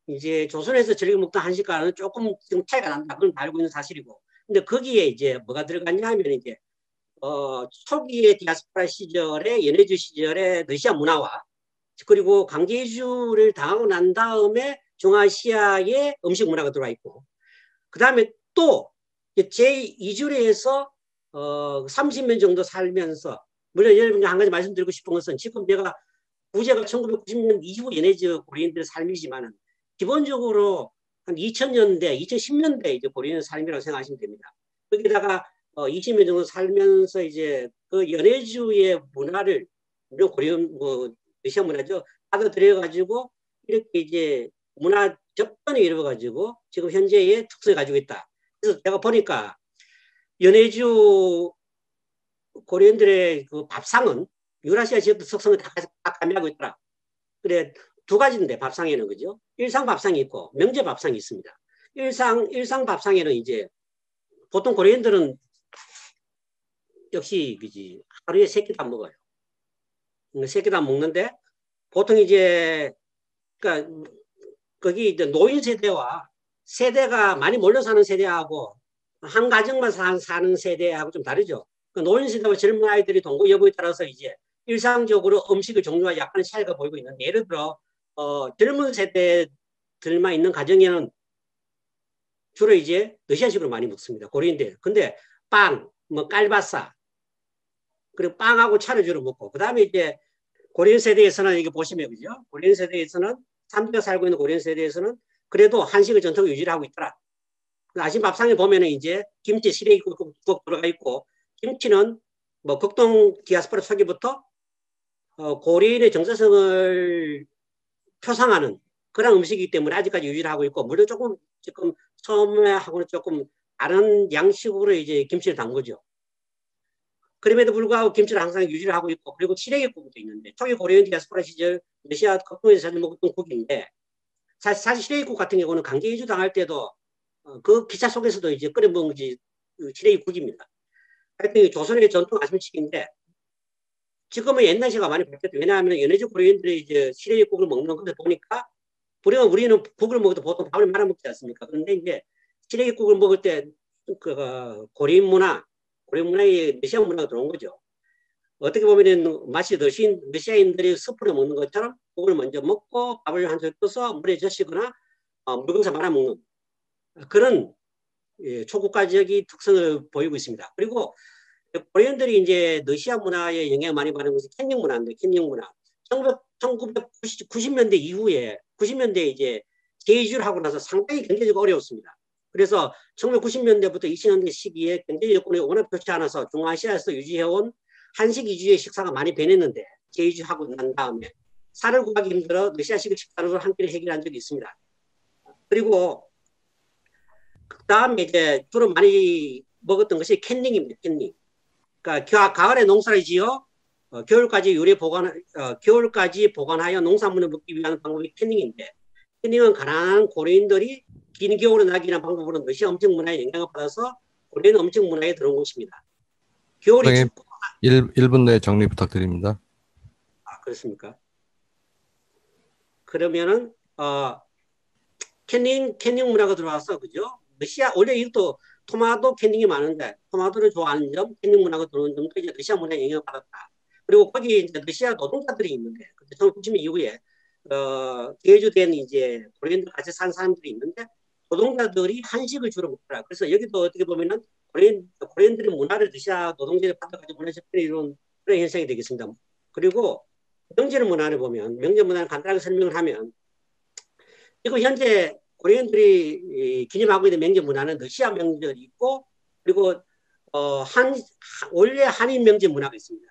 S3: 이제 조선에서 즐겨 먹던 한식과는 조금 지금 차이가 난다. 그건 알고 있는 사실이고. 근데 거기에 이제 뭐가 들어갔냐 하면 이제 초기의 디아스포라 시절에 연해주 시절에 러시아 문화와 그리고 강제 이주를 당하고 난 다음에 중아시아의 음식 문화가 들어와 있고, 그 다음에 또 제2주를 해서 30년 정도 살면서, 물론 여러분께 한 가지 말씀드리고 싶은 것은 지금 제가 부제가 1990년 이후 연해주 고려인들의 삶이지만은 기본적으로 한 2000년대, 2010년대 이제 고려인의 삶이라고 생각하시면 됩니다. 거기다가 20년 정도 살면서 이제 그 연해주의 문화를, 물론 고려인 뭐 러시아 문화죠, 받아들여가지고 이렇게 이제 문화 접근을 이루어가지고 지금 현재의 특성을 가지고 있다. 그래서 제가 보니까 연해주 고려인들의 그 밥상은 유라시아 지역의 특성을 다 가미하고 있더라. 그래, 두 가지인데 밥상에는, 그죠? 일상 밥상이 있고 명제 밥상이 있습니다. 일상 밥상에는 이제 보통 고려인들은 역시 그지 하루에 3끼도 안 먹어요. 3끼도 안 먹는데, 보통 이제 그러니까 거기 이제 노인 세대와 세대가 많이 몰려 사는 세대하고 한 가정만 사는 세대하고 좀 다르죠. 그 노인 세대와 젊은 아이들이 동거 여부에 따라서 이제 일상적으로 음식의 종류와 약간의 차이가 보이고 있는데, 예를 들어 젊은 세대들만 있는 가정에는 주로 이제 러시아식으로 많이 먹습니다. 고려인들. 근데 빵, 뭐 깔바사, 그리고 빵하고 차를 주로 먹고, 그 다음에 이제 고려인 세대에서는 이게 보시면, 그죠? 고려인 세대에서는, 삼대가 살고 있는 고려인 세대에서는 그래도 한식의 전통을 유지하고 있더라. 아침 밥상에 보면은 이제 김치 시래기 국 들어가 있고, 김치는 뭐 극동 디아스포라 초기부터 고려인의 정체성을 표상하는 그런 음식이기 때문에 아직까지 유지를 하고 있고, 물론 조금 지금 처음에 하고는 조금 다른 양식으로 이제 김치를 담그죠. 그럼에도 불구하고 김치를 항상 유지를 하고 있고, 그리고 시래기국도 있는데, 초기 고려인 디아스포라 시절 러시아 극동에서 자주 먹었던 국인데, 사실 시래기국 같은 경우는 강제 이주 당할 때도 그 기차 속에서도 이제 끓여 먹은 것이 시래기국입니다. 하여튼 조선의 전통 아침식인데 지금은 옛날식가 많이 바뀌었죠. 왜냐하면 연해주 고려인들이 이제 시래기국을 먹는 건데 보니까 우리는 국을 먹을 때 보통 밥을 말아 먹지 않습니까? 그런데 이제 시래기국을 먹을 때 고려인 문화의 러시아 문화가 들어온 거죠. 어떻게 보면 맛이 러시아인들이 스프를 먹는 것처럼 국을 먼저 먹고 밥을 한 술 떠서 물에 젖히거나 묽어서 말아 먹는 그런 초국가적인 특성을 보이고 있습니다. 그리고 고려인들이 이제 러시아 문화에 영향을 많이 받는 것이 캔닝 문화인데, 캔닝 문화. 1990년대 이후에 90년대 이제 재이주를 하고 나서 상당히 경제적으로 어려웠습니다. 그래서 1990년대부터 2000년대 시기에 경제 여건이 워낙 좋지 않아서 중아시아에서 유지해온 한식 위주의 식사가 많이 변했는데 재이주하고 난 다음에 살을 구하기 힘들어 러시아식 식단으로 한 끼를 해결한 적이 있습니다. 그리고 그 다음에 이제 주로 많이 먹었던 것이 캔닝입니다. 캔닝. 그러니까 가을에 농사를 지어 겨울까지 겨울까지 보관하여 농산물을 먹기 위한 방법이 캔닝인데, 캔닝은 가난한 고려인들이 긴 겨울에 나기는 방법으로 러시아 음식 문화에 영향을 받아서 고려인 음식 문화에 들어온 것입니다. 겨울이 춥고
S1: 1분 내에 정리 부탁드립니다.
S3: 그렇습니까? 그러면은 캔닝 문화가 들어와서 그죠? 러시아 원래 이것도 토마토 캔닝이 많은데 토마토를 좋아하는 점, 캔닝 문화가 들어오는 점도 이제 러시아 문화에 영향을 받았다. 그리고 거기 이제 러시아 노동자들이 있는데 1990년 이후에 개조된 이제 고려인들 같이 산 사람들이 있는데 노동자들이 한식을 주로 먹더라. 그래서 여기도 어떻게 보면은 고려인들의 문화를 러시아 노동자들이 받아가지고 문화 접근이 이런 그런 현상이 되겠습니다. 그리고 명절 문화를 보면 명절 문화를 간단하게 설명을 하면 지금 현재 고려인들이 기념하고 있는 명절 문화는 러시아 명절이 있고 그리고 원래 한인 명절 문화가 있습니다.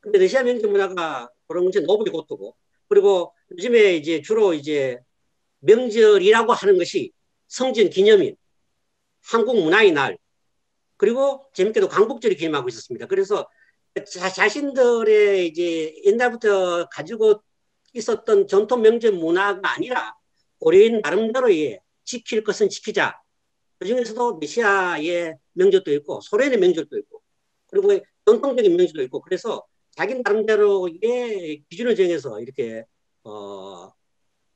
S3: 근데 러시아 명절 문화가 그런 것이 노블이 고토고 그리고 요즘에 이제 주로 이제 명절이라고 하는 것이 성전 기념일, 한국 문화의 날, 그리고 재밌게도 광복절이 기념하고 있었습니다. 그래서 자신들의 이제 옛날부터 가지고 있었던 전통 명절 문화가 아니라 고려인 나름대로의 지킬 것은 지키자. 그 중에서도 러시아의 명절도 있고 소련의 명절도 있고 그리고 전통적인 명절도 있고 그래서 자기 나름대로의 기준을 정해서 이렇게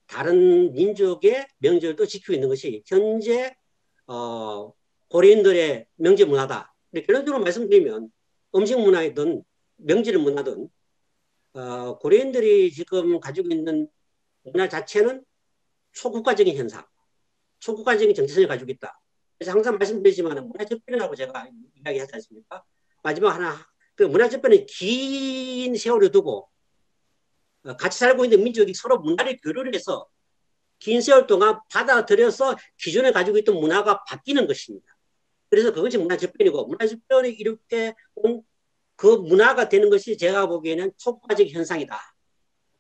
S3: 다른 민족의 명절도 지키고 있는 것이 현재 고려인들의 명절 문화다. 결론적으로 말씀드리면 음식 문화이든 명절 문화든 고려인들이 지금 가지고 있는 문화 자체는 초국가적인 현상, 초국가적인 정체성을 가지고 있다. 그래서 항상 말씀드리지만 문화접변이라고 제가 이야기하지 않습니까? 마지막 하나, 그 문화접변은 긴 세월을 두고 같이 살고 있는 민족이 서로 문화를 교류를 해서 긴 세월 동안 받아들여서 기존에 가지고 있던 문화가 바뀌는 것입니다. 그래서 그것이 문화접변이고 문화접변이 이렇게 그 문화가 되는 것이 제가 보기에는 초국가적 현상이다.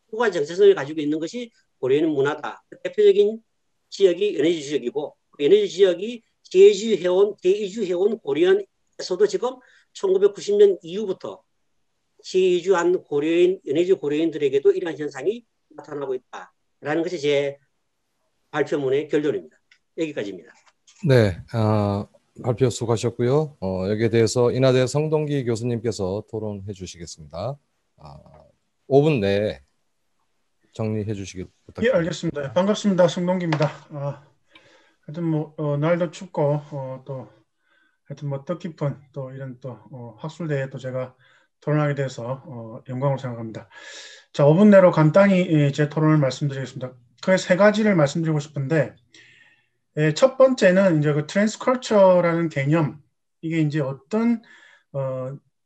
S3: 초국가 정체성을 가지고 있는 것이 고려인 문화다. 대표적인 지역이 연해주 지역이고 연해주 지역이 재이주해온 고려인에서도 지금 1990년 이후부터 재이주한 연해주 고려인들에게도 이러한 현상이 나타나고 있다라는 것이 제 발표문의 결론입니다. 여기까지입니다.
S1: 네, 발표 수고하셨고요. 여기에 대해서 인하대 성동기 교수님께서 토론해 주시겠습니다. 5분 내에 정리해 주시기 부탁드립니다.
S7: 예, 알겠습니다. 반갑습니다. 성동기입니다. 하여튼 뭐 날도 춥고 또 하여튼 뭐 뜻깊은 또 이런 또 학술대회에 또 제가 토론하게 돼서 영광으로 생각합니다. 자, 5분 내로 간단히 제 토론을 말씀드리겠습니다. 그 세 가지를 말씀드리고 싶은데 첫 번째는 이제 그 트랜스컬처라는 개념, 이게 이제 어떤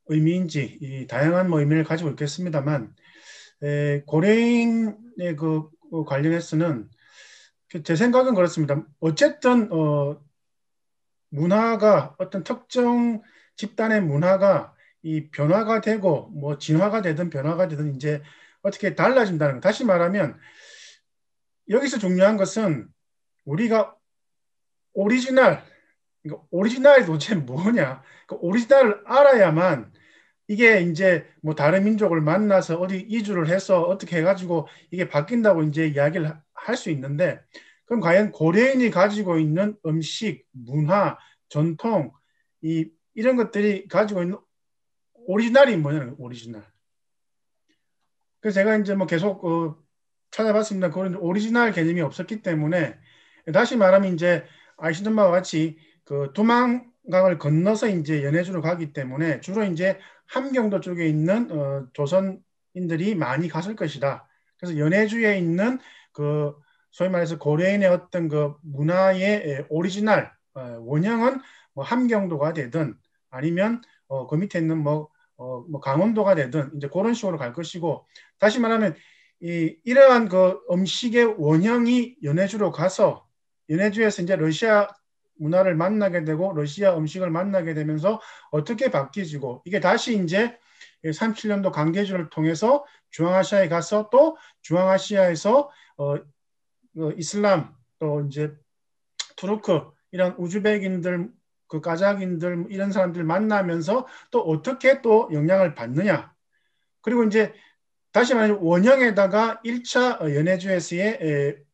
S7: 의미인지 이 다양한 뭐 의미를 가지고 있겠습니다만 고려인의 그 관련해서는 제 생각은 그렇습니다. 어쨌든 문화가 어떤 특정 집단의 문화가 이 변화가 되고 뭐 진화가 되든 변화가 되든 이제 어떻게 달라진다는 거. 다시 말하면 여기서 중요한 것은 우리가 오리지널이 도대체 뭐냐? 그 오리지널을 알아야만 이게 이제 뭐 다른 민족을 만나서 어디 이주를 해서 어떻게 해가지고 이게 바뀐다고 이제 이야기를 할 수 있는데 그럼 과연 고려인이 가지고 있는 음식, 문화, 전통, 이런 것들이 가지고 있는 오리지널이 뭐냐는 오리지널. 그래서 제가 이제 뭐 계속 찾아봤습니다. 그런 오리지널 개념이 없었기 때문에 다시 말하면 이제 아시는 바와 같이 그 두만강을 건너서 이제 연해주로 가기 때문에 주로 이제 함경도 쪽에 있는 조선인들이 많이 갔을 것이다. 그래서 연해주에 있는 그 소위 말해서 고려인의 어떤 그 문화의 오리지널 원형은 뭐 함경도가 되든 아니면 그 밑에 있는 뭐 강원도가 되든 이제 그런 식으로 갈 것이고, 다시 말하면 이러한 그 음식의 원형이 연해주로 가서 연해주에서 이제 러시아 문화를 만나게 되고 러시아 음식을 만나게 되면서 어떻게 바뀌어지고, 이게 다시 이제 37년도 강대주를 통해서 중앙아시아에 가서 또 중앙아시아에서 이슬람 또 이제 투르크 이런 우즈벡인들 그 까자긴들 이런 사람들 만나면서 또 어떻게 또 영향을 받느냐. 그리고 이제 다시 말하면 원형에다가 1차 연해주에서의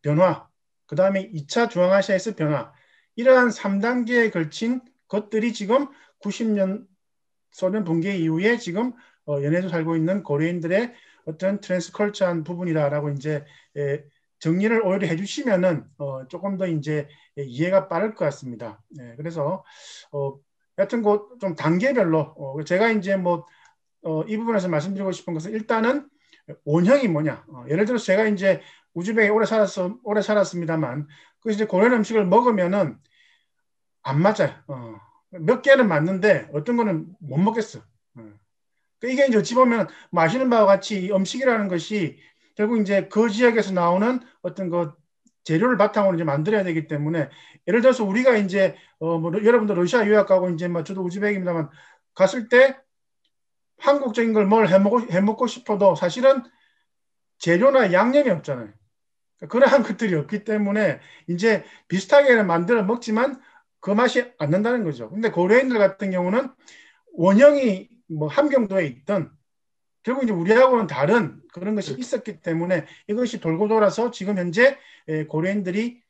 S7: 변화, 그 다음에 2차 중앙아시아에서 변화, 이러한 3단계에 걸친 것들이 지금 90년 소련 붕괴 이후에 지금 연해주 살고 있는 고려인들의 어떤 트랜스컬처한 부분이다라고 이제 정리를 오히려 해주시면은 조금 더 이제 이해가 빠를 것 같습니다. 그래서 여튼 좀 단계별로 제가 이제 뭐 이 부분에서 말씀드리고 싶은 것은 일단은 원형이 뭐냐. 예를 들어서 제가 이제 우즈벡에 오래 살았습니다만 그 이제 고려 음식을 먹으면은 안 맞아요. 몇 개는 맞는데 어떤 거는 못 먹겠어. 이게 이제 어찌 보면 마시는 바와 같이 음식이라는 것이 결국 이제 그 지역에서 나오는 어떤 그 재료를 바탕으로 이제 만들어야 되기 때문에, 예를 들어서 우리가 이제 뭐 여러분들 러시아 유학 가고 이제 뭐 저도 우즈벡입니다만 갔을 때 한국적인 걸 뭘 해먹고 싶어도 사실은 재료나 양념이 없잖아요. 그러한 것들이 없기 때문에 이제 비슷하게는 만들어 먹지만 그 맛이 안 난다는 거죠. 근데 고려인들 같은 경우는 원형이 뭐 함경도에 있던 결국 이제 우리하고는 다른 그런 것이 있었기 때문에 이것이 돌고 돌아서 지금 현재 고려인들이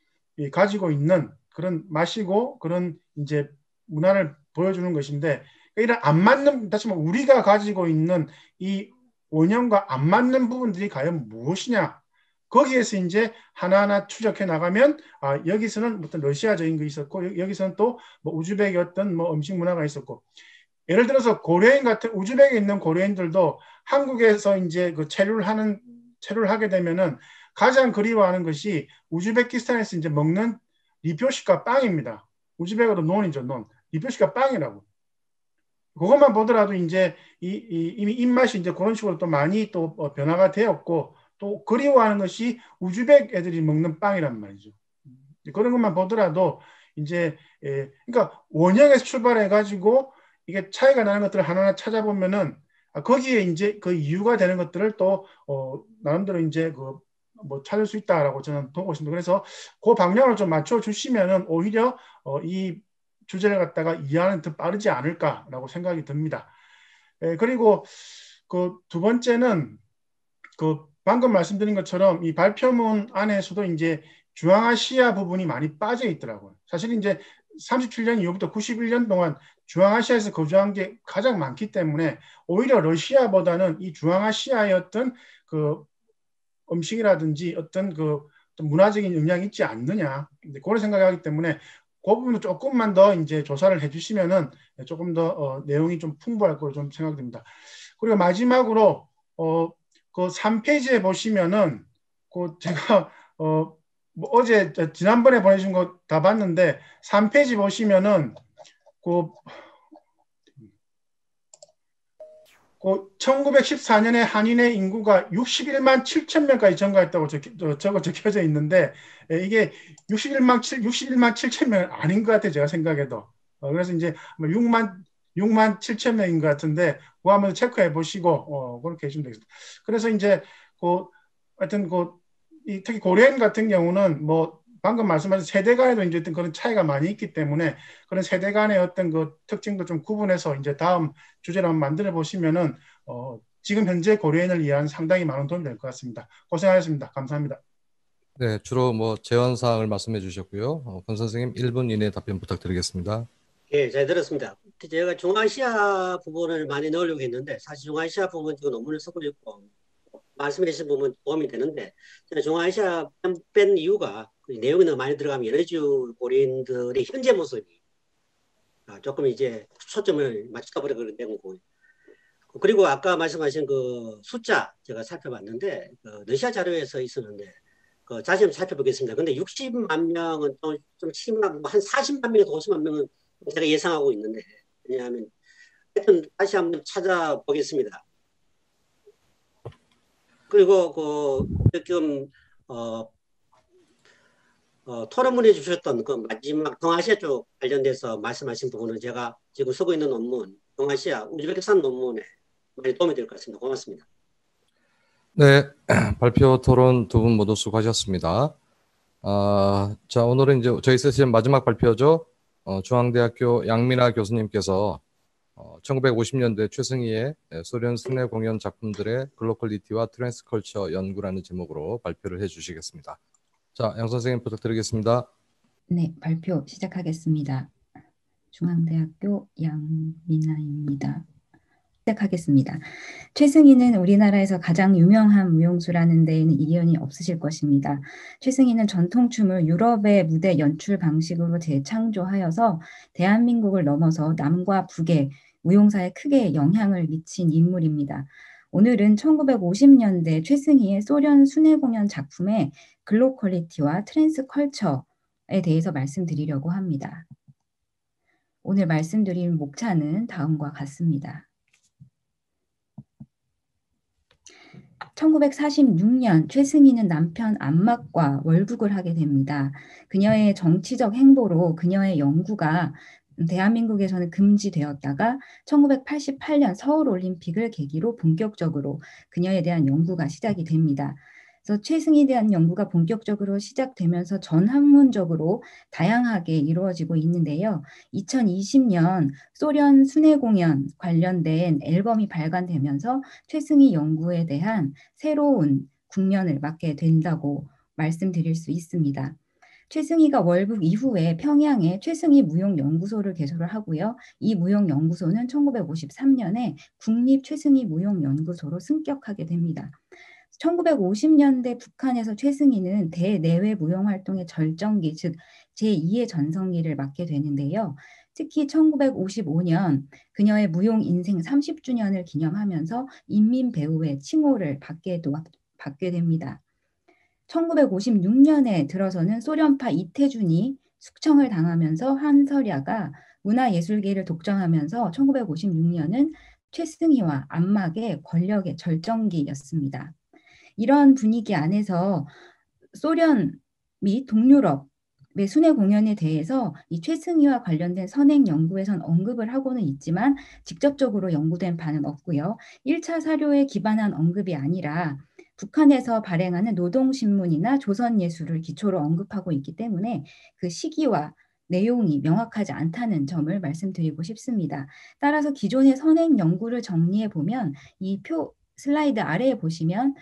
S7: 가지고 있는 그런 맛이고 그런 이제 문화를 보여주는 것인데, 이런 안 맞는, 다시 말해 우리가 가지고 있는 이 원형과 안 맞는 부분들이 과연 무엇이냐, 거기에서 이제 하나하나 추적해 나가면 여기서는 어떤 러시아적인 거 있었고 여기서는 또 뭐 우즈벡의 어떤 뭐 음식 문화가 있었고, 예를 들어서 고려인 같은 우즈벡에 있는 고려인들도 한국에서 이제 그 체류를 하게 되면은 가장 그리워하는 것이 우즈베키스탄에서 이제 먹는 리표시카 빵입니다. 우즈벡어로 논이죠, 논. 리표시카 빵이라고. 그것만 보더라도 이제 이미 입맛이 이제 그런 식으로 또 많이 또 변화가 되었고, 또 그리워하는 것이 우즈벡 애들이 먹는 빵이란 말이죠. 그런 것만 보더라도 이제 그러니까 원형에서 출발해 가지고 이게 차이가 나는 것들을 하나하나 찾아보면은 거기에 이제 그 이유가 되는 것들을 또 나름대로 이제 그 뭐 찾을 수 있다라고 저는 보고 있습니다. 그래서 그 방향을 좀 맞춰 주시면은 오히려 이 주제를 갖다가 이해하는 더 빠르지 않을까라고 생각이 듭니다. 그리고 그 두 번째는 그 방금 말씀드린 것처럼 이 발표문 안에서도 이제 중앙아시아 부분이 많이 빠져 있더라고요. 사실 이제 37년 이후부터 91년 동안 중앙아시아에서 거주한 게 가장 많기 때문에 오히려 러시아보다는 이 중앙아시아의 어떤 그 음식이라든지 어떤 그 문화적인 영향이 있지 않느냐, 그런 생각을 하기 때문에 그 부분도 조금만 더 이제 조사를 해주시면은 조금 더 내용이 좀 풍부할 거로 좀 생각됩니다. 그리고 마지막으로 그 3페이지에 보시면은 그 제가 뭐 어제 지난번에 보내준 거 다 봤는데 3페이지 보시면은 그 1914년에 한인의 인구가 61만 7천 명까지 증가했다고 적혀져 있는데 이게 61만 7천 명은 아닌 것 같아요, 제가 생각해도. 그래서 이제 6만 7천 명인 것 같은데 그거 한번 체크해 보시고 그렇게 해주면 되겠습니다. 그래서 이제 하여튼 특히 고려인 같은 경우는 뭐 방금 말씀하신 세대 간에도 이제 어떤 그런 차이가 많이 있기 때문에 그런 세대 간의 어떤 그 특징도 좀 구분해서 이제 다음 주제를 한번 만들어 보시면은 지금 현재 고려인을 이해하는 상당히 많은 도움이 될 것 같습니다. 고생하셨습니다. 감사합니다.
S1: 네, 주로 뭐 제언 사항을 말씀해 주셨고요. 권 선생님 1분 이내 답변 부탁드리겠습니다.
S3: 예, 잘 들었습니다. 제가 중앙아시아 부분을 많이 넣으려고 했는데 사실 중앙아시아 부분 지금 논문을 쓰고 있고 말씀해 주신 부분 도움이 되는데 제가 중앙아시아 뺀 이유가 그 내용이 너무 많이 들어가면 연해주 고려인들의 현재 모습이 조금 이제 초점을 맞추다 버려 그런 거고 그리고 아까 말씀하신 그 숫자 제가 살펴봤는데 그 러시아 자료에서 있었는데 그 다시 한번 살펴보겠습니다. 근데 60만 명은 좀 심하고 한 40만 명에서 50만 명은 제가 예상하고 있는데 왜냐하면 하여튼 다시 한번 찾아보겠습니다. 그리고 그 지금 토론문에 주셨던 그 마지막 동아시아 쪽 관련돼서 말씀하신 부분은 제가 지금 쓰고 있는 논문 동아시아 우즈베키스탄 논문에 많이 도움이 될 것 같습니다. 고맙습니다.
S1: 네, 발표 토론 두 분 모두 수고하셨습니다. 자, 오늘은 이제 저희 세션 마지막 발표죠. 중앙대학교 양민아 교수님께서 1950년대 최승희의 소련 순회 공연 작품들의 글로컬리티와 트랜스컬처 연구라는 제목으로 발표를 해주시겠습니다. 자, 양 선생님 부탁드리겠습니다.
S8: 네, 발표 시작하겠습니다. 중앙대학교 양민아입니다. 시작하겠습니다. 최승희는 우리나라에서 가장 유명한 무용수라는 데에는 이견이 없으실 것입니다. 최승희는 전통춤을 유럽의 무대 연출 방식으로 재창조하여서 대한민국을 넘어서 남과 북의 무용사에 크게 영향을 미친 인물입니다. 오늘은 1950년대 최승희의 소련 순회 공연 작품의 글로컬리티와 트랜스컬처에 대해서 말씀드리려고 합니다. 오늘 말씀드릴 목차는 다음과 같습니다. 1946년 최승희는 남편 안막과 월북을 하게 됩니다. 그녀의 정치적 행보로 그녀의 연구가 대한민국에서는 금지되었다가 1988년 서울올림픽을 계기로 본격적으로 그녀에 대한 연구가 시작이 됩니다. 그래서 최승희에 대한 연구가 본격적으로 시작되면서 전 학문적으로 다양하게 이루어지고 있는데요. 2020년 소련 순회 공연 관련된 앨범이 발간되면서 최승희 연구에 대한 새로운 국면을 맞게 된다고 말씀드릴 수 있습니다. 최승희가 월북 이후에 평양에 최승희 무용연구소를 개소를 하고요. 이 무용연구소는 1953년에 국립 최승희 무용연구소로 승격하게 됩니다. 1950년대 북한에서 최승희는 대내외 무용활동의 절정기, 즉 제2의 전성기를 맞게 되는데요. 특히 1955년 그녀의 무용 인생 30주년을 기념하면서 인민배우의 칭호를 받게 됩니다. 1956년에 들어서는 소련파 이태준이 숙청을 당하면서 한설야가 문화예술계를 독점하면서 1956년은 최승희와 안막의 권력의 절정기였습니다. 이런 분위기 안에서 소련 및 동유럽의 순회 공연에 대해서 이 최승희와 관련된 선행 연구에선 언급을 하고는 있지만 직접적으로 연구된 바는 없고요. 1차 사료에 기반한 언급이 아니라 북한에서 발행하는 노동신문이나 조선예술을 기초로 언급하고 있기 때문에 그 시기와 내용이 명확하지 않다는 점을 말씀드리고 싶습니다. 따라서 기존의 선행 연구를 정리해 보면 이 슬라이드 아래에 보시면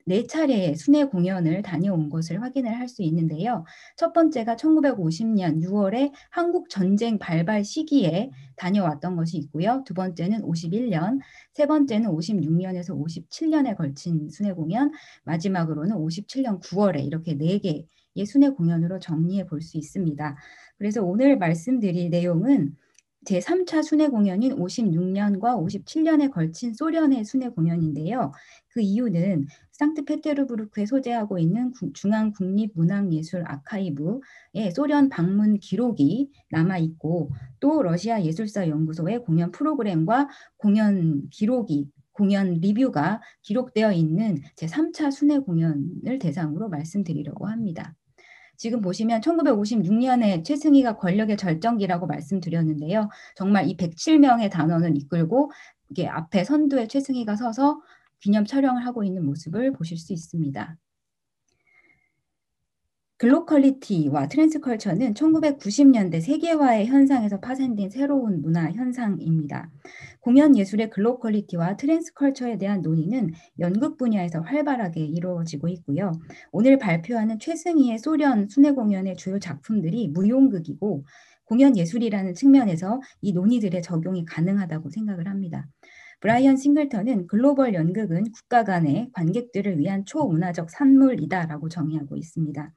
S8: 4차례의 순회 공연을 다녀온 것을 확인을 할 수 있는데요. 첫 번째가 1950년 6월에 한국 전쟁 발발 시기에 다녀왔던 것이 있고요. 두 번째는 51년, 세 번째는 56년에서 57년에 걸친 순회 공연, 마지막으로는 57년 9월에 이렇게 4개의 순회 공연으로 정리해 볼 수 있습니다. 그래서 오늘 말씀드릴 내용은 제3차 순회 공연인 56년과 57년에 걸친 소련의 순회 공연인데요. 그 이유는 상트페테르부르크에 소재하고 있는 중앙국립문학예술 아카이브에 소련 방문 기록이 남아있고 또 러시아 예술사 연구소의 공연 프로그램과 공연 기록이 공연 리뷰가 기록되어 있는 제3차 순회 공연을 대상으로 말씀드리려고 합니다. 지금 보시면 1956년에 최승희가 권력의 절정기라고 말씀드렸는데요. 정말 이 107명의 단원을 이끌고 이게 앞에 선두에 최승희가 서서 기념 촬영을 하고 있는 모습을 보실 수 있습니다. 글로컬리티와 트랜스컬처는 1990년대 세계화의 현상에서 파생된 새로운 문화 현상입니다. 공연 예술의 글로컬리티와 트랜스컬처에 대한 논의는 연극 분야에서 활발하게 이루어지고 있고요. 오늘 발표하는 최승희의 소련 순회 공연의 주요 작품들이 무용극이고 공연 예술이라는 측면에서 이 논의들의 적용이 가능하다고 생각을 합니다. 브라이언 싱글턴은 글로벌 연극은 국가 간의 관객들을 위한 초문화적 산물이다라고 정의하고 있습니다.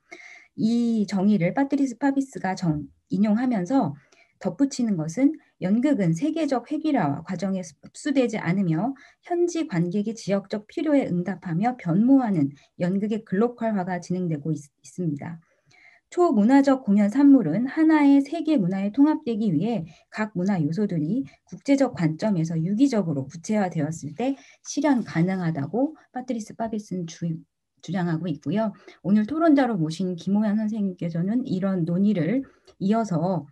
S8: 이 정의를 파트리스 파비스가 인용하면서 덧붙이는 것은 연극은 세계적 획일화 과정에 흡수되지 않으며 현지 관객의 지역적 필요에 응답하며 변모하는 연극의 글로컬화가 진행되고 있습니다. 초문화적 공연 산물은 하나의 세계 문화에 통합되기 위해 각 문화 요소들이 국제적 관점에서 유기적으로 구체화되었을 때 실현 가능하다고 파트리스 파비스는 주장하고 있고요. 오늘 토론자로 모신 김호연 선생님께서는 이런 논의를 이어서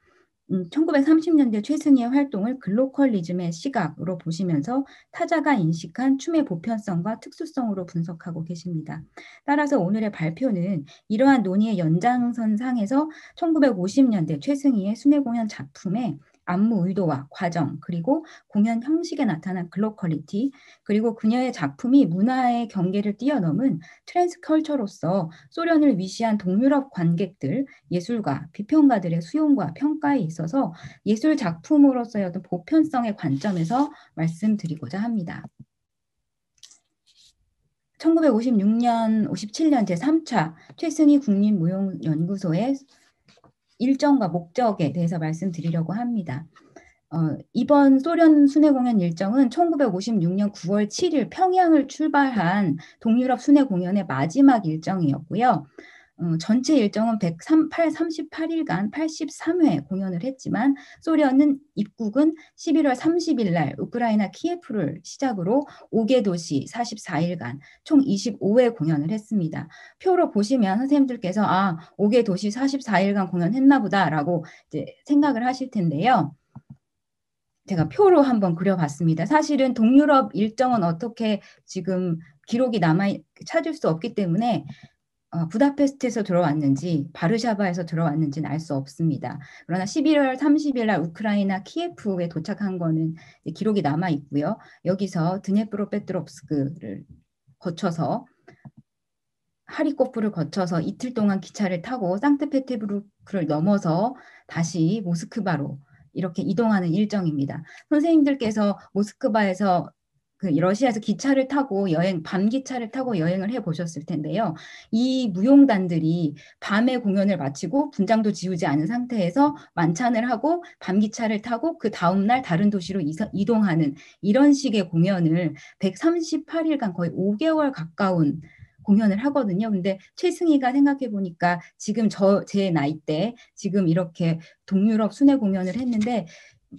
S8: 1930년대 최승희의 활동을 글로컬리즘의 시각으로 보시면서 타자가 인식한 춤의 보편성과 특수성으로 분석하고 계십니다. 따라서 오늘의 발표는 이러한 논의의 연장선상에서 1950년대 최승희의 순회 공연 작품의 안무 의도와 과정, 그리고 공연 형식에 나타난 글로컬리티, 그리고 그녀의 작품이 문화의 경계를 뛰어넘은 트랜스컬처로서 소련을 위시한 동유럽 관객들, 예술가, 비평가들의 수용과 평가에 있어서 예술 작품으로서의 어떤 보편성의 관점에서 말씀드리고자 합니다. 1956년, 57년 제3차 최승희 국립무용연구소의 일정과 목적에 대해서 말씀드리려고 합니다. 이번 소련 순회 공연 일정은 1956년 9월 7일 평양을 출발한 동유럽 순회 공연의 마지막 일정이었고요. 전체 일정은 38일간 83회 공연을 했지만 소련은 입국은 11월 30일 날 우크라이나 키예프를 시작으로 5개 도시 44일간 총 25회 공연을 했습니다. 표로 보시면 선생님들께서 5개 도시 44일간 공연했나 보다라고 이제 생각을 하실 텐데요. 제가 표로 한번 그려봤습니다. 사실은 동유럽 일정은 어떻게 지금 기록이 찾을 수 없기 때문에 부다페스트에서 들어왔는지 바르샤바에서 들어왔는지는 알 수 없습니다. 그러나 11월 30일 날 우크라이나 키예프에 도착한 거는 기록이 남아 있고요. 여기서 드니프로페트롭스크를 거쳐서 하리코프를 거쳐서 이틀 동안 기차를 타고 상트페테르부르크를 넘어서 다시 모스크바로 이렇게 이동하는 일정입니다. 선생님들께서 모스크바에서 러시아에서 기차를 타고 밤 기차를 타고 여행을 해보셨을 텐데요. 이 무용단들이 밤에 공연을 마치고 분장도 지우지 않은 상태에서 만찬을 하고 밤 기차를 타고 그 다음날 다른 도시로 이동하는 이런 식의 공연을 138일간 거의 5개월 가까운 공연을 하거든요. 근데 최승희가 생각해 보니까 지금 제 나이 때 지금 이렇게 동유럽 순회 공연을 했는데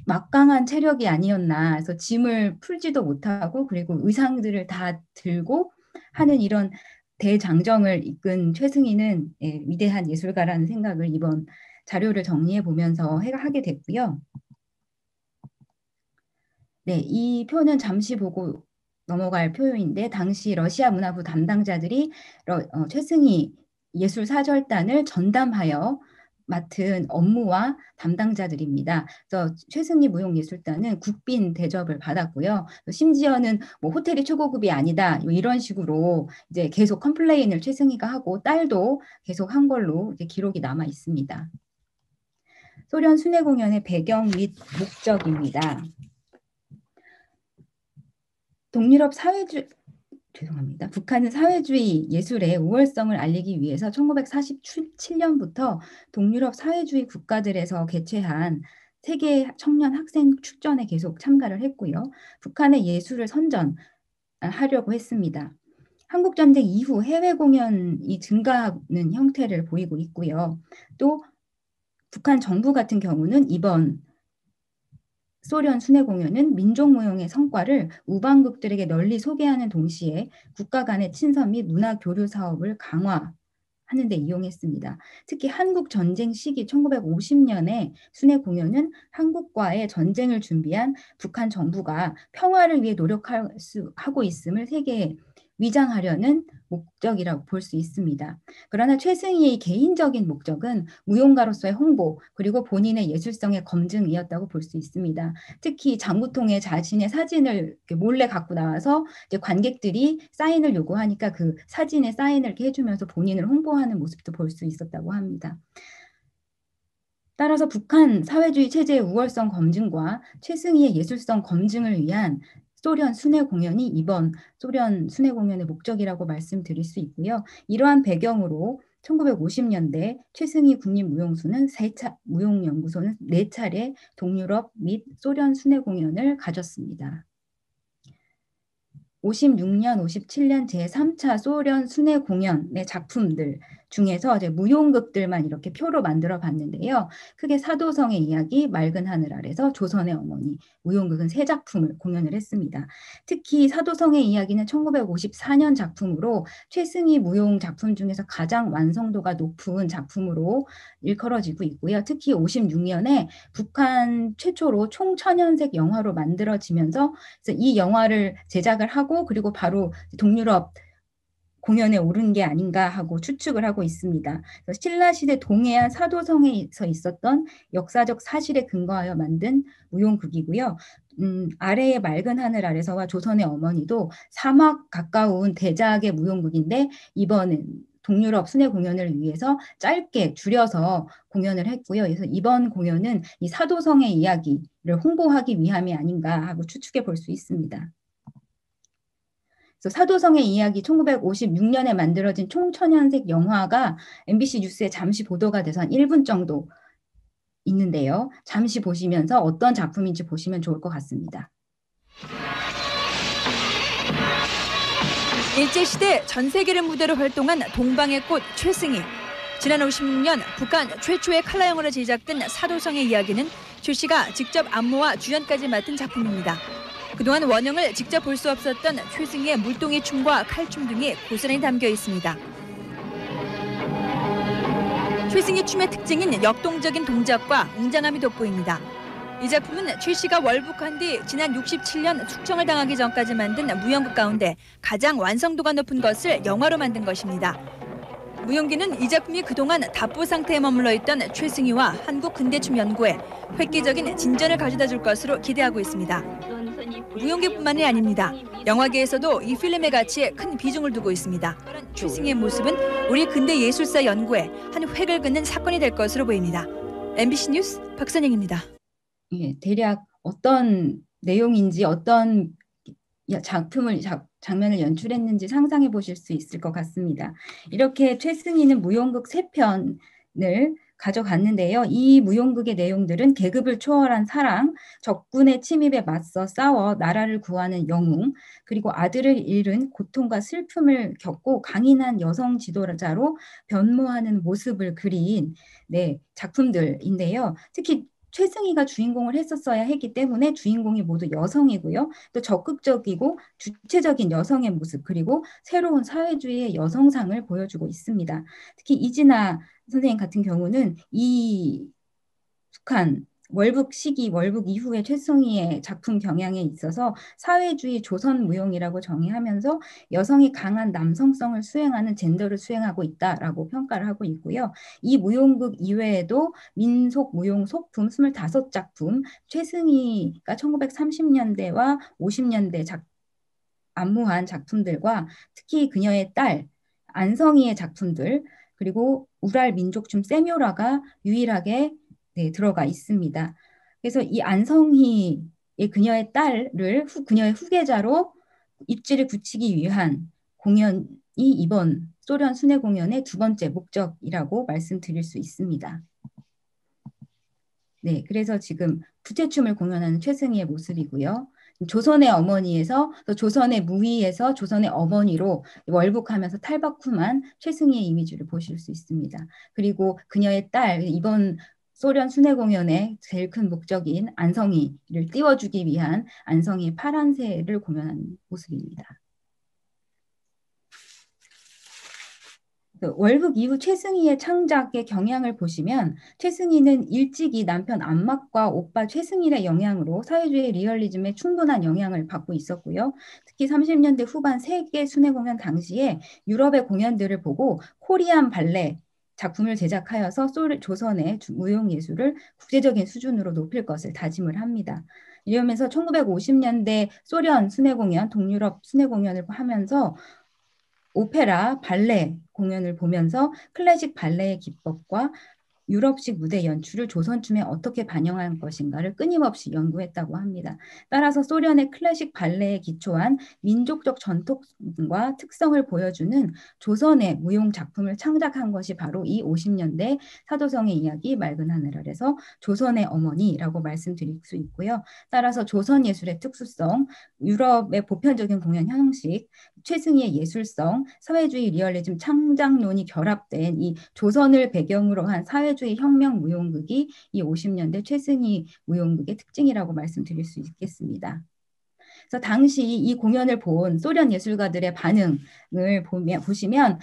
S8: 막강한 체력이 아니었나. 그래서 짐을 풀지도 못하고 그리고 의상들을 다 들고 하는 이런 대장정을 이끈 최승희는 위대한 예술가라는 생각을 이번 자료를 정리해 보면서 하게 됐고요. 네, 이 표는 잠시 보고 넘어갈 표인데 당시 러시아 문화부 담당자들이 최승희 예술사절단을 전담하여 맡은 업무와 담당자들입니다. 그래서 최승희 무용예술단은 국빈 대접을 받았고요. 심지어는 뭐 호텔이 최고급이 아니다 이런 식으로 이제 계속 컴플레인을 최승희가 하고 딸도 계속 한 걸로 이제 기록이 남아 있습니다. 소련 순회 공연의 배경 및 목적입니다. 북한은 사회주의 예술의 우월성을 알리기 위해서 1947년부터 동유럽 사회주의 국가들에서 개최한 세계 청년 학생 축전에 계속 참가를 했고요. 북한의 예술을 선전하려고 했습니다. 한국전쟁 이후 해외 공연이 증가하는 형태를 보이고 있고요. 또 북한 정부 같은 경우는 이번 소련 순회 공연은 민족무용의 성과를 우방국들에게 널리 소개하는 동시에 국가 간의 친선 및 문화 교류 사업을 강화하는 데 이용했습니다. 특히 한국 전쟁 시기 1950년에 순회 공연은 한국과의 전쟁을 준비한 북한 정부가 평화를 위해 노력하고 있음을 세계에 위장하려는 목적이라고 볼 수 있습니다. 그러나 최승희의 개인적인 목적은 무용가로서의 홍보 그리고 본인의 예술성의 검증이었다고 볼 수 있습니다. 특히 장구통에 자신의 사진을 몰래 갖고 나와서 이제 관객들이 사인을 요구하니까 그 사진에 사인을 이렇게 해주면서 본인을 홍보하는 모습도 볼 수 있었다고 합니다. 따라서 북한 사회주의 체제의 우월성 검증과 최승희의 예술성 검증을 위한 소련 순회 공연이 이번 소련 순회 공연의 목적이라고 말씀드릴 수 있고요. 이러한 배경으로 1950년대 최승희 국립무용연구소는 4차례 동유럽 및 소련 순회 공연을 가졌습니다. 56년, 57년 제3차 소련 순회 공연의 작품들 중에서 이제 무용극들만 이렇게 표로 만들어 봤는데요. 크게 사도성의 이야기, 맑은 하늘 아래서, 조선의 어머니, 무용극은 3작품을 공연을 했습니다. 특히 사도성의 이야기는 1954년 작품으로 최승희 무용 작품 중에서 가장 완성도가 높은 작품으로 일컬어지고 있고요. 특히 56년에 북한 최초로 총천연색 영화로 만들어지면서 이 영화를 제작을 하고 그리고 바로 동유럽 공연에 오른 게 아닌가 하고 추측을 하고 있습니다. 신라시대 동해안 사도성에서 있었던 역사적 사실에 근거하여 만든 무용극이고요. 아래의 맑은 하늘 아래서와 조선의 어머니도 사막 가까운 대작의 무용극인데 이번은 동유럽 순회 공연을 위해서 짧게 줄여서 공연을 했고요. 그래서 이번 공연은 이 사도성의 이야기를 홍보하기 위함이 아닌가 하고 추측해 볼 수 있습니다. 그래서 사도성의 이야기 1956년에 만들어진 총천연색 영화가 MBC 뉴스에 잠시 보도가 돼서 한 1분 정도 있는데요. 잠시 보시면서 어떤 작품인지 보시면 좋을 것 같습니다.
S9: 일제시대 전 세계를 무대로 활동한 동방의 꽃 최승희. 지난 56년 북한 최초의 칼라 영화로 제작된 사도성의 이야기는 최 씨가 직접 안무와 주연까지 맡은 작품입니다. 그동안 원형을 직접 볼 수 없었던 최승희의 물동이 춤과 칼춤 등이 고스란히 담겨 있습니다. 최승희 춤의 특징인 역동적인 동작과 웅장함이 돋보입니다. 이 작품은 최 씨가 월북한 뒤 지난 67년 숙청을 당하기 전까지 만든 무용극 가운데 가장 완성도가 높은 것을 영화로 만든 것입니다. 무용기는 이 작품이 그동안 답보 상태에 머물러 있던 최승희와 한국근대춤연구에 획기적인 진전을 가져다 줄 것으로 기대하고 있습니다. 무용기뿐만이 아닙니다. 영화계에서도 이 필름의 가치에 큰 비중을 두고 있습니다. 최승희의 모습은 우리 근대 예술사 연구에 한 획을 긋는 사건이 될 것으로 보입니다. MBC 뉴스 박선영입니다.
S8: 예, 대략 어떤 내용인지 어떤 장면을 연출했는지 상상해 보실 수 있을 것 같습니다. 이렇게 최승희는 무용극 3편을 가져갔는데요. 이 무용극의 내용들은 계급을 초월한 사랑, 적군의 침입에 맞서 싸워 나라를 구하는 영웅, 그리고 아들을 잃은 고통과 슬픔을 겪고 강인한 여성 지도자로 변모하는 모습을 그린 작품들인데요. 특히 최승희가 주인공을 했었어야 했기 때문에 주인공이 모두 여성이고요. 또 적극적이고 주체적인 여성의 모습 그리고 새로운 사회주의의 여성상을 보여주고 있습니다. 특히 이진아 선생님 같은 경우는 이 북한 월북 시기, 월북 이후의 최승희의 작품 경향에 있어서 사회주의 조선 무용이라고 정의하면서 여성이 강한 남성성을 수행하는 젠더를 수행하고 있다라고 평가를 하고 있고요. 이 무용극 이외에도 민속 무용 소품 25작품, 최승희가 1930년대와 50년대 안무한 작품들과 특히 그녀의 딸 안성희의 작품들 그리고 우랄 민족춤 세묘라가 유일하게 들어가 있습니다. 그래서 이 안성희의 그녀의 딸을 그녀의 후계자로 입지를 굳히기 위한 공연이 이번 소련 순회 공연의 2번째 목적이라고 말씀드릴 수 있습니다. 네, 그래서 지금 부채춤을 공연하는 최승희의 모습이고요. 조선의 어머니에서 조선의 무희에서 조선의 어머니로 월북하면서 탈바꿈한 최승희의 이미지를 보실 수 있습니다. 그리고 그녀의 딸, 이번 소련 순회 공연의 제일 큰 목적인 안성희를 띄워주기 위한 안성희의 파란새를 공연하는 모습입니다. 월극 이후 최승희의 창작의 경향을 보시면 최승희는 일찍이 남편 안막과 오빠 최승일의 영향으로 사회주의 리얼리즘에 충분한 영향을 받고 있었고요. 특히 30년대 후반 세계 순회 공연 당시에 유럽의 공연들을 보고 코리안 발레 작품을 제작하여서 조선의 무용예술을 국제적인 수준으로 높일 것을 다짐을 합니다. 이러면서 1950년대 소련 순회 공연, 동유럽 순회 공연을 하면서 오페라, 발레 공연을 보면서 클래식 발레의 기법과 유럽식 무대 연출을 조선춤에 어떻게 반영할 것인가를 끊임없이 연구했다고 합니다. 따라서 소련의 클래식 발레에 기초한 민족적 전통과 특성을 보여주는 조선의 무용 작품을 창작한 것이 바로 이 50년대 사도성의 이야기 맑은 하늘 아래서 조선의 어머니라고 말씀드릴 수 있고요. 따라서 조선 예술의 특수성, 유럽의 보편적인 공연 형식, 최승희의 예술성, 사회주의 리얼리즘 창작론이 결합된 이 조선을 배경으로 한 사회주의 혁명 무용극이 이 50년대 최승희 무용극의 특징이라고 말씀드릴 수 있겠습니다. 그래서 당시 이 공연을 본 소련 예술가들의 반응을 보시면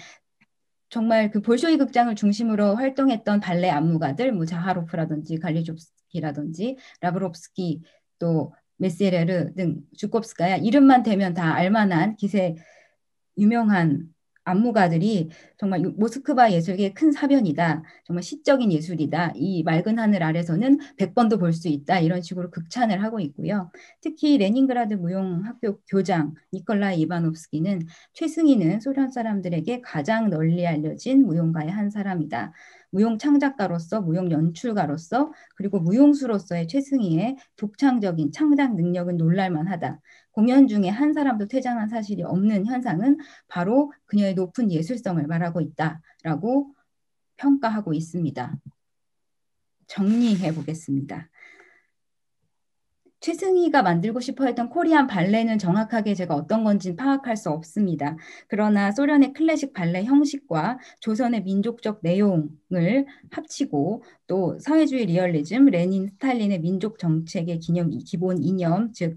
S8: 정말 그 볼쇼이 극장을 중심으로 활동했던 발레 안무가들, 뭐 자하로프라든지 갈리조프스키라든지 라브롭스키 또 메세레르 등 주콥스카야 이름만 대면 다 알만한 기세 유명한 안무가들이 정말 모스크바 예술계의 큰 사변이다. 정말 시적인 예술이다. 이 맑은 하늘 아래서는 100번도 볼 수 있다. 이런 식으로 극찬을 하고 있고요. 특히 레닌그라드 무용학교 교장 니콜라이 이바노프스키는 최승희는 소련 사람들에게 가장 널리 알려진 무용가의 한 사람이다. 무용 창작가로서, 무용 연출가로서, 그리고 무용수로서의 최승희의 독창적인 창작 능력은 놀랄만하다. 공연 중에 한 사람도 퇴장한 사실이 없는 현상은 바로 그녀의 높은 예술성을 말하고 있다라고 평가하고 있습니다. 정리해 보겠습니다. 최승희가 만들고 싶어 했던 코리안 발레는 정확하게 제가 어떤 건지는 파악할 수 없습니다. 그러나 소련의 클래식 발레 형식과 조선의 민족적 내용을 합치고 또 사회주의 리얼리즘, 레닌, 스탈린의 민족 정책의 기본 이념, 즉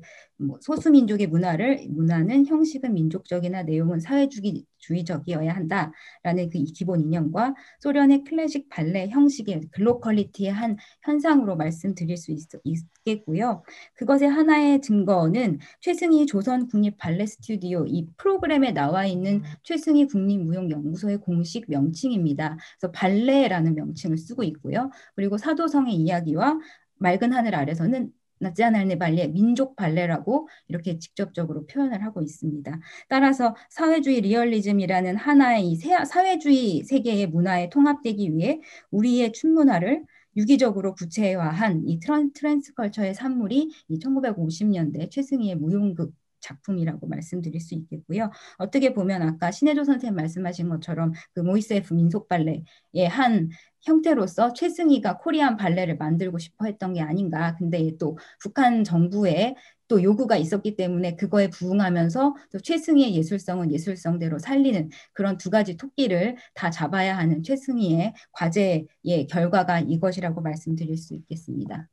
S8: 소수민족의 문화는 형식은 민족적이나 내용은 사회주의적이어야 한다라는 그 기본 이념과 소련의 클래식 발레 형식의 글로컬리티의 한 현상으로 말씀드릴 수 있겠고요. 그것의 하나의 증거는 최승희 조선 국립 발레 스튜디오 이 프로그램에 나와 있는 최승희 국립무용연구소의 공식 명칭입니다. 그래서 발레라는 명칭을 쓰고 있고요. 그리고 사도성의 이야기와 맑은 하늘 아래서는 나치아날네 발레, 민족 발레라고 이렇게 직접적으로 표현을 하고 있습니다. 따라서 사회주의 리얼리즘이라는 하나의 이 사회주의 세계의 문화에 통합되기 위해 우리의 춤문화를 유기적으로 구체화한 이 트랜스컬처의 산물이 이 1950년대 최승희의 무용극 작품이라고 말씀드릴 수 있겠고요. 어떻게 보면 아까 신혜조 선생님 말씀하신 것처럼 그 모이세프 민속 발레의 한 형태로서 최승희가 코리안 발레를 만들고 싶어 했던 게 아닌가. 근데 또 북한 정부의 또 요구가 있었기 때문에 그거에 부응하면서 또 최승희의 예술성은 예술성대로 살리는 그런 두 가지 토끼를 다 잡아야 하는 최승희의 과제의 결과가 이것이라고 말씀드릴 수 있겠습니다.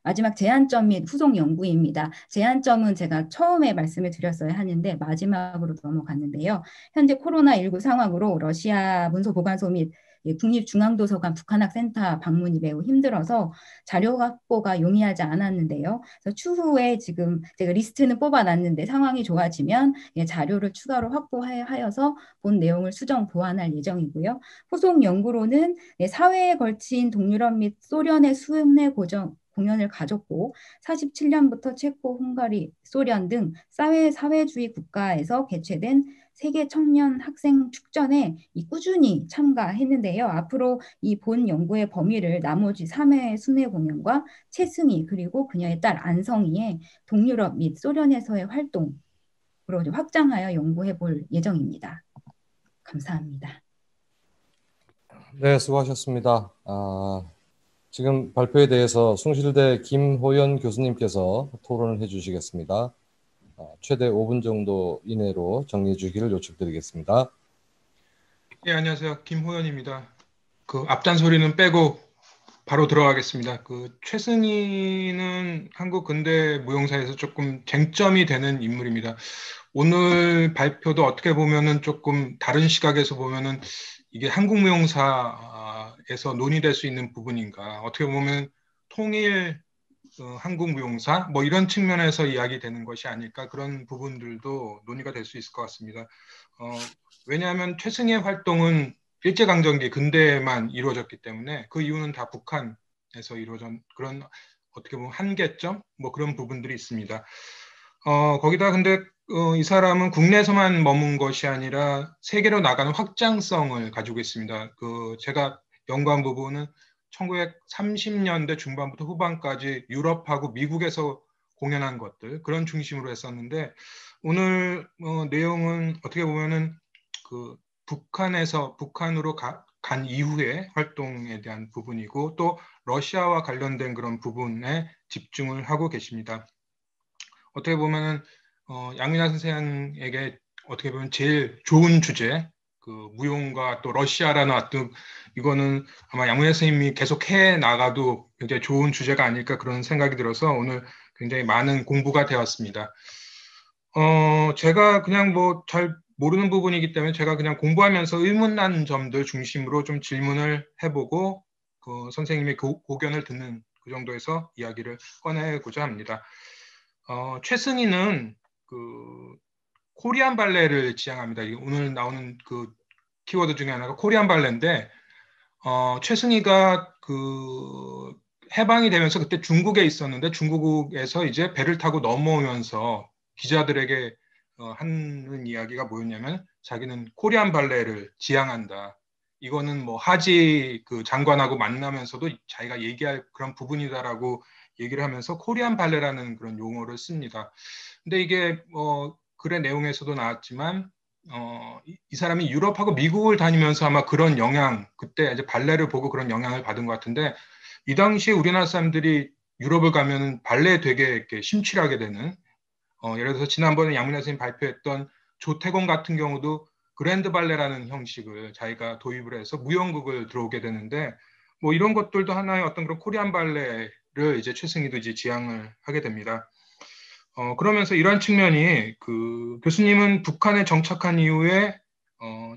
S8: 마지막 제한점 및 후속 연구입니다. 제한점은 제가 처음에 말씀을 드렸어야 하는데 마지막으로 넘어갔는데요. 현재 코로나19 상황으로 러시아 문서보관소 및 국립중앙도서관 북한학센터 방문이 매우 힘들어서 자료 확보가 용이하지 않았는데요. 그래서 추후에 지금 제가 리스트는 뽑아놨는데 상황이 좋아지면 자료를 추가로 확보하여서 본 내용을 수정 보완할 예정이고요. 후속 연구로는 사회에 걸친 동유럽 및 소련의 수은의 공연을 가졌고 47년부터 체코, 헝가리, 소련 등 사회주의 국가에서 개최된 세계 청년 학생 축전에 꾸준히 참가했는데요. 앞으로 이 본 연구의 범위를 나머지 3회 순회 공연과 최승희 그리고 그녀의 딸 안성희의 동유럽 및 소련에서의 활동으로 확장하여 연구해 볼 예정입니다. 감사합니다.
S1: 네, 수고하셨습니다. 지금 발표에 대해서 숭실대 김호연 교수님께서 토론을 해주시겠습니다. 최대 5분 정도 이내로 정리해 주기를 요청드리겠습니다.
S10: 네, 안녕하세요. 김호연입니다. 그 앞단 소리는 빼고 바로 들어가겠습니다. 그 최승희는 한국 근대 무용사에서 조금 쟁점이 되는 인물입니다. 오늘 발표도 어떻게 보면은 조금 다른 시각에서 보면은 이게 한국무용사에서 논의될 수 있는 부분인가? 어떻게 보면 통일 한국무용사 뭐 이런 측면에서 이야기되는 것이 아닐까, 그런 부분들도 논의가 될 수 있을 것 같습니다. 왜냐하면 최승희의 활동은 일제강점기 근대에만 이루어졌기 때문에 그 이유는 다 북한에서 이루어진 그런 어떻게 보면 한계점 뭐 그런 부분들이 있습니다. 거기다 근데 이 사람은 국내에서만 머문 것이 아니라 세계로 나가는 확장성을 가지고 있습니다. 제가 연구한 부분은 1930년대 중반부터 후반까지 유럽하고 미국에서 공연한 것들, 그런 중심으로 했었는데, 오늘 내용은 어떻게 보면은 북한으로 간 이후의 활동에 대한 부분이고, 또 러시아와 관련된 그런 부분에 집중을 하고 계십니다. 어떻게 보면은 양민아 선생에게 어떻게 보면 제일 좋은 주제, 무용과 또 러시아라는 어떤, 이거는 아마 양민아 선생님이 계속 해 나가도 굉장히 좋은 주제가 아닐까, 그런 생각이 들어서 오늘 굉장히 많은 공부가 되었습니다. 제가 그냥 뭐 잘 모르는 부분이기 때문에 제가 그냥 공부하면서 의문난 점들 중심으로 좀 질문을 해보고 선생님의 고견을 듣는 그 정도에서 이야기를 꺼내고자 합니다. 최승희는 코리안 발레를 지향합니다. 오늘 나오는 키워드 중에 하나가 코리안 발레인데, 최승희가 해방이 되면서 그때 중국에 있었는데, 중국에서 이제 배를 타고 넘어오면서 기자들에게 하는 이야기가 뭐였냐면, 자기는 코리안 발레를 지향한다. 이거는 뭐 하지 장관하고 만나면서도 자기가 얘기할 그런 부분이다라고 얘기를 하면서 코리안 발레라는 그런 용어를 씁니다. 근데 이게 글의 내용에서도 나왔지만 이 사람이 유럽하고 미국을 다니면서 아마 그런 영향, 그때 이제 발레를 보고 그런 영향을 받은 것 같은데, 이 당시에 우리나라 사람들이 유럽을 가면 발레에 되게 이렇게 심취하게 되는, 예를 들어서 지난번에 양민아 선생님 발표했던 조태공 같은 경우도 그랜드 발레라는 형식을 자기가 도입을 해서 무용극을 들어오게 되는데, 뭐 이런 것들도 하나의 어떤 그런 코리안 발레를 이제 최승희도 이제 지향을 하게 됩니다. 그러면서 이런 측면이 교수님은 북한에 정착한 이후에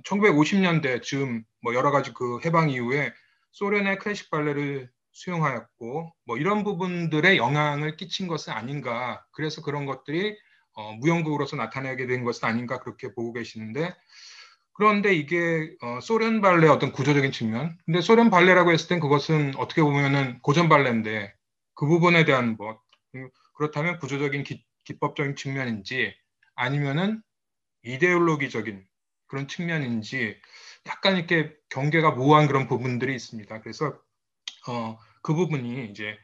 S10: 1950년대 즈음 뭐 여러 가지 해방 이후에 소련의 클래식 발레를 수용하였고, 뭐 이런 부분들의 영향을 끼친 것은 아닌가, 그래서 그런 것들이 무용극으로서 나타나게 된 것은 아닌가, 그렇게 보고 계시는데, 그런데 이게 소련 발레의 어떤 구조적인 측면, 근데 소련 발레라고 했을 땐 그것은 어떻게 보면은 고전 발레인데, 그 부분에 대한 그렇다면 구조적인 기법적인 측면인지 아니면은 이데올로기적인 그런 측면인지 약간 이렇게 경계가 모호한 그런 부분들이 있습니다. 그래서 그 부분이 이제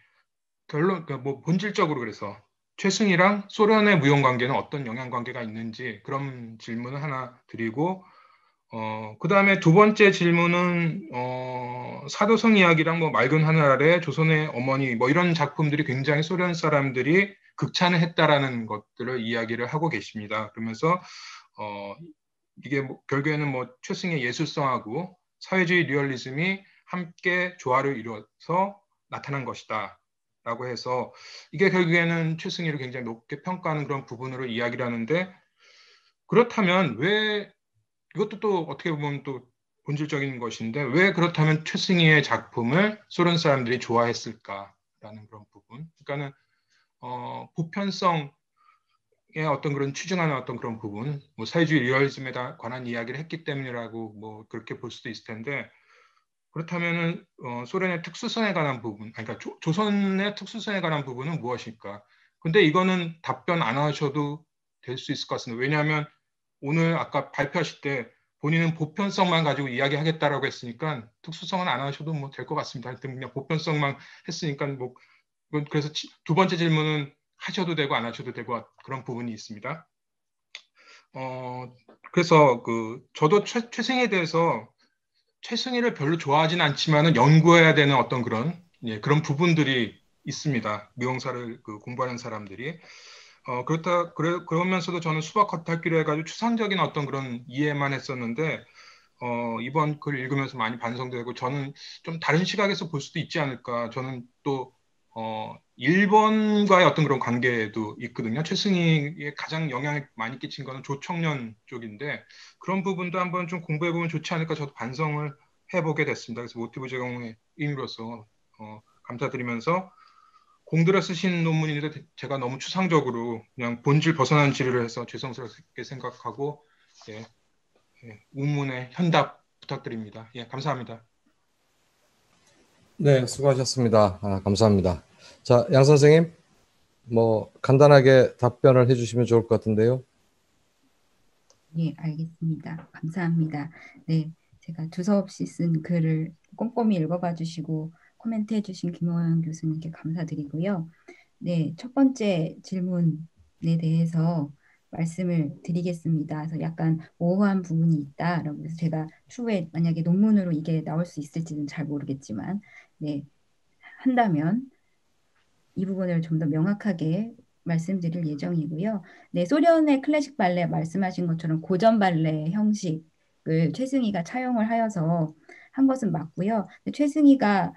S10: 뭐 본질적으로 그래서 최승희랑 소련의 무용 관계는 어떤 영향 관계가 있는지, 그런 질문을 하나 드리고, 그 다음에 두 번째 질문은 사도성 이야기랑 뭐 맑은 하늘 아래, 조선의 어머니 뭐 이런 작품들이 굉장히 소련 사람들이 극찬을 했다라는 것들을 이야기를 하고 계십니다. 그러면서 이게 결국에는 뭐 최승희의 예술성하고 사회주의 리얼리즘이 함께 조화를 이루어서 나타난 것이다 라고 해서, 이게 결국에는 최승희를 굉장히 높게 평가하는 그런 부분으로 이야기를 하는데, 그렇다면 왜, 이것도 또 어떻게 보면 또 본질적인 것인데, 왜 그렇다면 최승희의 작품을 소련 사람들이 좋아했을까라는 그런 부분. 그러니까는 보편성의 어떤 그런 추정하는 어떤 그런 부분, 뭐 사회주의 리얼리즘에 관한 이야기를 했기 때문이라고 뭐 그렇게 볼 수도 있을 텐데, 그렇다면은 소련의 특수성에 관한 부분, 그러니까 조선의 특수성에 관한 부분은 무엇일까? 근데 이거는 답변 안 하셔도 될 수 있을 것 같습니다. 왜냐하면 오늘 아까 발표하실 때 본인은 보편성만 가지고 이야기하겠다라고 했으니까 특수성은 안 하셔도 뭐 될 것 같습니다. 그냥 보편성만 했으니까 뭐, 그래서 두 번째 질문은 하셔도 되고 안 하셔도 되고 그런 부분이 있습니다. 그래서 저도 최승희에 대해서 최승희를 별로 좋아하진 않지만은 연구해야 되는 어떤 그런 부분들이 있습니다. 무용사를 공부하는 사람들이. 그러면서도 저는 수박 겉핥기로 해가지고 추상적인 어떤 그런 이해만 했었는데, 이번 글 읽으면서 많이 반성되고, 저는 좀 다른 시각에서 볼 수도 있지 않을까. 저는 또 일본과의 어떤 그런 관계도 있거든요. 최승희에 가장 영향을 많이 끼친 거는 조청년 쪽인데 그런 부분도 한번 좀 공부해보면 좋지 않을까 저도 반성을 해보게 됐습니다. 그래서 모티브 제공의 의미로서 감사드리면서 공들여 쓰신 논문인데 제가 너무 추상적으로 그냥 본질 벗어난 질의를 해서 죄송스럽게 생각하고 우문의 현답 부탁드립니다. 예, 감사합니다.
S1: 네, 수고하셨습니다. 감사합니다. 자, 양 선생님, 뭐 간단하게 답변을 해주시면 좋을 것 같은데요.
S8: 네, 알겠습니다. 감사합니다. 네, 제가 두서없이 쓴 글을 꼼꼼히 읽어봐 주시고 코멘트 해주신 김호연 교수님께 감사드리고요. 네, 첫 번째 질문에 대해서 말씀을 드리겠습니다. 그래서 약간 모호한 부분이 있다라고 해서 제가 추후에 만약에 논문으로 이게 나올 수 있을지는 잘 모르겠지만, 네, 한다면 이 부분을 좀 더 명확하게 말씀드릴 예정이고요. 네, 소련의 클래식 발레 말씀하신 것처럼 고전 발레 형식을 최승희가 차용을 하여서 한 것은 맞고요. 최승희가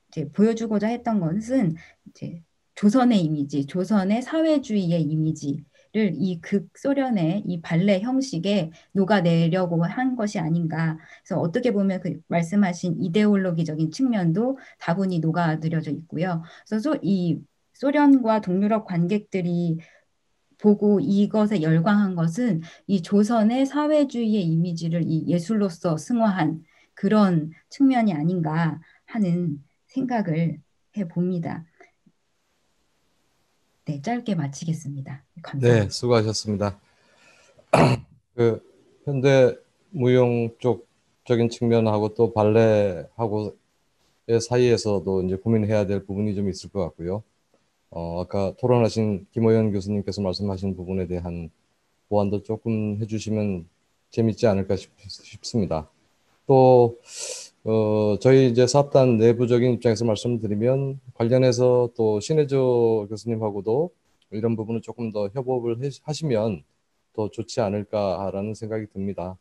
S8: 이제 보여주고자 했던 것은 이제 조선의 이미지, 조선의 사회주의의 이미지를 이 극소련의 이 발레 형식에 녹아내려고 한 것이 아닌가. 그래서 어떻게 보면 그 말씀하신 이데올로기적인 측면도 다분히 녹아들여져 있고요. 그래서 이 소련과 동유럽 관객들이 보고 이것에 열광한 것은 이 조선의 사회주의의 이미지를 이 예술로서 승화한 그런 측면이 아닌가 하는 생각을 해봅니다. 네, 짧게 마치겠습니다. 감사합니다.
S1: 네, 수고하셨습니다. 그 현대 무용 쪽적인 측면하고 또 발레하고의 사이에서도 이제 고민해야 될 부분이 좀 있을 것 같고요. 아까 토론하신 김호연 교수님께서 말씀하신 부분에 대한 보완도 조금 해주시면 재밌지 않을까 싶습니다. 또 저희 이제 사업단 내부적인 입장에서 말씀드리면 관련해서 또 신혜조 교수님하고도 이런 부분을 조금 더 협업을 하시면 더 좋지 않을까라는 생각이 듭니다.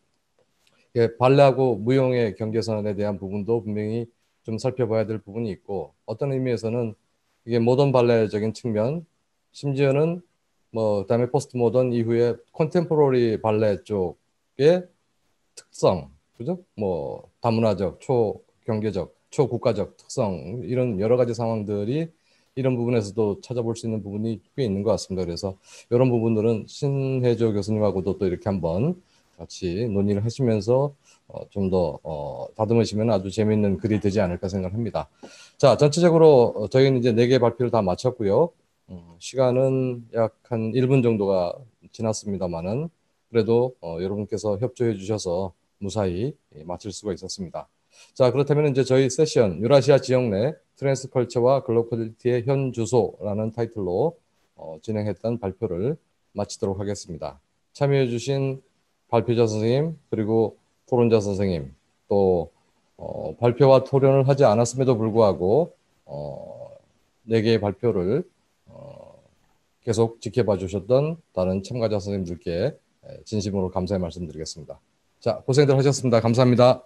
S1: 발레하고 무용의 경계선에 대한 부분도 분명히 좀 살펴봐야 될 부분이 있고 어떤 의미에서는 이게 모던 발레적인 측면, 심지어는 뭐 그다음에 포스트 모던 이후에 컨템포러리 발레 쪽의 특성, 그죠? 뭐 다문화적, 초경제적, 초국가적 특성 이런 여러 가지 상황들이 이런 부분에서도 찾아볼 수 있는 부분이 꽤 있는 것 같습니다. 그래서 이런 부분들은 신혜조 교수님하고도 또 이렇게 한번 같이 논의를 하시면서 좀 더 다듬으시면 아주 재미있는 글이 되지 않을까 생각합니다. 자, 전체적으로 저희는 이제 4개 발표를 다 마쳤고요. 시간은 약 한 1분 정도가 지났습니다만은 그래도 여러분께서 협조해 주셔서 무사히 마칠 수가 있었습니다. 자, 그렇다면 이제 저희 세션 유라시아 지역 내 트랜스컬처와 글로컬리티의 현 주소라는 타이틀로 진행했던 발표를 마치도록 하겠습니다. 참여해 주신 발표자 선생님 그리고 토론자 선생님 또 발표와 토론을 하지 않았음에도 불구하고 4개의 발표를 계속 지켜봐 주셨던 다른 참가자 선생님들께 진심으로 감사의 말씀드리겠습니다. 자, 고생들 하셨습니다. 감사합니다.